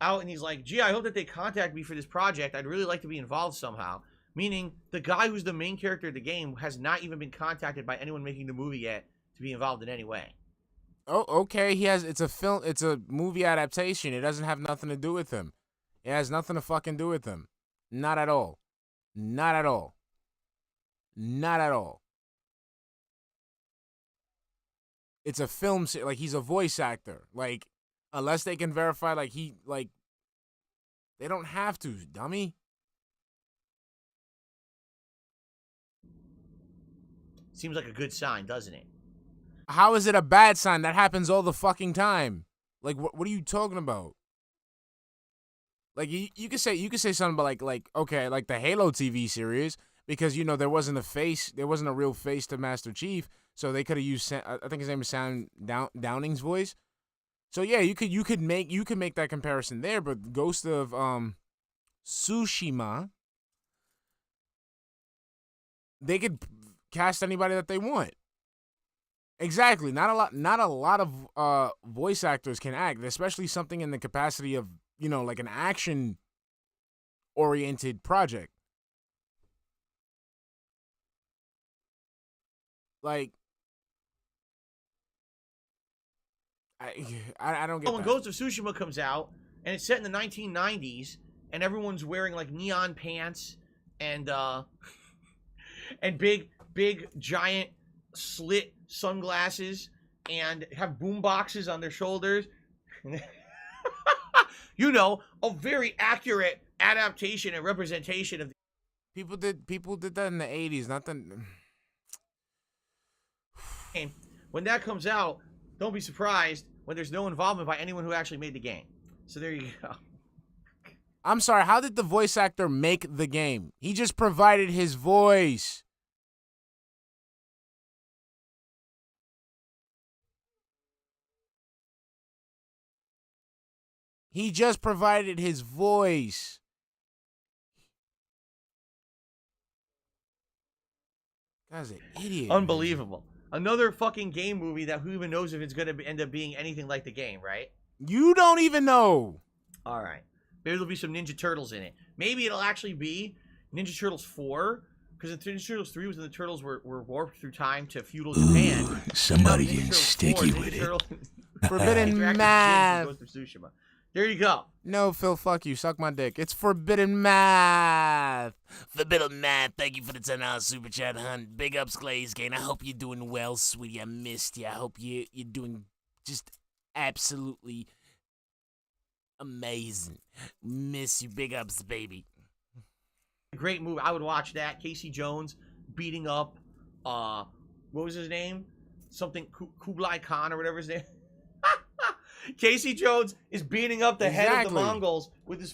out and he's like, gee, I hope that they contact me for this project. I'd really like to be involved somehow. Meaning the guy who's the main character of the game has not even been contacted by anyone making the movie yet to be involved in any way. Oh, okay. It's a movie adaptation. It doesn't have nothing to do with him. It has nothing to fucking do with him. Not at all. Not at all. Not at all. It's a film, like, he's a voice actor. Like, unless they can verify, like, they don't have to, dummy. Seems like a good sign, doesn't it? How is it a bad sign? That happens all the fucking time. Like, what are you talking about? Like, you could say something about like okay, like the Halo TV series, because, you know, there wasn't a real face to Master Chief, so they could have used, I think his name is Sam Downing's voice. So yeah, you could make that comparison there, but Ghost of Tsushima, they could cast anybody that they want. Exactly. Not a lot of voice actors can act, especially something in the capacity of, you know, like an action oriented project. Like, I don't get when that. Ghost of Tsushima comes out and it's set in the 1990s and everyone's wearing like neon pants and and big giant slit sunglasses and have boom boxes on their shoulders. You know, a very accurate adaptation and representation of people did that in the 80s, not the game. When that comes out, don't be surprised when there's no involvement by anyone who actually made the game. So there you go. I'm sorry, how did the voice actor make the game? He just provided his voice. He just provided his voice. Guy's an idiot. Unbelievable. Man. Another fucking game movie that who even knows if it's going to end up being anything like the game, right? You don't even know. All right. Maybe there'll be some Ninja Turtles in it. Maybe it'll actually be Ninja Turtles 4, because in Ninja Turtles 3 was when the Turtles were warped through time to feudal Japan. Somebody getting sticky with it. Forbidden math. Ghost of Tsushima. There you go. No, Phil, fuck you. Suck my dick. It's forbidden math. Forbidden math. Thank you for the $10 super chat, hun. Big ups, Glaze Gain. I hope you're doing well, sweetie. I missed you. I hope you're doing just absolutely amazing. Miss you. Big ups, baby. Great movie. I would watch that. Casey Jones, beating up, what was his name? Something Kublai Khan or whatever his name. Casey Jones is beating up the head of the Mongols with his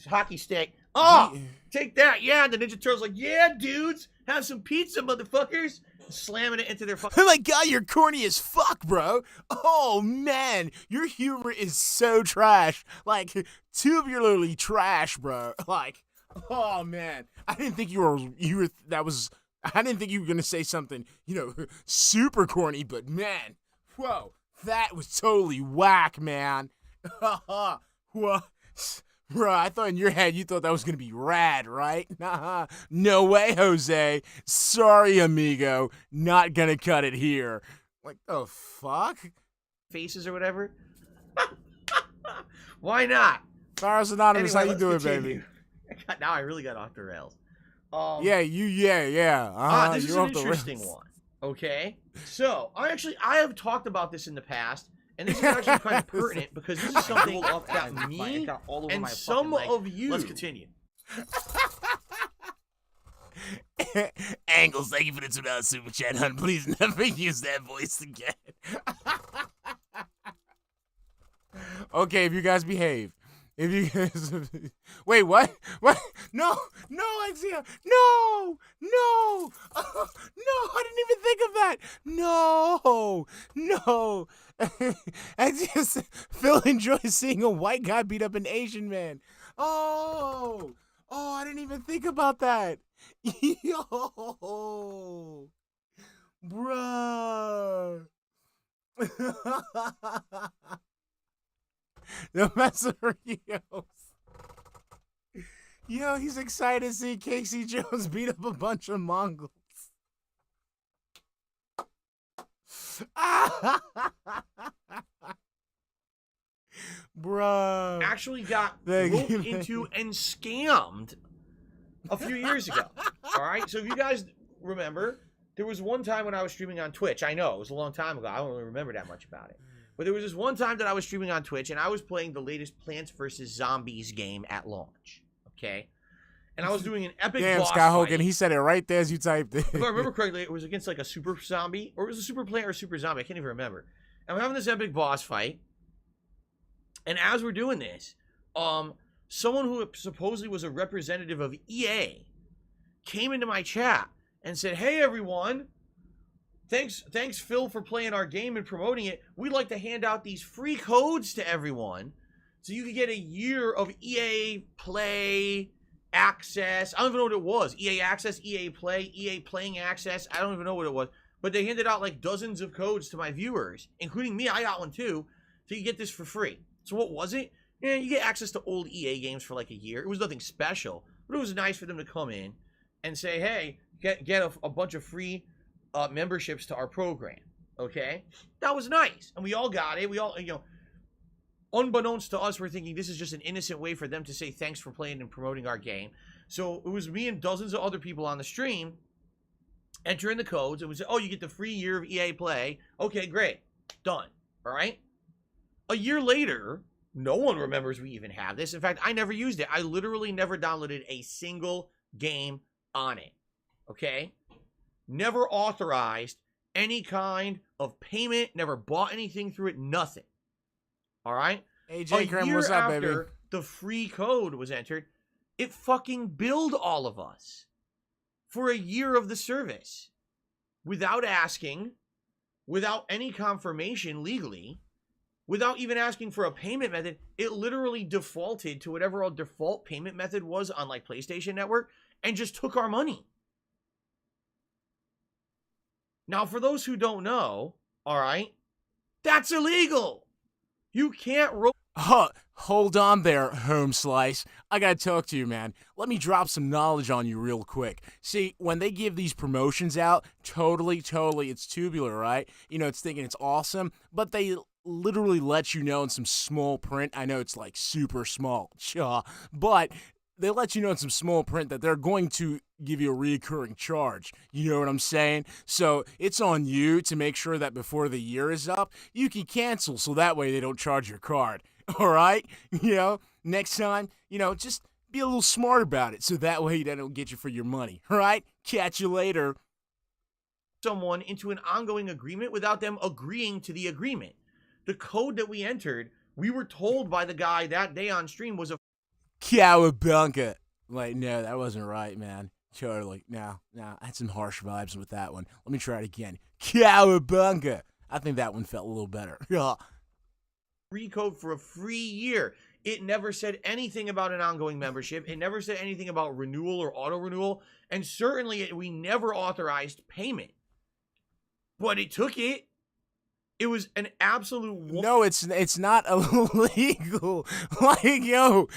hockey stick. Oh, take that. Yeah, and the Ninja Turtles like, yeah, dudes, have some pizza, motherfuckers. Slamming it into their fucking... Oh my god, you're corny as fuck, bro. Oh, man. Your humor is so trash. Like, tubularly trash, bro. Like, oh, man. I didn't think you were I didn't think you were going to say something, super corny, but man, whoa, that was totally whack, man. Whoa. Bro, I thought in your head you thought that was going to be rad, right? No way, Jose. Sorry, amigo. Not going to cut it here. Like, the fuck? Faces or whatever? Why not? Virus Anonymous, Anyway, how you doing, continue. baby? Now I really got off the rails. Yeah. This is an interesting one. Okay? So, I have talked about this in the past. And this is actually kind of pertinent because this is something that me and some of you... Let's continue. Angles, thank you for the $2 super chat, hun. Please never use that voice again. Okay, if you guys behave. If you guys... Wait, what? What? No, Exia. No. No, I didn't even think of that. No. Exia, Phil enjoys seeing a white guy beat up an Asian man. Oh, I didn't even think about that. Yo. Bruh. The Meserios. Yo, he's excited to see Casey Jones beat up a bunch of Mongols. Bruh. Actually got roped into and scammed a few years ago. All right? So if you guys remember, there was one time when I was streaming on Twitch. I know, it was a long time ago. I don't really remember that much about it. But there was this one time that I was streaming on Twitch, and I was playing the latest Plants vs. Zombies game at launch. Okay? And I was doing an epic boss Scott Hogan, fight. he said it right there as you typed it. If I remember correctly, it was against like a super zombie, or it was a super plant or a super zombie. I can't even remember. And we're having this epic boss fight. And as we're doing this, someone who supposedly was a representative of EA came into my chat and said, "Hey everyone, thanks Phil for playing our game and promoting it. We'd like to hand out these free codes to everyone so you can get a year of EA Play access." I don't even know what it was. EA Access, EA Play, EA Playing Access. I don't even know what it was. But they handed out like dozens of codes to my viewers, including me. I got one too. So you get this for free. So what was it? Yeah, you get access to old EA games for like a year. It was nothing special, but it was nice for them to come in and say, "Hey, get a bunch of free memberships to our program." Okay? That was nice. And we all got it. We all, unbeknownst to us, we're thinking this is just an innocent way for them to say thanks for playing and promoting our game. So it was me and dozens of other people on the stream entering the codes, and we said, "Oh, you get the free year of EA Play." Okay, great. Done. All right? A year later, no one remembers we even have this. In fact, I never used it. I literally never downloaded a single game on it. Okay? Never authorized any kind of payment, never bought anything through it, nothing. All right? AJ Krim, what's up, baby? After the free code was entered, it fucking billed all of us for a year of the service without asking, without any confirmation legally, without even asking for a payment method. It literally defaulted to whatever our default payment method was on like PlayStation Network and just took our money. Now, for those who don't know, all right, that's illegal. You can't Hold on there, Home Slice. I gotta talk to you, man. Let me drop some knowledge on you real quick. See, when they give these promotions out, totally, it's tubular, right? It's thinking it's awesome, but they literally let you know in some small print. I know it's like super small, but they let you know in some small print that they're going to give you a recurring charge. You know what I'm saying? So it's on you to make sure that before the year is up, you can cancel so that way they don't charge your card. All right? Next time, just Be a little smart about it so that way they don't get you for your money. All right? Catch you later. Someone into an ongoing agreement without them agreeing to the agreement. The code that we entered, we were told by the guy that day on stream was a Cowabunga. Like, no, that wasn't right, man. Totally. No, I had some harsh vibes with that one. Let me try it again. Cowabunga. I think that one felt a little better. free code for a free year. It never said anything about an ongoing membership. It never said anything about renewal or auto renewal. And certainly we never authorized payment. But it took it. It was an absolute... No, it's not illegal. Like, yo,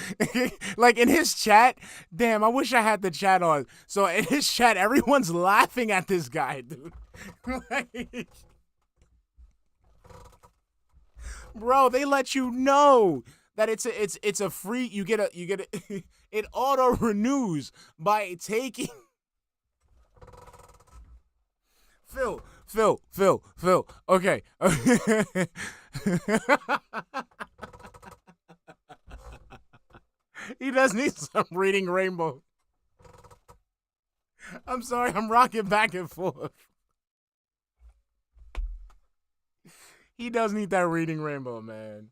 like in his chat, damn, I wish I had the chat on. So in his chat, everyone's laughing at this guy, dude. Like, bro, they let you know that it's a free, you get a it auto renews by taking Phil. Okay. He does need some reading rainbow. I'm sorry, I'm rocking back and forth. He does need that reading rainbow, man.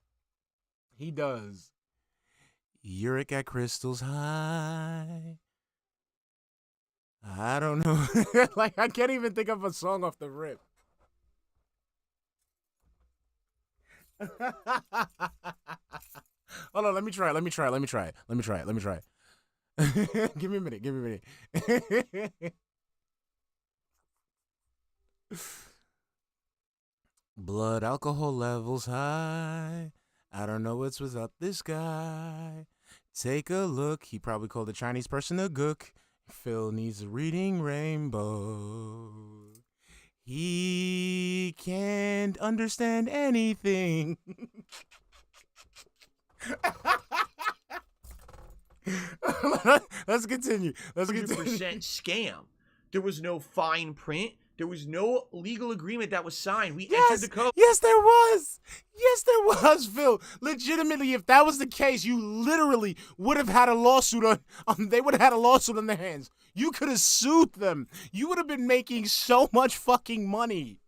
He does. Uric at crystals high. I don't know. Like, I can't even think of a song off the rip. Hold on, let me try it. Give me a minute. Blood alcohol levels high. I don't know what's up this guy. Take a look. He probably called a Chinese person a gook. Phil needs a reading rainbow. He can't understand anything. Let's continue. 100% scam. There was no fine print. There was no legal agreement that was signed. We entered the code. Yes, there was, Phil. Legitimately, if that was the case, you literally would have had a lawsuit on they would have had a lawsuit on their hands. You could have sued them. You would have been making so much fucking money.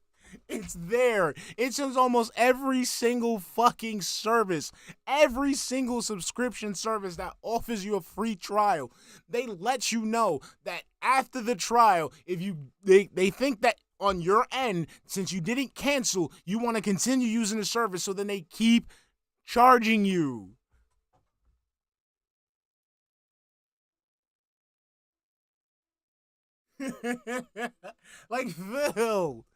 It's there. It's just almost every single fucking service, every single subscription service that offers you a free trial. They let you know that after the trial, if they think that on your end, since you didn't cancel, you want to continue using the service, so then they keep charging you. Like, Phil.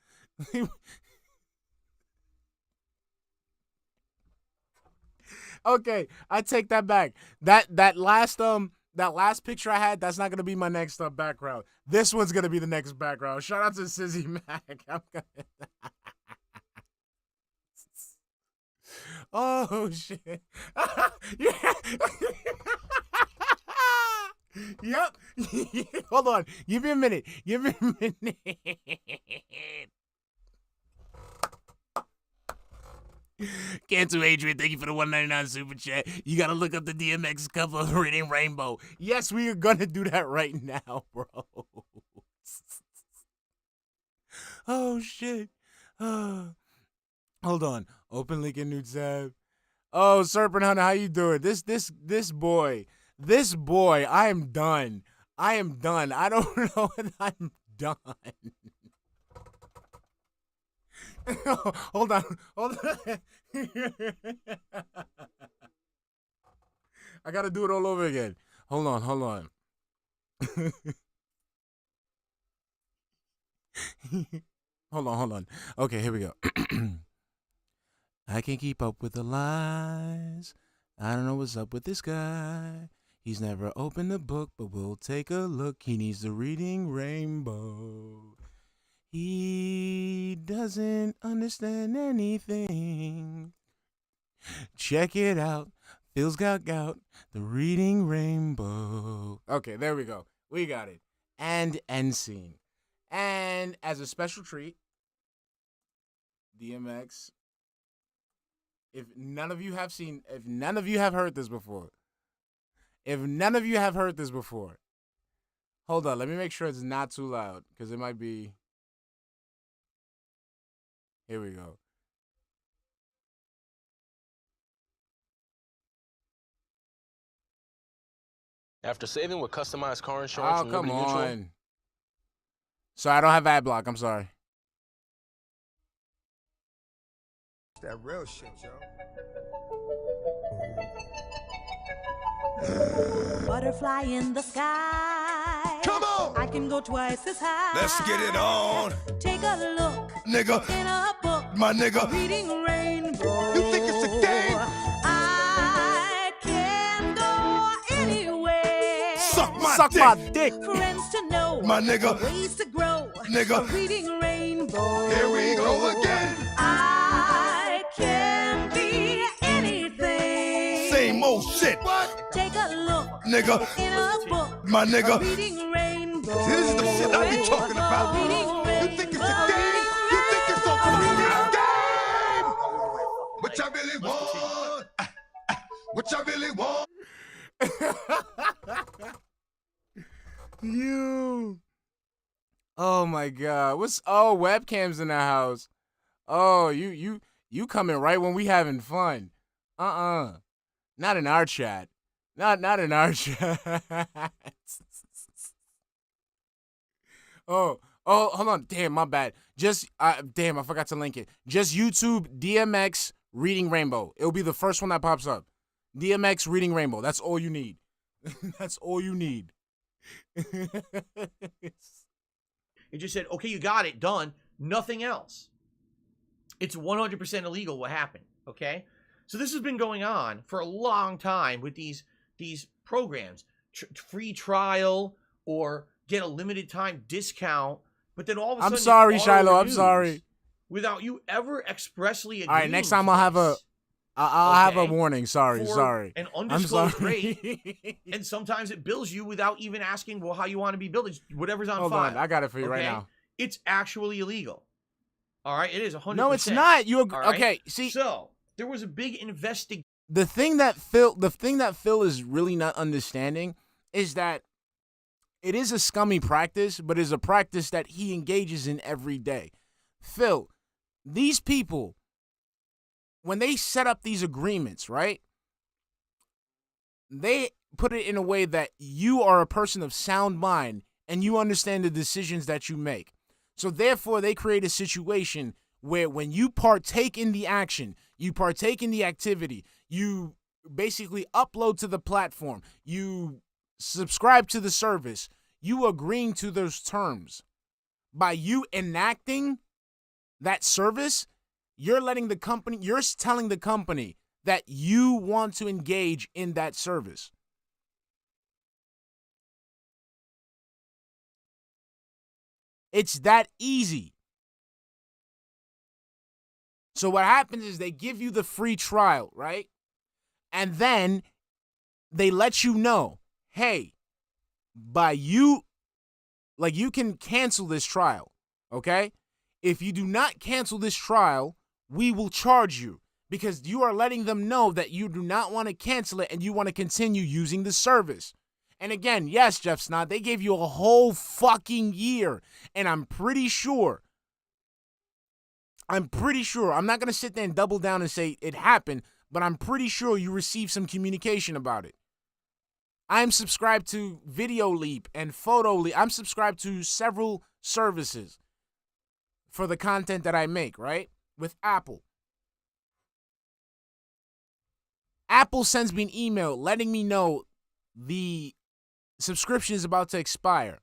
Okay, I take that back. That last picture I had, that's not gonna be my next background. This one's gonna be the next background. Shout out to Sizzy Mac. Oh shit. Yeah. Yep. Hold on. Give me a minute. Cancel Adrian, thank you for the $1.99 super chat. You gotta look up the DMX cover of Reading Rainbow. Yes, we are gonna do that right now, bro. Oh shit. Hold on. Open link in new tab. Oh, Serpent Hunter, how you doing? This boy, I am done. I don't know if I'm done. Hold on. I gotta do it all over again. Hold on. Hold on. Okay, here we go. I can't keep up with the lies. I don't know what's up with this guy. He's never opened a book, but we'll take a look. He needs the reading rainbow. He doesn't understand anything. Check it out. Phil's got gout. The reading rainbow. Okay, there we go. We got it. And end scene. And as a special treat, DMX. If none of you have heard this before, If none of you have heard this before, hold on. Let me make sure it's not too loud because it might be. Here we go. After saving with customized car insurance Oh, from come Liberty Mutual, on. Sorry, I don't have ad block. I'm sorry. That real shit, yo. Butterfly in the sky. Come on! I can go twice as high. Let's get it on. Take a look Nigga, in a book. my nigga. Reading rainbow. You think it's a game? I can go anywhere. Suck my Suck dick. my dick. Friends to know. My nigga. Ways to grow. Nigga. Reading rainbow. Here we go again. I can be anything. Same old shit. What? Take a look Nigga, in a book. my nigga. Reading rainbow. This is the shit I be talking about. You think it's a game? You think it's a fucking game? What I really want? What I really want? You. Oh my God. Webcams in the house. Oh, you coming right when we having fun. Not in our chat. Not in our chat. Oh, hold on. Damn, my bad. Just damn, I forgot to link it. Just YouTube DMX Reading Rainbow. It'll be the first one that pops up. DMX Reading Rainbow. That's all you need. That's all you need. It just said, okay, you got it, done. Nothing else. It's 100% illegal what happened, okay? So this has been going on for a long time with these programs. Free trial or get a limited time discount, but then all of a sudden... I'm sorry, it's Shiloh, I'm auto-renews sorry. Without you ever expressly agreeing. All right, next time to I'll have this. I'll have a Okay. warning. Sorry. An I'm undisclosed sorry. rate, and sometimes it bills you without even asking, well, how you want to be billed. It's whatever's on Hold file. on, I got it for you right okay? now. It's actually illegal. All right, it is 100%. No, it's not. You All right? okay? See, So there was a big investigation. the thing that Phil is really not understanding is that it is a scummy practice, but is a practice that he engages in every day. Phil, these people, when they set up these agreements, right? They put it in a way that you are a person of sound mind and you understand the decisions that you make. So therefore, they create a situation where when you partake in the action, you partake in the activity, you basically upload to the platform, you subscribe to the service, you agreeing to those terms. By you enacting that service, you're telling the company that you want to engage in that service. It's that easy. So what happens is they give you the free trial, right? And then they let you know, hey, you can cancel this trial, okay? If you do not cancel this trial, we will charge you because you are letting them know that you do not want to cancel it and you want to continue using the service. And again, yes, Jeff Snod, they gave you a whole fucking year. And I'm pretty sure, I'm not going to sit there and double down and say it happened, but I'm pretty sure you received some communication about it. I'm subscribed to Video Leap and Photo Leap. I'm subscribed to several services for the content that I make, right? With Apple. Apple sends me an email letting me know the subscription is about to expire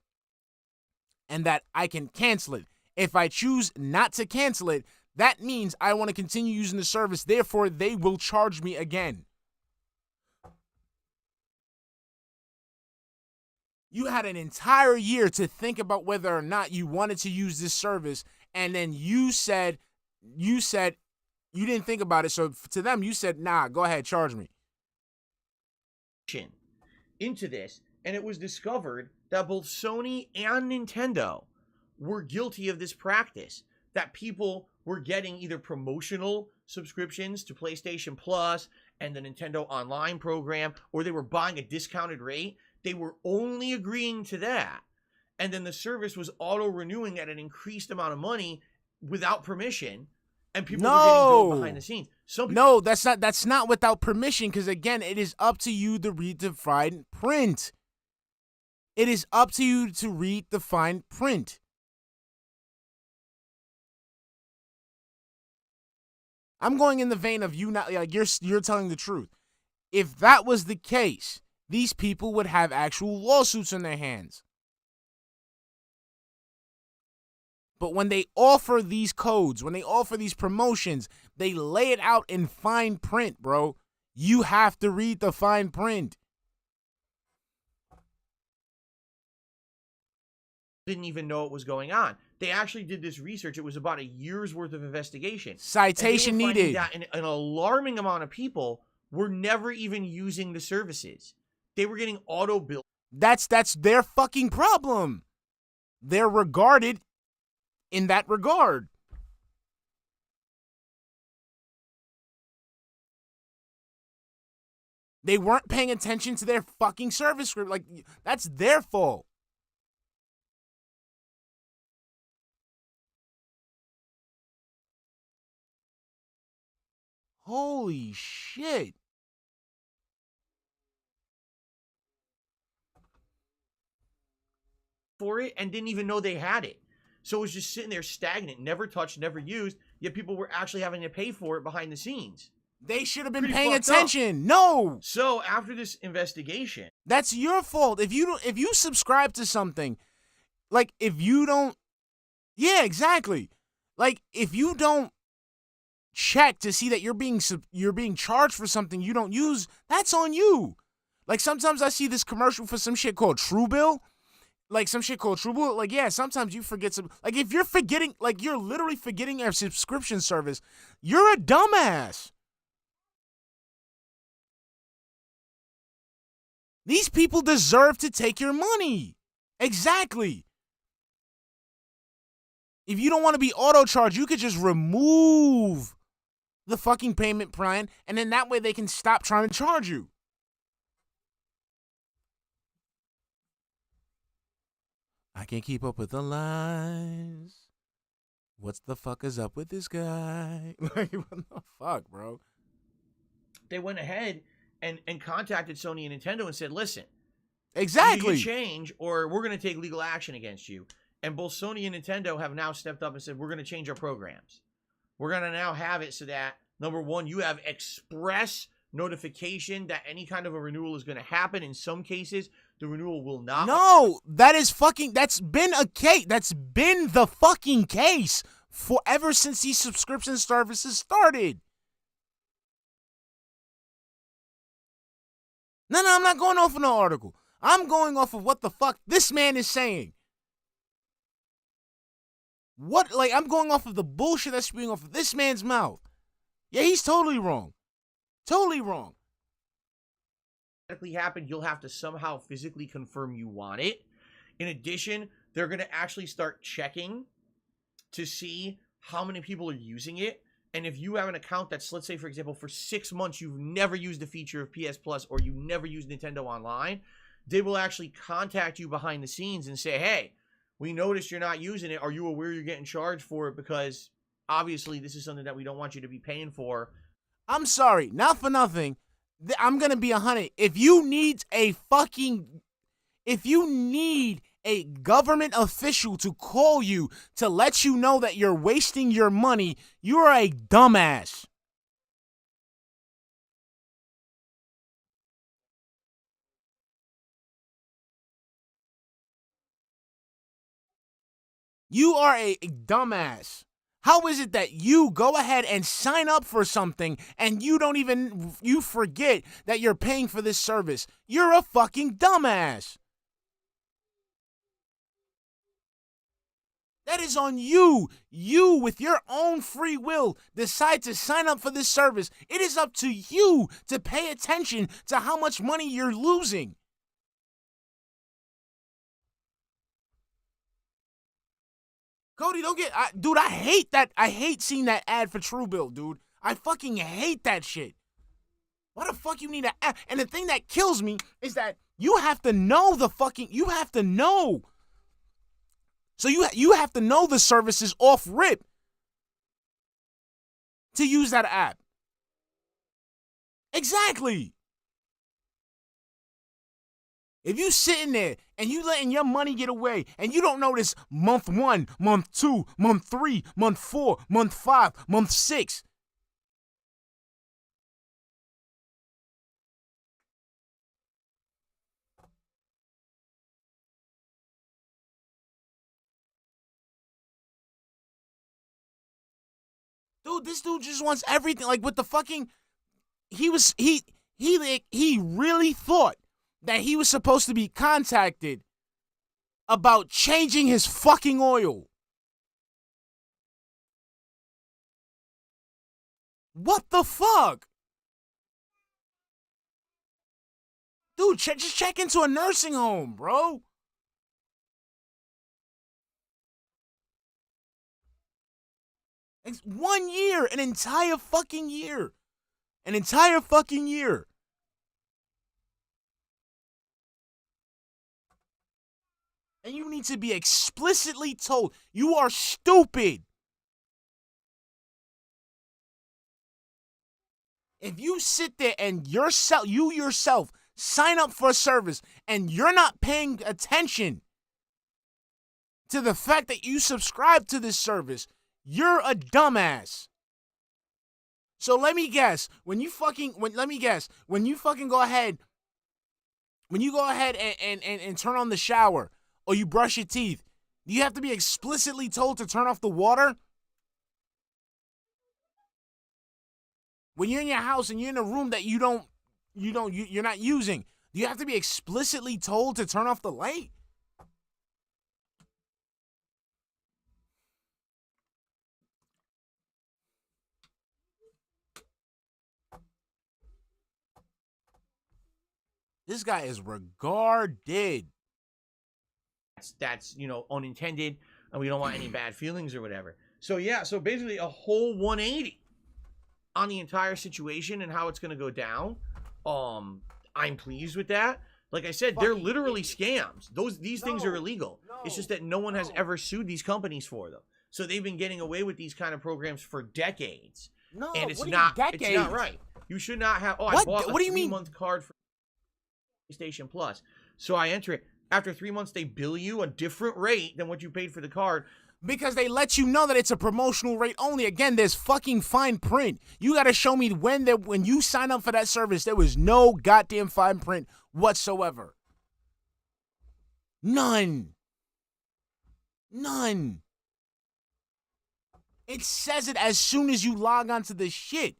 and that I can cancel it. If I choose not to cancel it, that means I want to continue using the service. Therefore, they will charge me again. You had an entire year to think about whether or not you wanted to use this service, and then you said you didn't think about it. So to them, you said, nah, go ahead, charge me. Into this, and it was discovered that both Sony and Nintendo were guilty of this practice, that people were getting either promotional subscriptions to PlayStation Plus and the Nintendo Online program, or they were buying a discounted rate, they were only agreeing to that. And then the service was auto-renewing at an increased amount of money without permission, and people were getting billed behind the scenes. No, that's not without permission, because again, it is up to you to read the fine print. It is up to you to read the fine print. I'm going in the vein of you not like you're telling the truth. If that was the case, these people would have actual lawsuits in their hands. But when they offer these codes, when they offer these promotions, they lay it out in fine print, bro. You have to read the fine print. Didn't even know what was going on. They actually did this research. It was about a year's worth of investigation. Citation needed. That an alarming amount of people were never even using the services. They were getting auto billed. That's their fucking problem. They're regarded in that regard. They weren't paying attention to their fucking service script. Like, that's their fault. Holy shit. For it and didn't even know they had it. So it was just sitting there stagnant, never touched, never used, yet people were actually having to pay for it behind the scenes. They should have been Pretty paying fucked attention. up. No. So after this investigation, that's your fault. If you subscribe to something, like if you don't, yeah, exactly. Like if you don't check to see that you're being charged for something you don't use, that's on you. Like sometimes I see this commercial for some shit called Truebill. Like some shit called Truebill. Like, yeah, sometimes you forget some. Like if you're forgetting, like you're literally forgetting your subscription service, you're a dumbass. These people deserve to take your money. Exactly. If you don't want to be auto-charged, you could just remove the fucking payment plan, and then that way they can stop trying to charge you. I can't keep up with the lies. What's the fuck is up with this guy? Like, what the fuck, bro? they went ahead and contacted Sony and Nintendo and said, listen, exactly, you change or we're going to take legal action against you. And both Sony and Nintendo have now stepped up and said, we're going to change our programs. We're going to now have it so that, number one, you have express notification that any kind of a renewal is going to happen. In some cases, the renewal will not. No, that's been a case. That's been the fucking case for ever since these subscription services started. No, I'm not going off of no article. I'm going off of what the fuck this man is saying. I'm going off of the bullshit that's spewing off of this man's mouth. Yeah, he's totally wrong. Totally wrong. Happen, you'll have to somehow physically confirm you want it. In addition, they're going to actually start checking to see how many people are using it. And if you have an account that's, let's say, for example, for 6 months, you've never used the feature of PS Plus or you never used Nintendo Online, they will actually contact you behind the scenes and say, hey, we noticed you're not using it. Are you aware you're getting charged for it? Because obviously this is something that we don't want you to be paying for. I'm sorry, not for nothing. I'm going to be 100. If you need a government official to call you to let you know that you're wasting your money, you're a dumbass. You are a dumbass. How is it that you go ahead and sign up for something and you forget that you're paying for this service? You're a fucking dumbass. That is on you. You, with your own free will, decide to sign up for this service. It is up to you to pay attention to how much money you're losing. Cody, dude, I hate that. I hate seeing that ad for Truebill, dude. I fucking hate that shit. Why the fuck you need an app? And the thing that kills me is that you have to know you have to know. So you have to know the services off rip to use that app. Exactly. If you sitting there and you letting your money get away and you don't notice month 1, month 2, month 3, month 4, month 5, month 6. Dude, this dude just wants everything. Like with the fucking, he really thought that he was supposed to be contacted about changing his fucking oil. What the fuck? Dude, just check into a nursing home, bro. It's 1 year, an entire fucking year. An entire fucking year. And you need to be explicitly told, you are stupid. If you sit there and you yourself sign up for a service and you're not paying attention to the fact that you subscribe to this service, you're a dumbass. So let me guess, when you go ahead and turn on the shower or you brush your teeth, do you have to be explicitly told to turn off the water? When you're in your house and you're in a room that you're not using, do you have to be explicitly told to turn off the light? This guy is regarded. That's unintended, and we don't want any bad feelings or whatever. So yeah, so basically a whole 180 on the entire situation and how it's going to go down. I'm pleased with that. Like I said, they're literally scams. These things are illegal. It's just that no one has ever sued these companies for them. So they've been getting away with these kind of programs for decades. No, and it's what do not you mean decades? It's not right. You should not have. Oh, What? I bought a What do you mean? 3-month card for PlayStation Plus. So I enter it. After 3 months, they bill you a different rate than what you paid for the card. Because they let you know that it's a promotional rate only. Again, there's fucking fine print. You gotta show me when you sign up for that service, there was no goddamn fine print whatsoever. None. It says it as soon as you log onto the shit.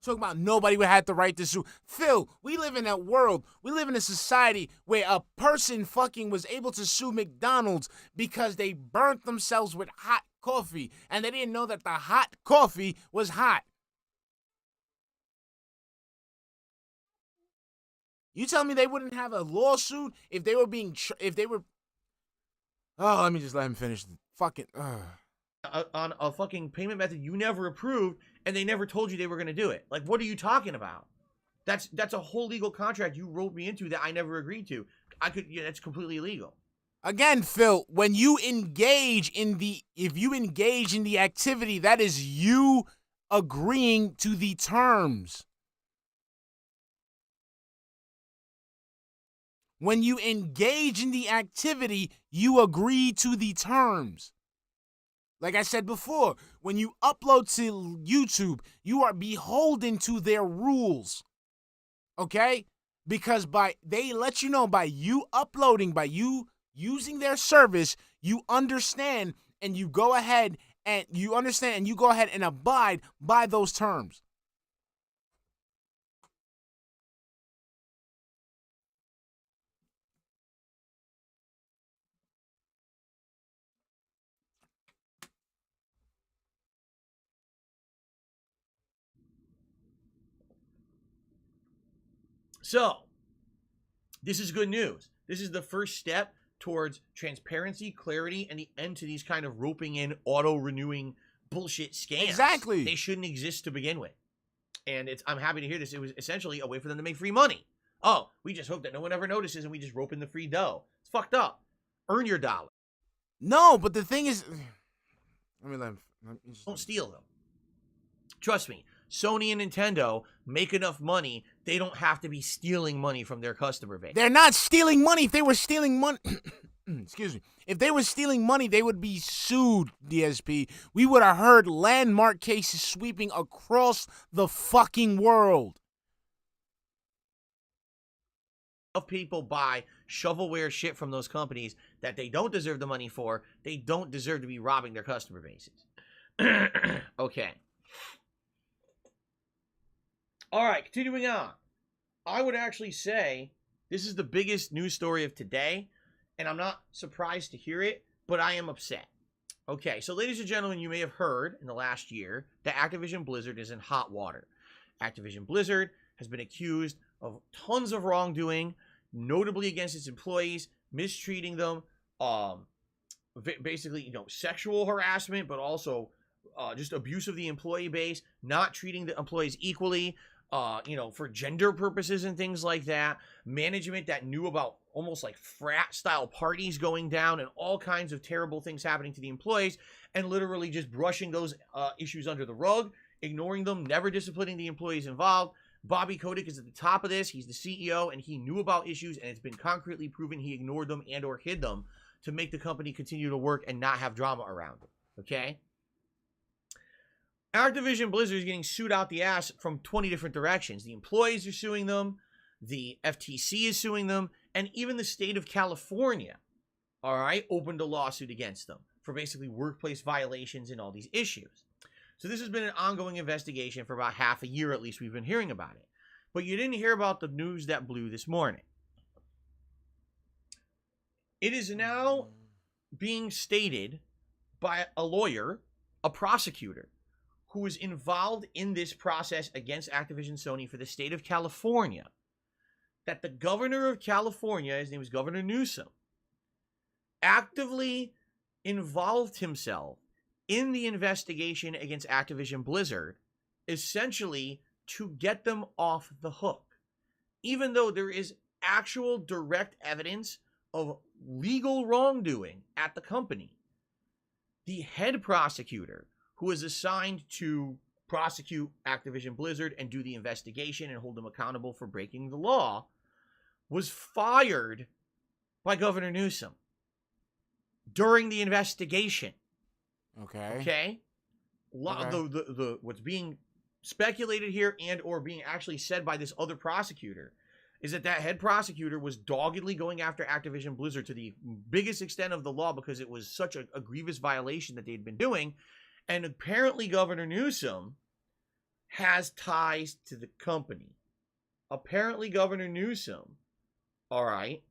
Talking about nobody would have the right to sue. Phil, we live in a world, we live in a society where a person fucking was able to sue McDonald's because they burnt themselves with hot coffee and they didn't know that the hot coffee was hot. You tell me they wouldn't have a lawsuit if they were Oh, let me just let him finish the fucking On a fucking payment method you never approved, and they never told you they were going to do it. Like, what are you talking about? That's a whole legal contract you wrote me into that I never agreed to. That's completely illegal. Again, Phil, when you engage in if you engage in the activity, that is you agreeing to the terms. When you engage in the activity, you agree to the terms. Like I said before, when you upload to YouTube, you are beholden to their rules. Okay? Because they let you know by you uploading, by you using their service, you understand and you go ahead and abide by those terms. So, this is good news. This is the first step towards transparency, clarity, and the end to these kind of roping in, auto-renewing bullshit scams. Exactly. They shouldn't exist to begin with. And I'm happy to hear this. It was essentially a way for them to make free money. Oh, we just hope that no one ever notices and we just rope in the free dough. It's fucked up. Earn your dollar. No, but the thing is, Don't steal them. Trust me, Sony and Nintendo make enough money, they don't have to be stealing money from their customer base. They're not stealing money. If they were stealing money, excuse me. If they were stealing money, they would be sued, DSP. We would have heard landmark cases sweeping across the fucking world. Of people buy shovelware shit from those companies that they don't deserve the money for. They don't deserve to be robbing their customer bases. Okay. All right, continuing on. I would actually say this is the biggest news story of today, and I'm not surprised to hear it, but I am upset. Okay, so ladies and gentlemen, you may have heard in the last year that Activision Blizzard is in hot water. Activision Blizzard has been accused of tons of wrongdoing, notably against its employees, mistreating them, basically, sexual harassment, but also just abuse of the employee base, not treating the employees equally, for gender purposes and things like that. Management that knew about almost like frat-style parties going down and all kinds of terrible things happening to the employees, and literally just brushing those issues under the rug, ignoring them, never disciplining the employees involved. Bobby Kotick is at the top of this. He's the CEO, and he knew about issues, and it's been concretely proven he ignored them and or hid them to make the company continue to work and not have drama around it. Okay? Activision Blizzard is getting sued out the ass from 20 different directions. The employees are suing them, the FTC is suing them, and even the state of California, all right, opened a lawsuit against them for basically workplace violations and all these issues. So this has been an ongoing investigation for about half a year, at least we've been hearing about it. But you didn't hear about the news that blew this morning. It is now being stated by a lawyer, a prosecutor, who is involved in this process against Activision Sony for the state of California, that the governor of California, his name is Governor Newsom, actively involved himself in the investigation against Activision Blizzard, essentially to get them off the hook, even though there is actual direct evidence of legal wrongdoing at the company. The head prosecutor, who is assigned to prosecute Activision Blizzard and do the investigation and hold them accountable for breaking the law, was fired by Governor Newsom during the investigation. Okay. Okay? What's being speculated here and or being actually said by this other prosecutor is that head prosecutor was doggedly going after Activision Blizzard to the biggest extent of the law because it was such a grievous violation that they'd been doing. And apparently Governor Newsom has ties to the company. Apparently Governor Newsom, all right,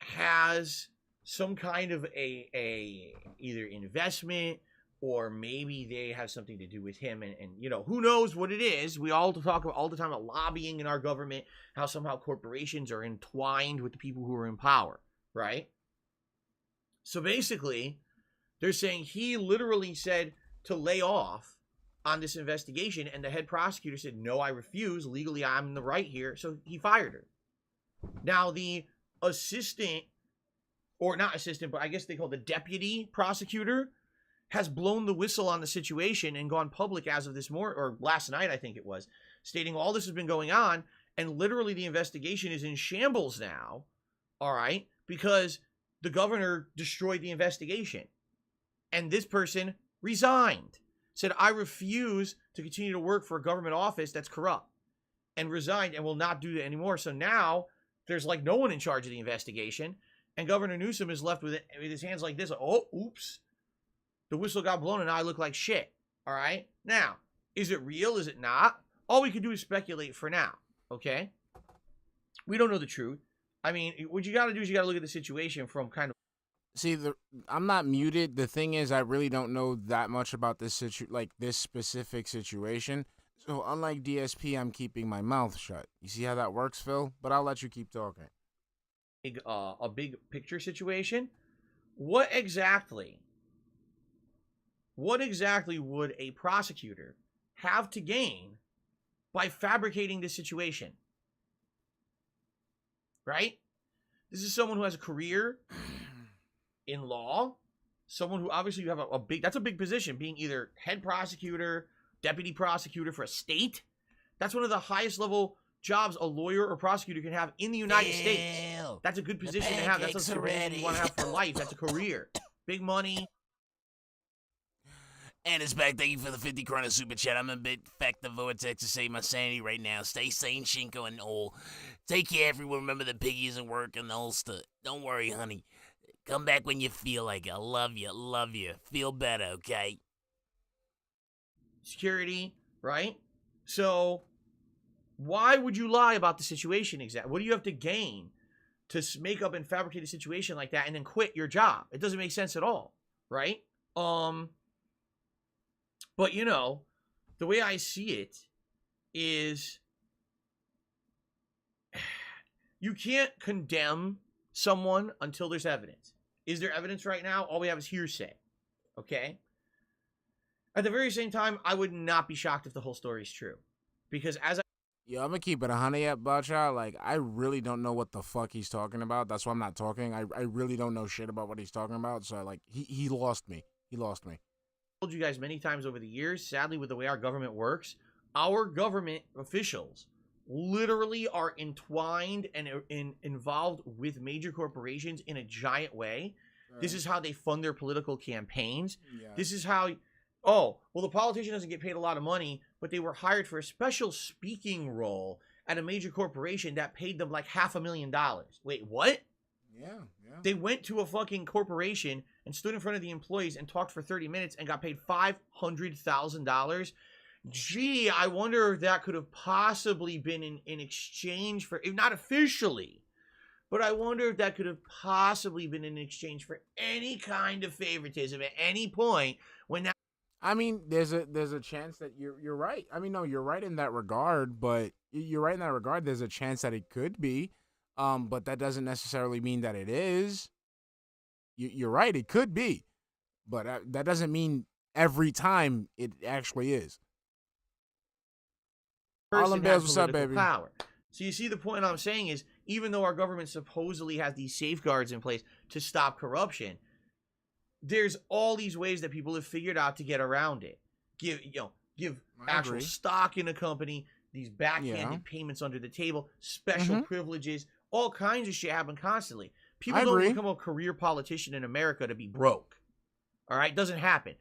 has some kind of a either investment or maybe they have something to do with him, and who knows what it is. We all talk about all the time about lobbying in our government, how somehow corporations are entwined with the people who are in power, right? So basically, they're saying he literally said to lay off on this investigation, and the head prosecutor said, no, I refuse. Legally, I'm in the right here. So he fired her. Now, the assistant, or not assistant, but I guess they call the deputy prosecutor, has blown the whistle on the situation and gone public as of this morning, or last night, I think it was, stating all this has been going on, and literally the investigation is in shambles now, all right, because the governor destroyed the investigation. And this person resigned, said, I refuse to continue to work for a government office that's corrupt, and resigned and will not do that anymore. So now there's like no one in charge of the investigation, and Governor Newsom is left with his hands like this. Oh, oops. The whistle got blown and now I look like shit. All right? Now, is it real? Is it not? All we can do is speculate for now. Okay? We don't know the truth. I mean, what you got to do is you got to look at the situation from kind of. See, I'm not muted. The thing is, I really don't know that much about this this specific situation. So unlike DSP, I'm keeping my mouth shut. You see how that works, Phil? But I'll let you keep talking. a big picture situation. What exactly would a prosecutor have to gain by fabricating this situation? Right? This is someone who has a career in law, someone who obviously you have that's a big position, being either head prosecutor, deputy prosecutor for a state. That's one of the highest level jobs a lawyer or prosecutor can have in the United States. That's a good position to have. That's a position you want to have for life. That's a career. Big money. And it's back. Thank you for the 50 krona super chat. I'm a bit fact the vortex to save my sanity right now. Stay sane, Shinko and all. Take care, everyone. Remember the piggies and work and the whole stuff. Don't worry, honey. Come back when you feel like it. I love you. Love you. Feel better, okay? Security, right? So, why would you lie about the situation exactly? What do you have to gain to make up and fabricate a situation like that and then quit your job? It doesn't make sense at all, right? But, you know, the way I see it is you can't condemn someone until there's evidence. Is there evidence right now? All we have is hearsay, okay? At the very same time, I would not be shocked if the whole story is true. Because as I... Yo, I'm gonna keep it 100 at Butcha. Like, I really don't know what the fuck he's talking about. That's why I'm not talking. I really don't know shit about what he's talking about. So, like, he lost me. He lost me. Told you guys many times over the years, sadly, with the way our government works, our government officials literally are entwined and involved with major corporations in a giant way. Right. This is how they fund their political campaigns. Yeah. This is how... Oh, well, the politician doesn't get paid a lot of money, but they were hired for a special speaking role at a major corporation that paid them like $500,000. Wait, what? Yeah. They went to a fucking corporation and stood in front of the employees and talked for 30 minutes and got paid $500,000. Gee, I wonder if that could have possibly been in exchange for, if not officially, but I wonder if that could have possibly been in exchange for any kind of favoritism at any point when that... I mean, there's a chance that you're right. I mean, no, you're right in that regard, but you're right in that regard. There's a chance that it could be, but that doesn't necessarily mean that it is. You're right, it could be, but that doesn't mean every time it actually is. Harlem Bells, what's up, baby? Power. So you see, the point I'm saying is, even though our government supposedly has these safeguards in place to stop corruption, there's all these ways that people have figured out to get around it. Give actual stock in a company, these backhanded payments under the table, special privileges, all kinds of shit happen constantly. People don't become a career politician in America to be broke. All right? Doesn't happen.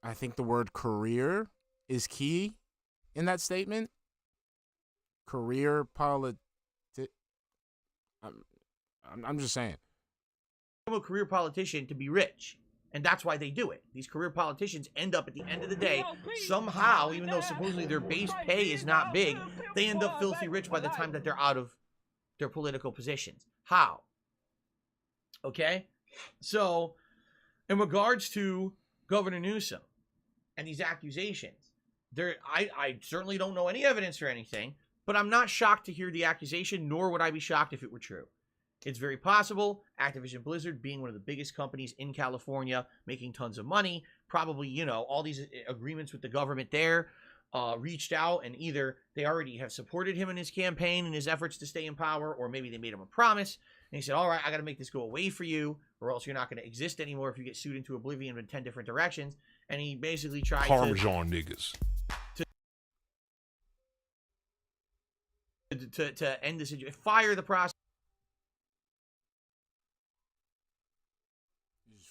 I think the word career is key in that statement. Career I'm just saying. A career politician to be rich, and that's why they do it. These career politicians end up at the end of the day somehow, even though supposedly their base pay is not big, they end up filthy rich by the time that they're out of their political positions. How? Okay, so in regards to Governor Newsom and these accusations, I certainly don't know any evidence or anything, but I'm not shocked to hear the accusation, nor would I be shocked if it were true. It's very possible. Activision Blizzard, being one of the biggest companies in California, making tons of money, probably, you know, all these agreements with the government there, reached out, and either they already have supported him in his campaign and his efforts to stay in power, or maybe they made him a promise, and he said, all right, I got to make this go away for you, or else you're not going to exist anymore if you get sued into oblivion in 10 different directions. And he basically tried Parmesan niggas. To end the situation, fire the process.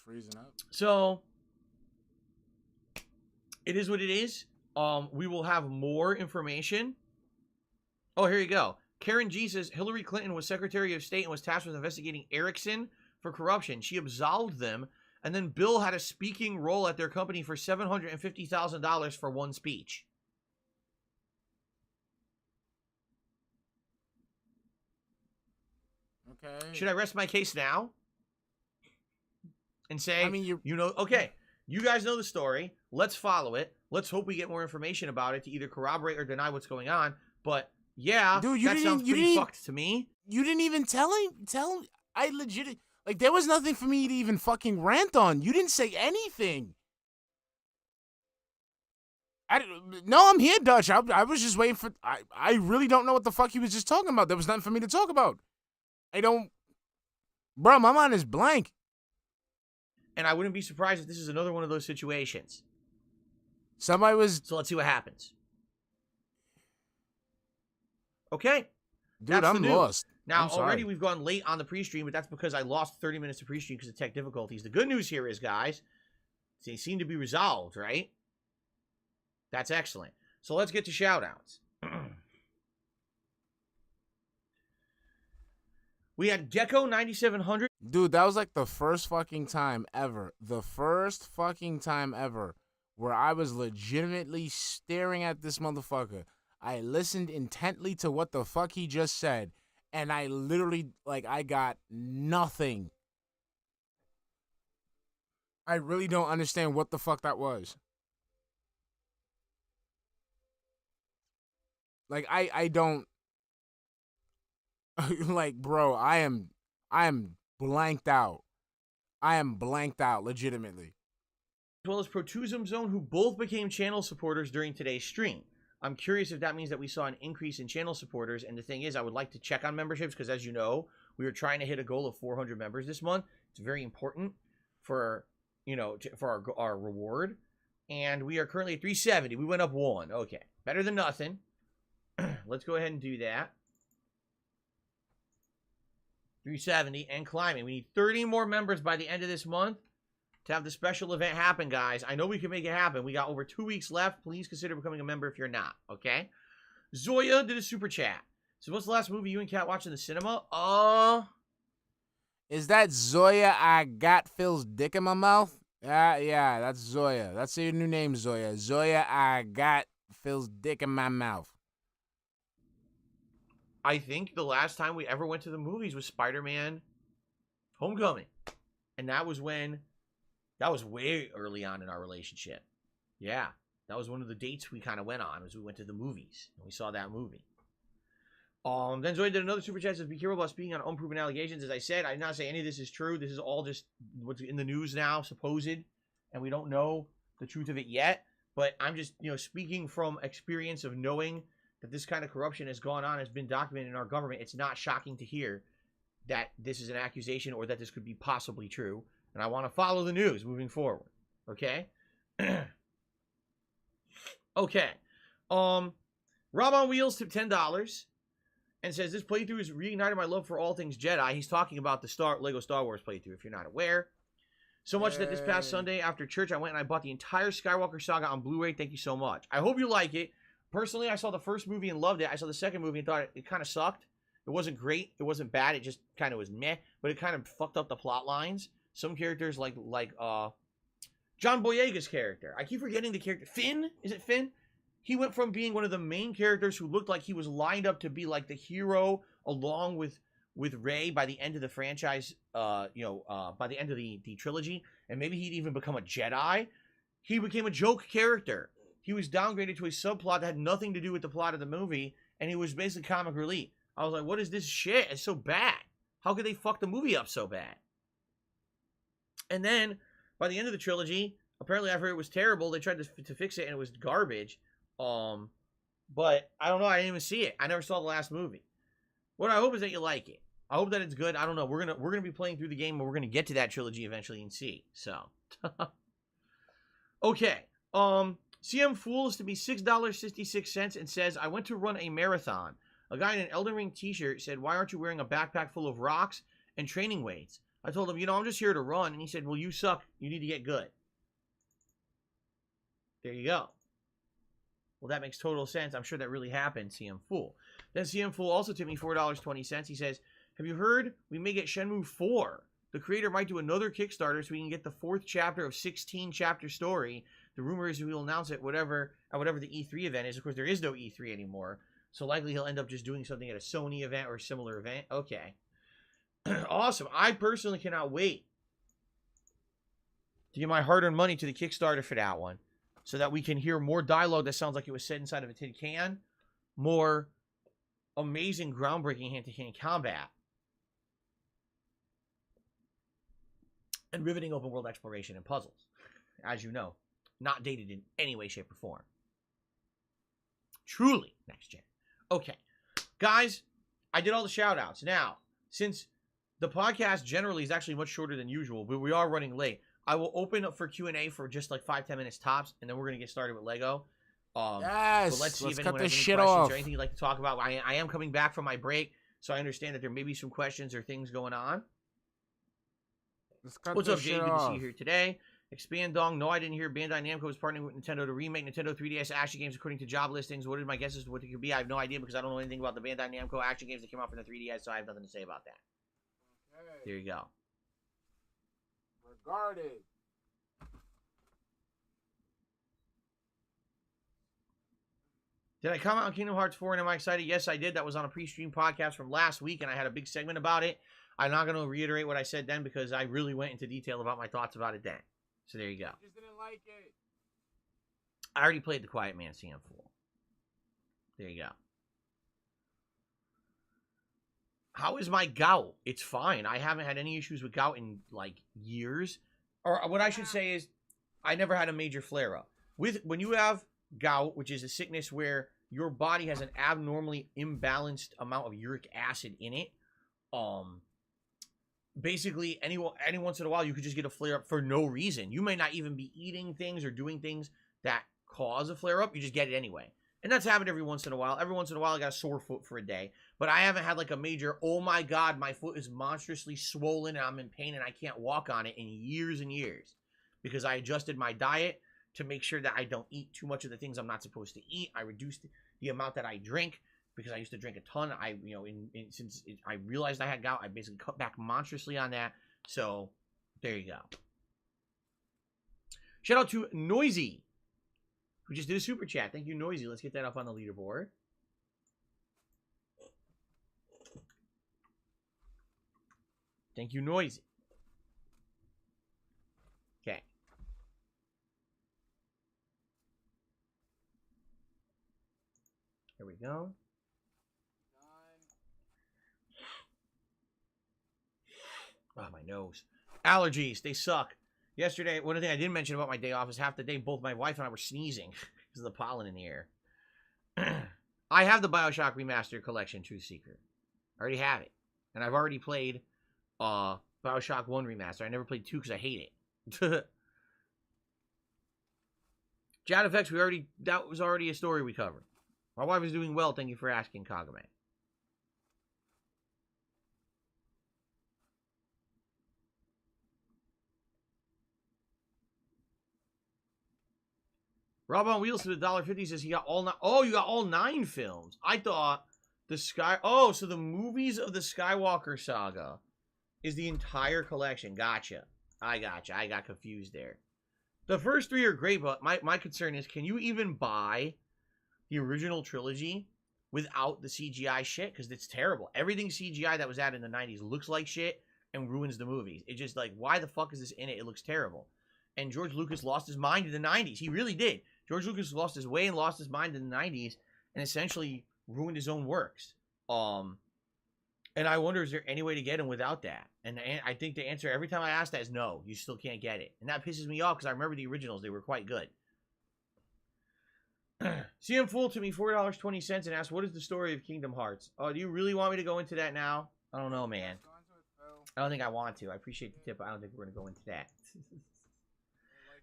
Freezing up. So it is what it is. We will have more information. Oh, here you go. Karen G says Hillary Clinton was Secretary of State and was tasked with investigating Ericson for corruption. She absolved them, and then Bill had a speaking role at their company for $750,000 for one speech. Okay. Should I rest my case now? And say, I mean, you know, okay, you guys know the story. Let's follow it. Let's hope we get more information about it to either corroborate or deny what's going on. But Yeah, Dude, you that didn't sounds even- you pretty didn't- fucked to me. You didn't even tell him. I legit, like, there was nothing for me to even fucking rant on. You didn't say anything. No, I'm here, Dutch. I was just waiting for. I really don't know what the fuck he was just talking about. There was nothing for me to talk about. I don't. Bro, my mind is blank. And I wouldn't be surprised if this is another one of those situations. Somebody was. So let's see what happens. Okay. Dude, That's the I'm news. lost. Now, I'm sorry. already we've gone late on the pre-stream, but that's because I lost 30 minutes of pre-stream because of tech difficulties. The good news here is, guys, they seem to be resolved, right? That's excellent. So let's get to shout-outs. We had Gecko9700. Dude, that was like the first fucking time ever. The first fucking time ever where I was legitimately staring at this motherfucker. I listened intently to what the fuck he just said, and I literally, like, I got nothing. I really don't understand what the fuck that was. Like, I don't. Like, bro, I am blanked out. I am blanked out, legitimately. As well as Protusum Zone, who both became channel supporters during today's stream. I'm curious if that means that we saw an increase in channel supporters. And the thing is, I would like to check on memberships because, as you know, we were trying to hit a goal of 400 members this month. It's very important for, you know, for our reward. And we are currently at 370. We went up 1. Okay, better than nothing. Let's go ahead and do that. 370 and climbing. We need 30 more members by the end of this month to have the special event happen, guys. I know we can make it happen. We got over 2 weeks left. Please consider becoming a member if you're not, okay? Zoya did a super chat. So what's the last movie you and Kat watched in the cinema? Is that Zoya? I got Phil's dick in my mouth? Yeah, that's Zoya. That's your new name, Zoya. Zoya, I got Phil's dick in my mouth. I think the last time we ever went to the movies was Spider-Man Homecoming. And that was when, that was way early on in our relationship. Yeah, that was one of the dates we kind of went on, was we went to the movies. And we saw that movie. Then Zoe did another super chat, says, be careful about speaking on unproven allegations. As I said, I did not say any of this is true. This is all just what's in the news now, supposed. And we don't know the truth of it yet. But I'm just, you know, speaking from experience of knowing that this kind of corruption has gone on, has been documented in our government. It's not shocking to hear that this is an accusation or that this could be possibly true. And I want to follow the news moving forward. Okay? Okay. Rob on Wheels tipped $10 and says, this playthrough has reignited my love for all things Jedi. He's talking about the Lego Star Wars playthrough, if you're not aware. So much that this past Sunday after church, I went and I bought the entire Skywalker saga on Blu-ray. Thank you so much. I hope you like it. Personally, I saw the first movie and loved it. I saw the second movie and thought it kind of sucked. It wasn't great. It wasn't bad. It just kind of was meh. But it kind of fucked up the plot lines. Some characters like John Boyega's character. I keep forgetting the character. Finn? Is it Finn? He went from being one of the main characters who looked like he was lined up to be like the hero along with Rey by the end of the franchise, by the end of the trilogy. And maybe he'd even become a Jedi. He became a joke character. He was downgraded to a subplot that had nothing to do with the plot of the movie, and he was basically comic relief. I was like, what is this shit? It's so bad. How could they fuck the movie up so bad? And then, by the end of the trilogy, apparently I heard it was terrible. They tried to fix it, and it was garbage. But, I don't know. I didn't even see it. I never saw the last movie. What I hope is that you like it. I hope that it's good. I don't know. We're gonna be playing through the game, and we're gonna get to that trilogy eventually and see. So, okay. CM Fool is to be $6.66 and says, I went to run a marathon. A guy in an Elden Ring t-shirt said, why aren't you wearing a backpack full of rocks and training weights? I told him, I'm just here to run. And he said, well, you suck. You need to get good. There you go. Well, that makes total sense. I'm sure that really happened, CM Fool. Then CM Fool also tipped me $4.20. He says, have you heard we may get Shenmue 4? The creator might do another Kickstarter so we can get the 4th chapter of 16-chapter story. The rumor is we'll announce it at whatever the E3 event is. Of course, there is no E3 anymore. So likely he'll end up just doing something at a Sony event or a similar event. Okay. Awesome. I personally cannot wait to give my hard-earned money to the Kickstarter for that one so that we can hear more dialogue that sounds like it was said inside of a tin can. More amazing, groundbreaking hand-to-hand combat, and riveting open world exploration and puzzles. As you know, not dated in any way, shape, or form. Truly next gen. Okay, guys, I did all the shout outs. Now, since the podcast generally is actually much shorter than usual, but we are running late, I will open up for Q&A for just like 5-10 minutes tops, and then we're going to get started with Lego. Yes, So let's see if cut anyone this has any shit questions off. or anything you'd like to talk about. I am coming back from my break, so I understand that there may be some questions or things going on. Let's cut What's this up, Jay? shit Good to see off. you here today. Expand Dong. No, I didn't hear Bandai Namco is partnering with Nintendo to remake Nintendo 3DS action games according to job listings. What are my guesses to what it could be? I have no idea because I don't know anything about the Bandai Namco action games that came out for the 3DS, so I have nothing to say about that. Okay. There you go. Regarded. Did I comment on Kingdom Hearts 4 and am I excited? Yes, I did. That was on a pre-stream podcast from last week, and I had a big segment about it. I'm not going to reiterate what I said then because I really went into detail about my thoughts about it then. So there you go. Just didn't like it. I already played the Quiet Man CM4. There you go. How is my gout? It's fine. I haven't had any issues with gout in like years. Or what I should say is I never had a major flare-up. When you have gout, which is a sickness where your body has an abnormally imbalanced amount of uric acid in it, basically any once in a while you could just get a flare up for no reason. You may not even be eating things or doing things that cause a flare up. You just get it anyway. And that's happened every once in a while. Every once in a while I got a sore foot for a day. But I haven't had like a major, oh my God, my foot is monstrously swollen and I'm in pain and I can't walk on it in years and years. Because I adjusted my diet to make sure that I don't eat too much of the things I'm not supposed to eat. I reduced the amount that I drink because I used to drink a ton. Since I realized I had gout, I basically cut back monstrously on that. So there you go. Shout out to Noisy, who just did a super chat. Thank you, Noisy. Let's get that up on the leaderboard. Thank you, Noisy. Okay. There we go. Oh, my nose. Allergies, they suck. Yesterday, one thing I didn't mention about my day off is half the day both my wife and I were sneezing because of the pollen in the air. I have the BioShock Remastered Collection, Truth Seeker. I already have it. And I've already played BioShock 1 Remaster. I never played 2 because I hate it. Jad Effects, that was already a story we covered. My wife is doing well, thank you for asking, Kagame. Rob on Wheels to the $1.50 says he got all 9. Oh, you got all 9 films. I thought the so the movies of the Skywalker saga is the entire collection. Gotcha. I gotcha. I got confused there. The first 3 are great, but my concern is, can you even buy the original trilogy without the CGI shit? Because it's terrible. Everything CGI that was added in the 90s looks like shit and ruins the movies. It's just like, why the fuck is this in it? It looks terrible. And George Lucas lost his mind in the 90s. He really did. George Lucas lost his way and lost his mind in the 90s and essentially ruined his own works. And I wonder, is there any way to get him without that? And I think the answer every time I ask that is no. You still can't get it. And that pisses me off because I remember the originals. They were quite good. CM Fool to me $4.20 and asked, what is the story of Kingdom Hearts? Oh, do you really want me to go into that now? I don't know, man. I don't think I want to. I appreciate the tip, but I don't think we're going to go into that.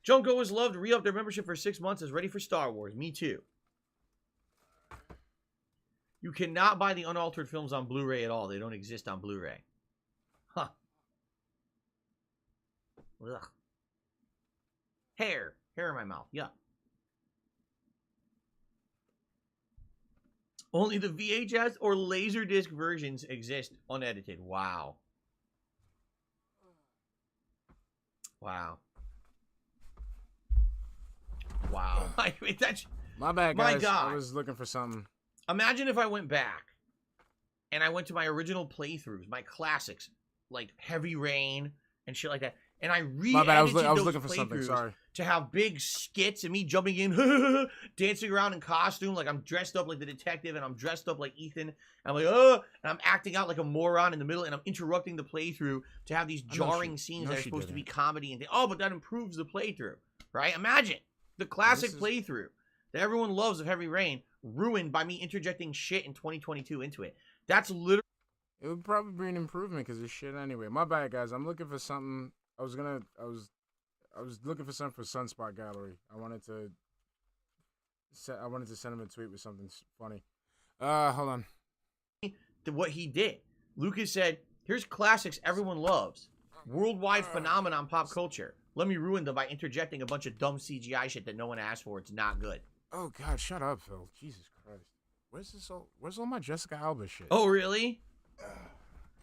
Junko has loved re-up their membership for 6 months. Is ready for Star Wars. Me too. You cannot buy the unaltered films on Blu-ray at all. They don't exist on Blu-ray. Huh. Ugh. Hair in my mouth. Yuck. Only the VHS or Laserdisc versions exist unedited. Wow. Wow. Wow. I mean, that's... My bad, guys. My God. I was looking for something. Imagine if I went back and I went to my original playthroughs, my classics, like Heavy Rain and shit like that, and I re-edited My bad. I was those looking for something. playthroughs Sorry. to have big skits and me jumping in, dancing around in costume, like I'm dressed up like the detective and I'm dressed up like Ethan. I'm like, and I'm acting out like a moron in the middle and I'm interrupting the playthrough to have these jarring scenes that are supposed to be comedy and but that improves the playthrough, right? Imagine the classic playthrough that everyone loves of Heavy Rain ruined by me interjecting shit in 2022 into it. That's literally. It would probably be an improvement because it's shit anyway. My bad, guys. I'm looking for something. I was looking for something for Sunspot Gallery. I wanted to send him a tweet with something funny. Hold on. What he did. Lucas said, here's classics everyone loves. Worldwide phenomenon pop culture. Let me ruin them by interjecting a bunch of dumb CGI shit that no one asked for. It's not good. Oh, God, shut up, Phil. Jesus Christ. Where's all my Jessica Alba shit? Oh, really?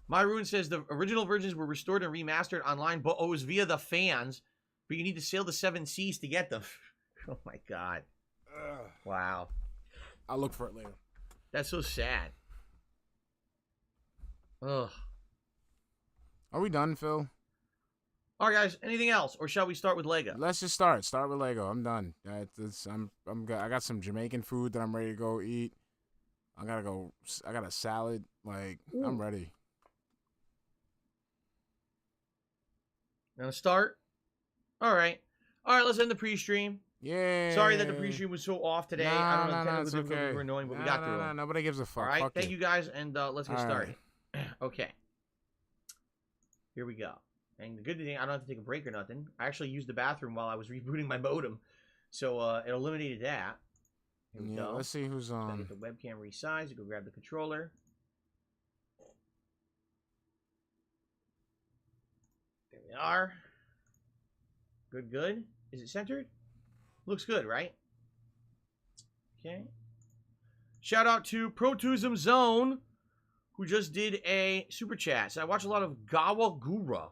My Ruin says the original versions were restored and remastered online, but it was via the fans. But you need to sail the 7 seas to get them. Oh, my God. Wow. I'll look for it later. That's so sad. Ugh. Are we done, Phil? All right, guys. Anything else, or shall we start with Lego? Let's just start. Start with Lego. I'm done. I got some Jamaican food that I'm ready to go eat. I got a salad. Like, ooh. I'm ready. Gonna start? All right. Let's end the pre-stream. Yeah. Sorry that the pre-stream was so off today. I don't know. It's okay. We were annoying, but we got through it. Nobody gives a fuck. All right. Fuck Thank you guys, and let's get started. Right. Okay. Here we go. And the good thing, I don't have to take a break or nothing. I actually used the bathroom while I was rebooting my modem, so it eliminated that. Here we go. Let's see who's on. Get the webcam resized. You go grab the controller. There we are. Good. Is it centered? Looks good, right? Okay. Shout out to Protusm Zone, who just did a super chat. So I watch a lot of Gawagura.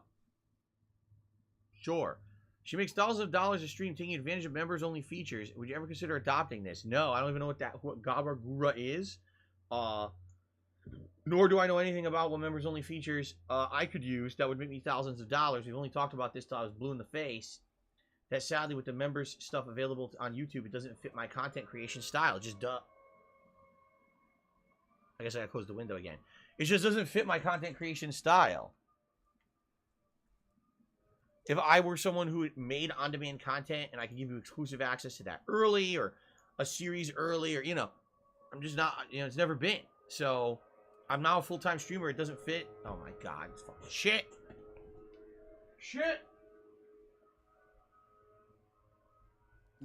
Sure. She makes thousands of dollars a stream taking advantage of members-only features. Would you ever consider adopting this? No, I don't even know what Gawagura is. Nor do I know anything about what members-only features I could use that would make me thousands of dollars. We've only talked about this till I was blue in the face. That sadly, with the members stuff available on YouTube, it doesn't fit my content creation style. Just duh. I guess I gotta close the window again. It just doesn't fit my content creation style. If I were someone who made on-demand content and I could give you exclusive access to that early or a series early or, I'm just not, it's never been. So I'm now a full-time streamer. It doesn't fit. Oh my God. It's fucking shit. Shit.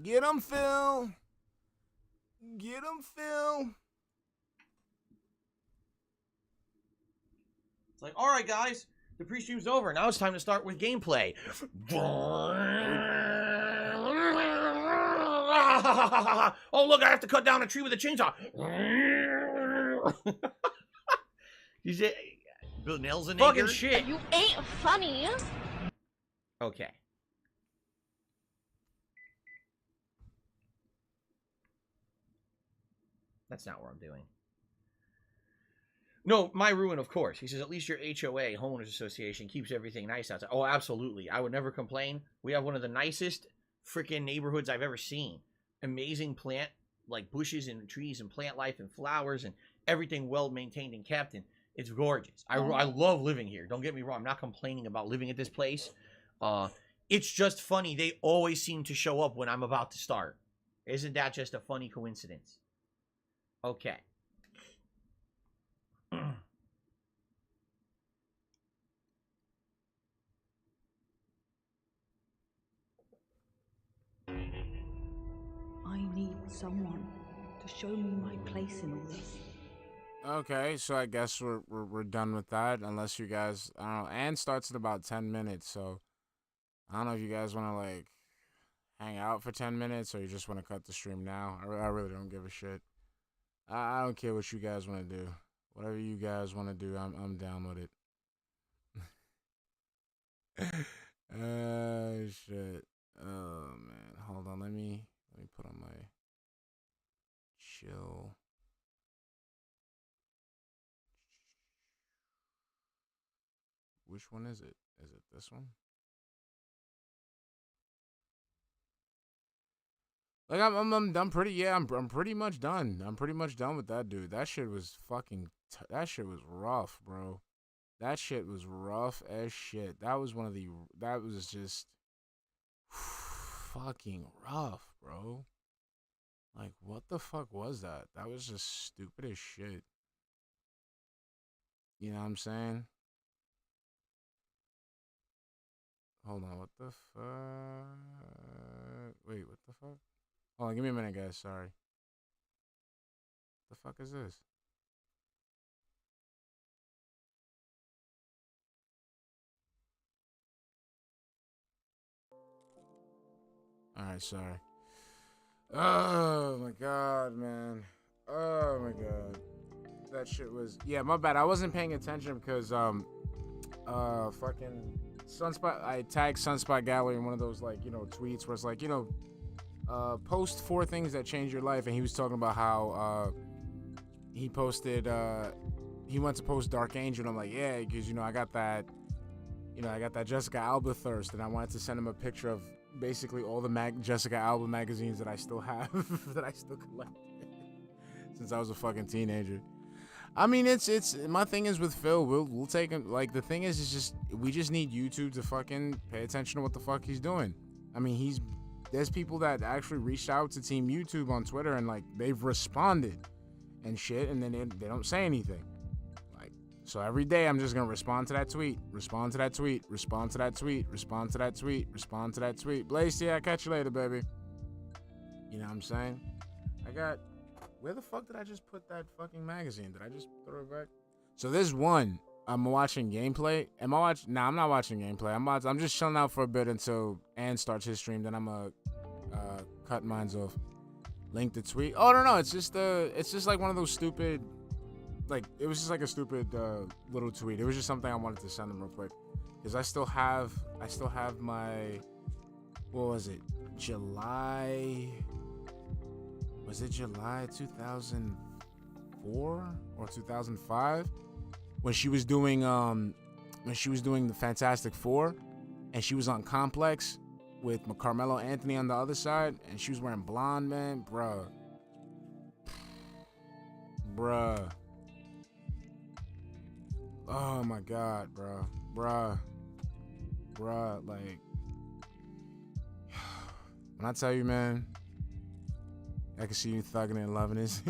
Get him, Phil. Get him, Phil. It's like, all right, guys, the pre-stream's over. Now it's time to start with gameplay. Oh, look, I have to cut down a tree with a chainsaw. You say, Bill Nelson, fucking shit. You ain't funny. Okay. That's not what I'm doing. No, my ruin, of course. He says, at least your HOA, Homeowners Association, keeps everything nice outside. Oh, absolutely. I would never complain. We have one of the nicest freaking neighborhoods I've ever seen. Amazing plant, like bushes and trees and plant life and flowers and everything well maintained and kept. And it's gorgeous. I love living here. Don't get me wrong. I'm not complaining about living at this place. It's just funny. They always seem to show up when I'm about to start. Isn't that just a funny coincidence? Okay. I need someone to show me my place in all this. Okay, so I guess we're done with that. Unless you guys, I don't know. Ann starts in about 10 minutes, so I don't know if you guys want to like hang out for 10 minutes or you just want to cut the stream now. I really don't give a shit. I don't care what you guys want to do. Whatever you guys want to do, I'm down with it. Shit. Oh man, hold on. Let me put on my chill. Which one is it? Is it this one? Like I'm pretty much done. I'm pretty much done with that dude. That shit was that shit was rough, bro. That shit was rough as shit. That was just fucking rough, bro. Like, what the fuck was that? That was just stupid as shit. You know what I'm saying? Hold on, what the fuck? Wait, what the fuck? Hold on, give me a minute, guys. Sorry. What the fuck is this? Alright, sorry. Oh my god, man. Oh my god. That shit was, yeah, my bad. I wasn't paying attention because fucking Sunspot, I tagged Sunspot Gallery in one of those, like, you know, tweets where it's like, you know, post 4 things that change your life, and he was talking about how he posted he went to post Dark Angel, and I'm like, yeah, because, you know, I got that Jessica Alba thirst, and I wanted to send him a picture of basically all the Jessica Alba magazines that I still have that I still collect since I was a fucking teenager. I mean, it's my thing is with Phil, we'll take him. Like, the thing is just we just need YouTube to fucking pay attention to what the fuck he's doing. I mean, there's people that actually reached out to Team YouTube on Twitter, and like they've responded and shit, and then they don't say anything. Like, so every day I'm just gonna respond to that tweet, respond to that tweet, respond to that tweet, respond to that tweet, respond to that tweet. Blaze, yeah, catch you later, baby. You know what I'm saying? Where the fuck did I just put that fucking magazine? Did I just throw it back? So there's one. I'm watching gameplay. Am I watching? Nah, I'm not watching gameplay. I'm just chilling out for a bit until Ann starts his stream. Then I'm gonna cut mines off. Link the tweet. Oh no, it's just like one of those stupid, like, it was just like a stupid little tweet. It was just something I wanted to send him real quick, because I still have my, what was it? Was it July 2004 or 2005 when she was doing the Fantastic Four, and she was on Complex with Carmelo Anthony on the other side, and she was wearing blonde, man, bruh. Oh my god, bruh, like, when I tell you, man, I can see you thugging and loving this.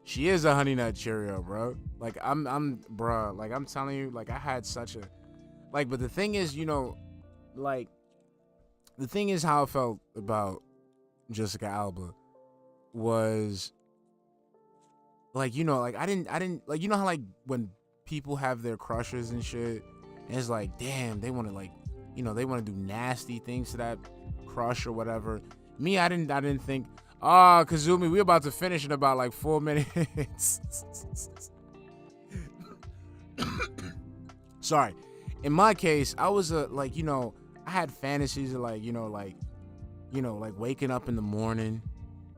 She is a Honey Nut Cheerio, bro. Like, I'm telling you, like, I had such a, like, but the thing is, you know, like, the thing is how I felt about Jessica Alba was, like, you know, like, I didn't, like, you know how, like, when people have their crushes and shit, and it's like, damn, they want to, like, you know, they want to do nasty things to that crush or whatever. Me, I didn't think, Kazumi, we're about to finish in about like 4 minutes. Sorry. In my case, I was like, you know, I had fantasies of like waking up in the morning,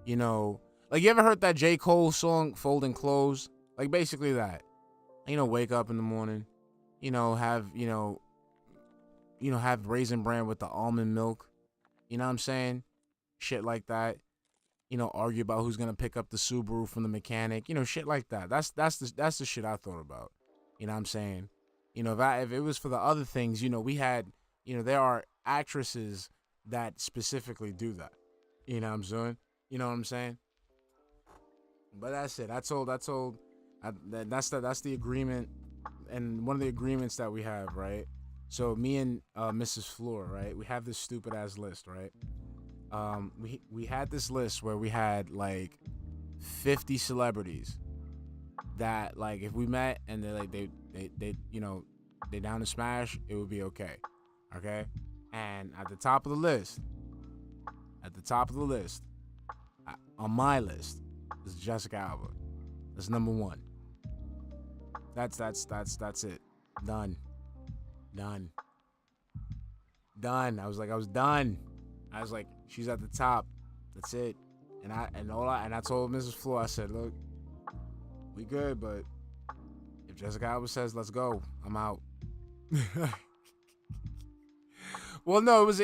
you know, like, you ever heard that J. Cole song, Folding Clothes? Like, basically that, you know, wake up in the morning, you know, have Raisin Bran with the almond milk, you know what I'm saying? Shit like that, you know, argue about who's gonna pick up the Subaru from the mechanic, you know, shit like that. That's the shit I thought about, you know what I'm saying? You know, if it was for the other things, you know, we had, you know, there are actresses that specifically do that, you know what I'm saying? You know what I'm saying? But that's it. That's the agreement, and one of the agreements that we have, right? So me and Mrs. Floor, right? We have this stupid ass list, right? We had this list where we had like 50 celebrities that, like, if we met and they you know, they down to smash, it would be okay. And at the top of the list, on my list, is Jessica Alba. That's number 1. That's it. Done. I was done. I was like, she's at the top. That's it. And I told Mrs. Floor, I said, look, we good, but if Jessica Alba says let's go, I'm out. Well, no, it was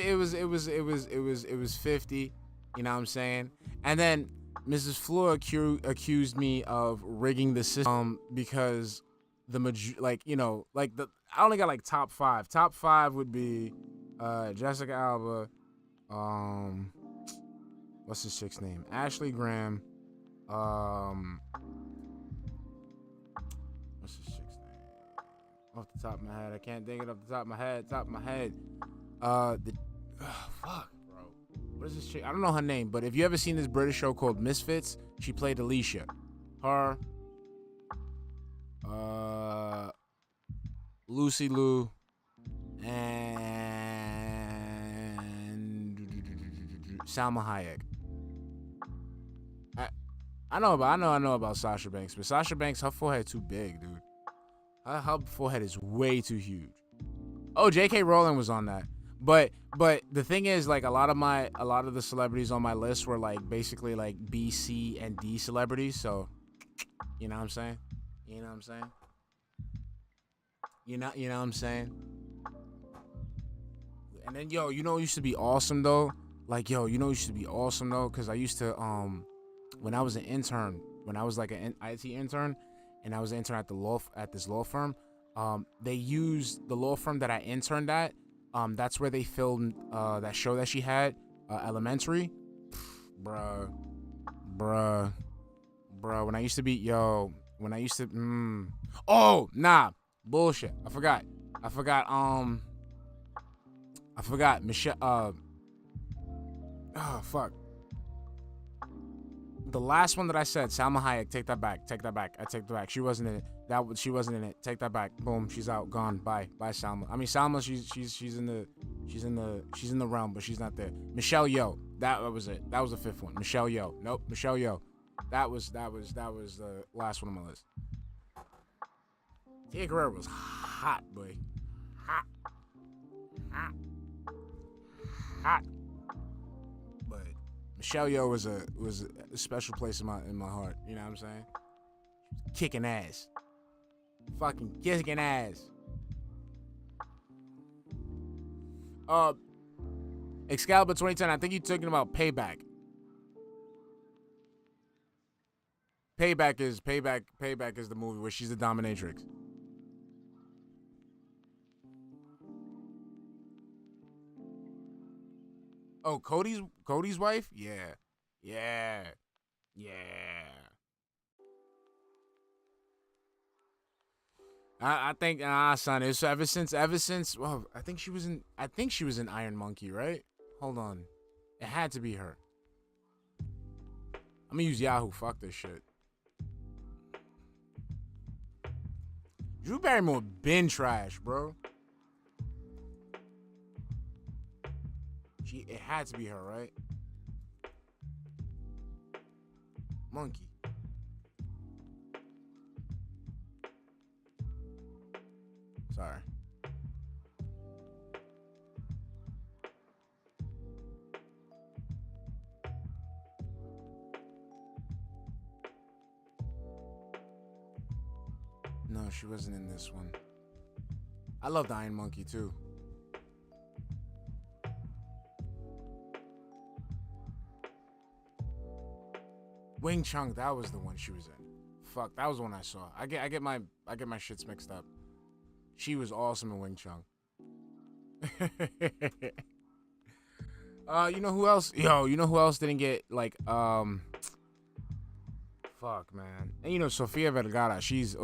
50. You know what I'm saying? And then Mrs. Fleur accused me of rigging the system because I only got like top 5. Top 5 would be Jessica Alba, what's his chick's name? Ashley Graham, what's his chick's name? Off the top of my head, I can't think it off the top of my head. Fuck, bro. What is this chick? I don't know her name, but if you ever seen this British show called Misfits, she played Alicia. Her, Lucy Liu, and Salma Hayek. I know about Sasha Banks, but Sasha Banks, her forehead too big, dude. Her forehead is way too huge. Oh, J.K. Rowling was on that. But the thing is, like, a lot of the celebrities on my list were like basically like B, C, and D celebrities. So, you know what I'm saying? You know what I'm saying? You know what I'm saying? And then, yo, you know what used to be awesome though? Like, yo, you know what used to be awesome though? Cause I used to when I was an intern, when I was like an IT intern, and I was an intern at this law firm, they used the law firm that I interned at. That's where they filmed that show that she had, Elementary. Bruh. When I used to, oh, nah, bullshit. I forgot. Michelle. Oh, fuck. The last one that I said, Salma Hayek. Take that back. I take that back. She wasn't in it. She wasn't in it. Take that back. Boom. She's out. Gone. Bye, Salma. I mean, Salma. She's in the realm, but she's not there. Michelle Yeoh. That was it. That was the 5th one. Michelle Yeoh. Nope. Michelle Yeoh. That was the last one on my list. Tia Guerrero was hot, boy. Hot. But Michelle Yeoh was a special place in my heart. You know what I'm saying? Kicking ass. Fucking kicking ass. Excalibur 2010, I think you're talking about Payback. Payback is the movie where she's the dominatrix. Oh, Cody's wife? Yeah. I think son, it's ever since well, I think she was in Iron Monkey, right? Hold on. It had to be her. I'm gonna use Yahoo. Fuck this shit. Drew Barrymore been trash, bro. It had to be her, right? Monkey. Sorry. No, she wasn't in this one. I love the Iron Monkey too. Wing Chun, that was the one she was in. Fuck, that was the one I saw. I get my shits mixed up. She was awesome in Wing Chun. You know who else? Yo, you know who else didn't get like fuck, man. And you know Sofia Vergara, she's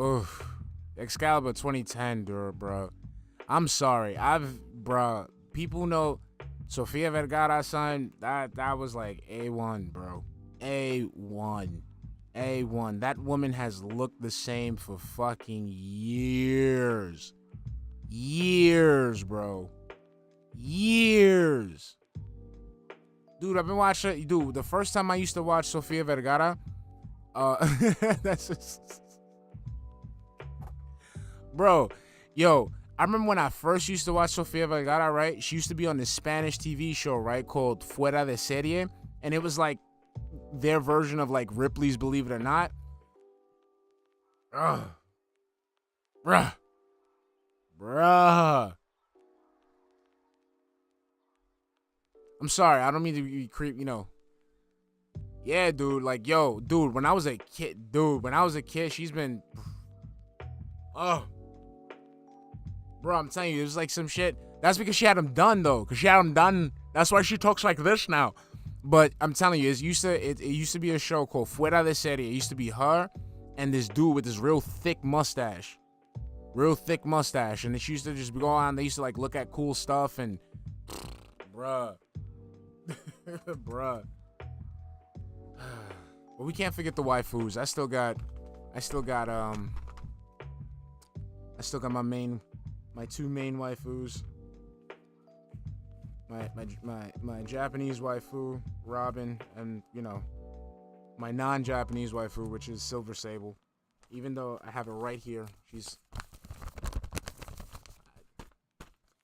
Excalibur 2010, bro. I'm sorry. People know Sofia Vergara, son. That was like A1, bro. A1. That woman has looked the same for fucking years. Years, bro. Years. Dude, I've been watching. Dude, the first time I used to watch Sofia Vergara, that's just... Bro, yo, I remember when I first used to watch Sofia Vergara, right? She used to be on this Spanish TV show, right, called Fuera de Serie, and it was like their version of like Ripley's Believe It or Not. Bruh. I'm sorry. I don't mean to be creep. Yeah, dude. Like, yo, dude. When I was a kid, she's been. Oh, bro. I'm telling you, it was like some shit. That's because she had him done, though. Because she had him done. That's why she talks like this now. But I'm telling you, it used to be a show called Fuera de Serie. It used to be her and this dude with this real thick mustache. And she used to just go on. They used to like look at cool stuff and, bruh. Bruh. But we can't forget the waifus. I still got my two main waifus. My Japanese waifu, Robin, and my non-Japanese waifu, which is Silver Sable. Even though I have it right here, she's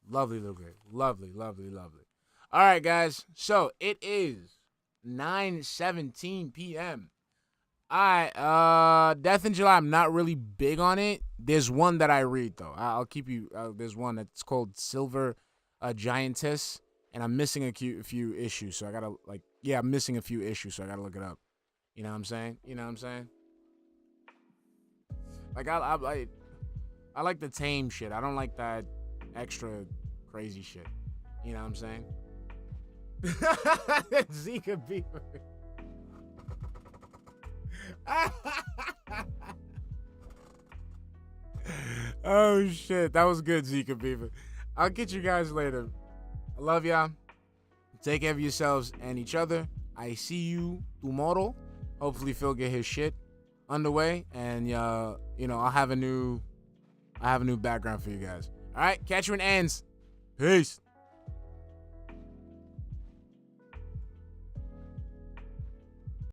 lovely little girl. Lovely. All right, guys. So it is 9:17 p.m. Death in July, I'm not really big on it. There's one that I read, though. I'll keep you... there's one that's called Silver Giantess, and I'm missing a few issues, so I gotta, I'm missing a few issues, so I gotta look it up. You know what I'm saying? Like, I like the tame shit. I don't like that extra crazy shit. You know what I'm saying? Zika Beaver. Oh shit, that was good, Zika Beaver. I'll get you guys later. I love y'all. Take care of yourselves and each other. I see you tomorrow. Hopefully Phil get his shit underway, and I'll have a new background for you guys. All right, catch you in ends. Peace.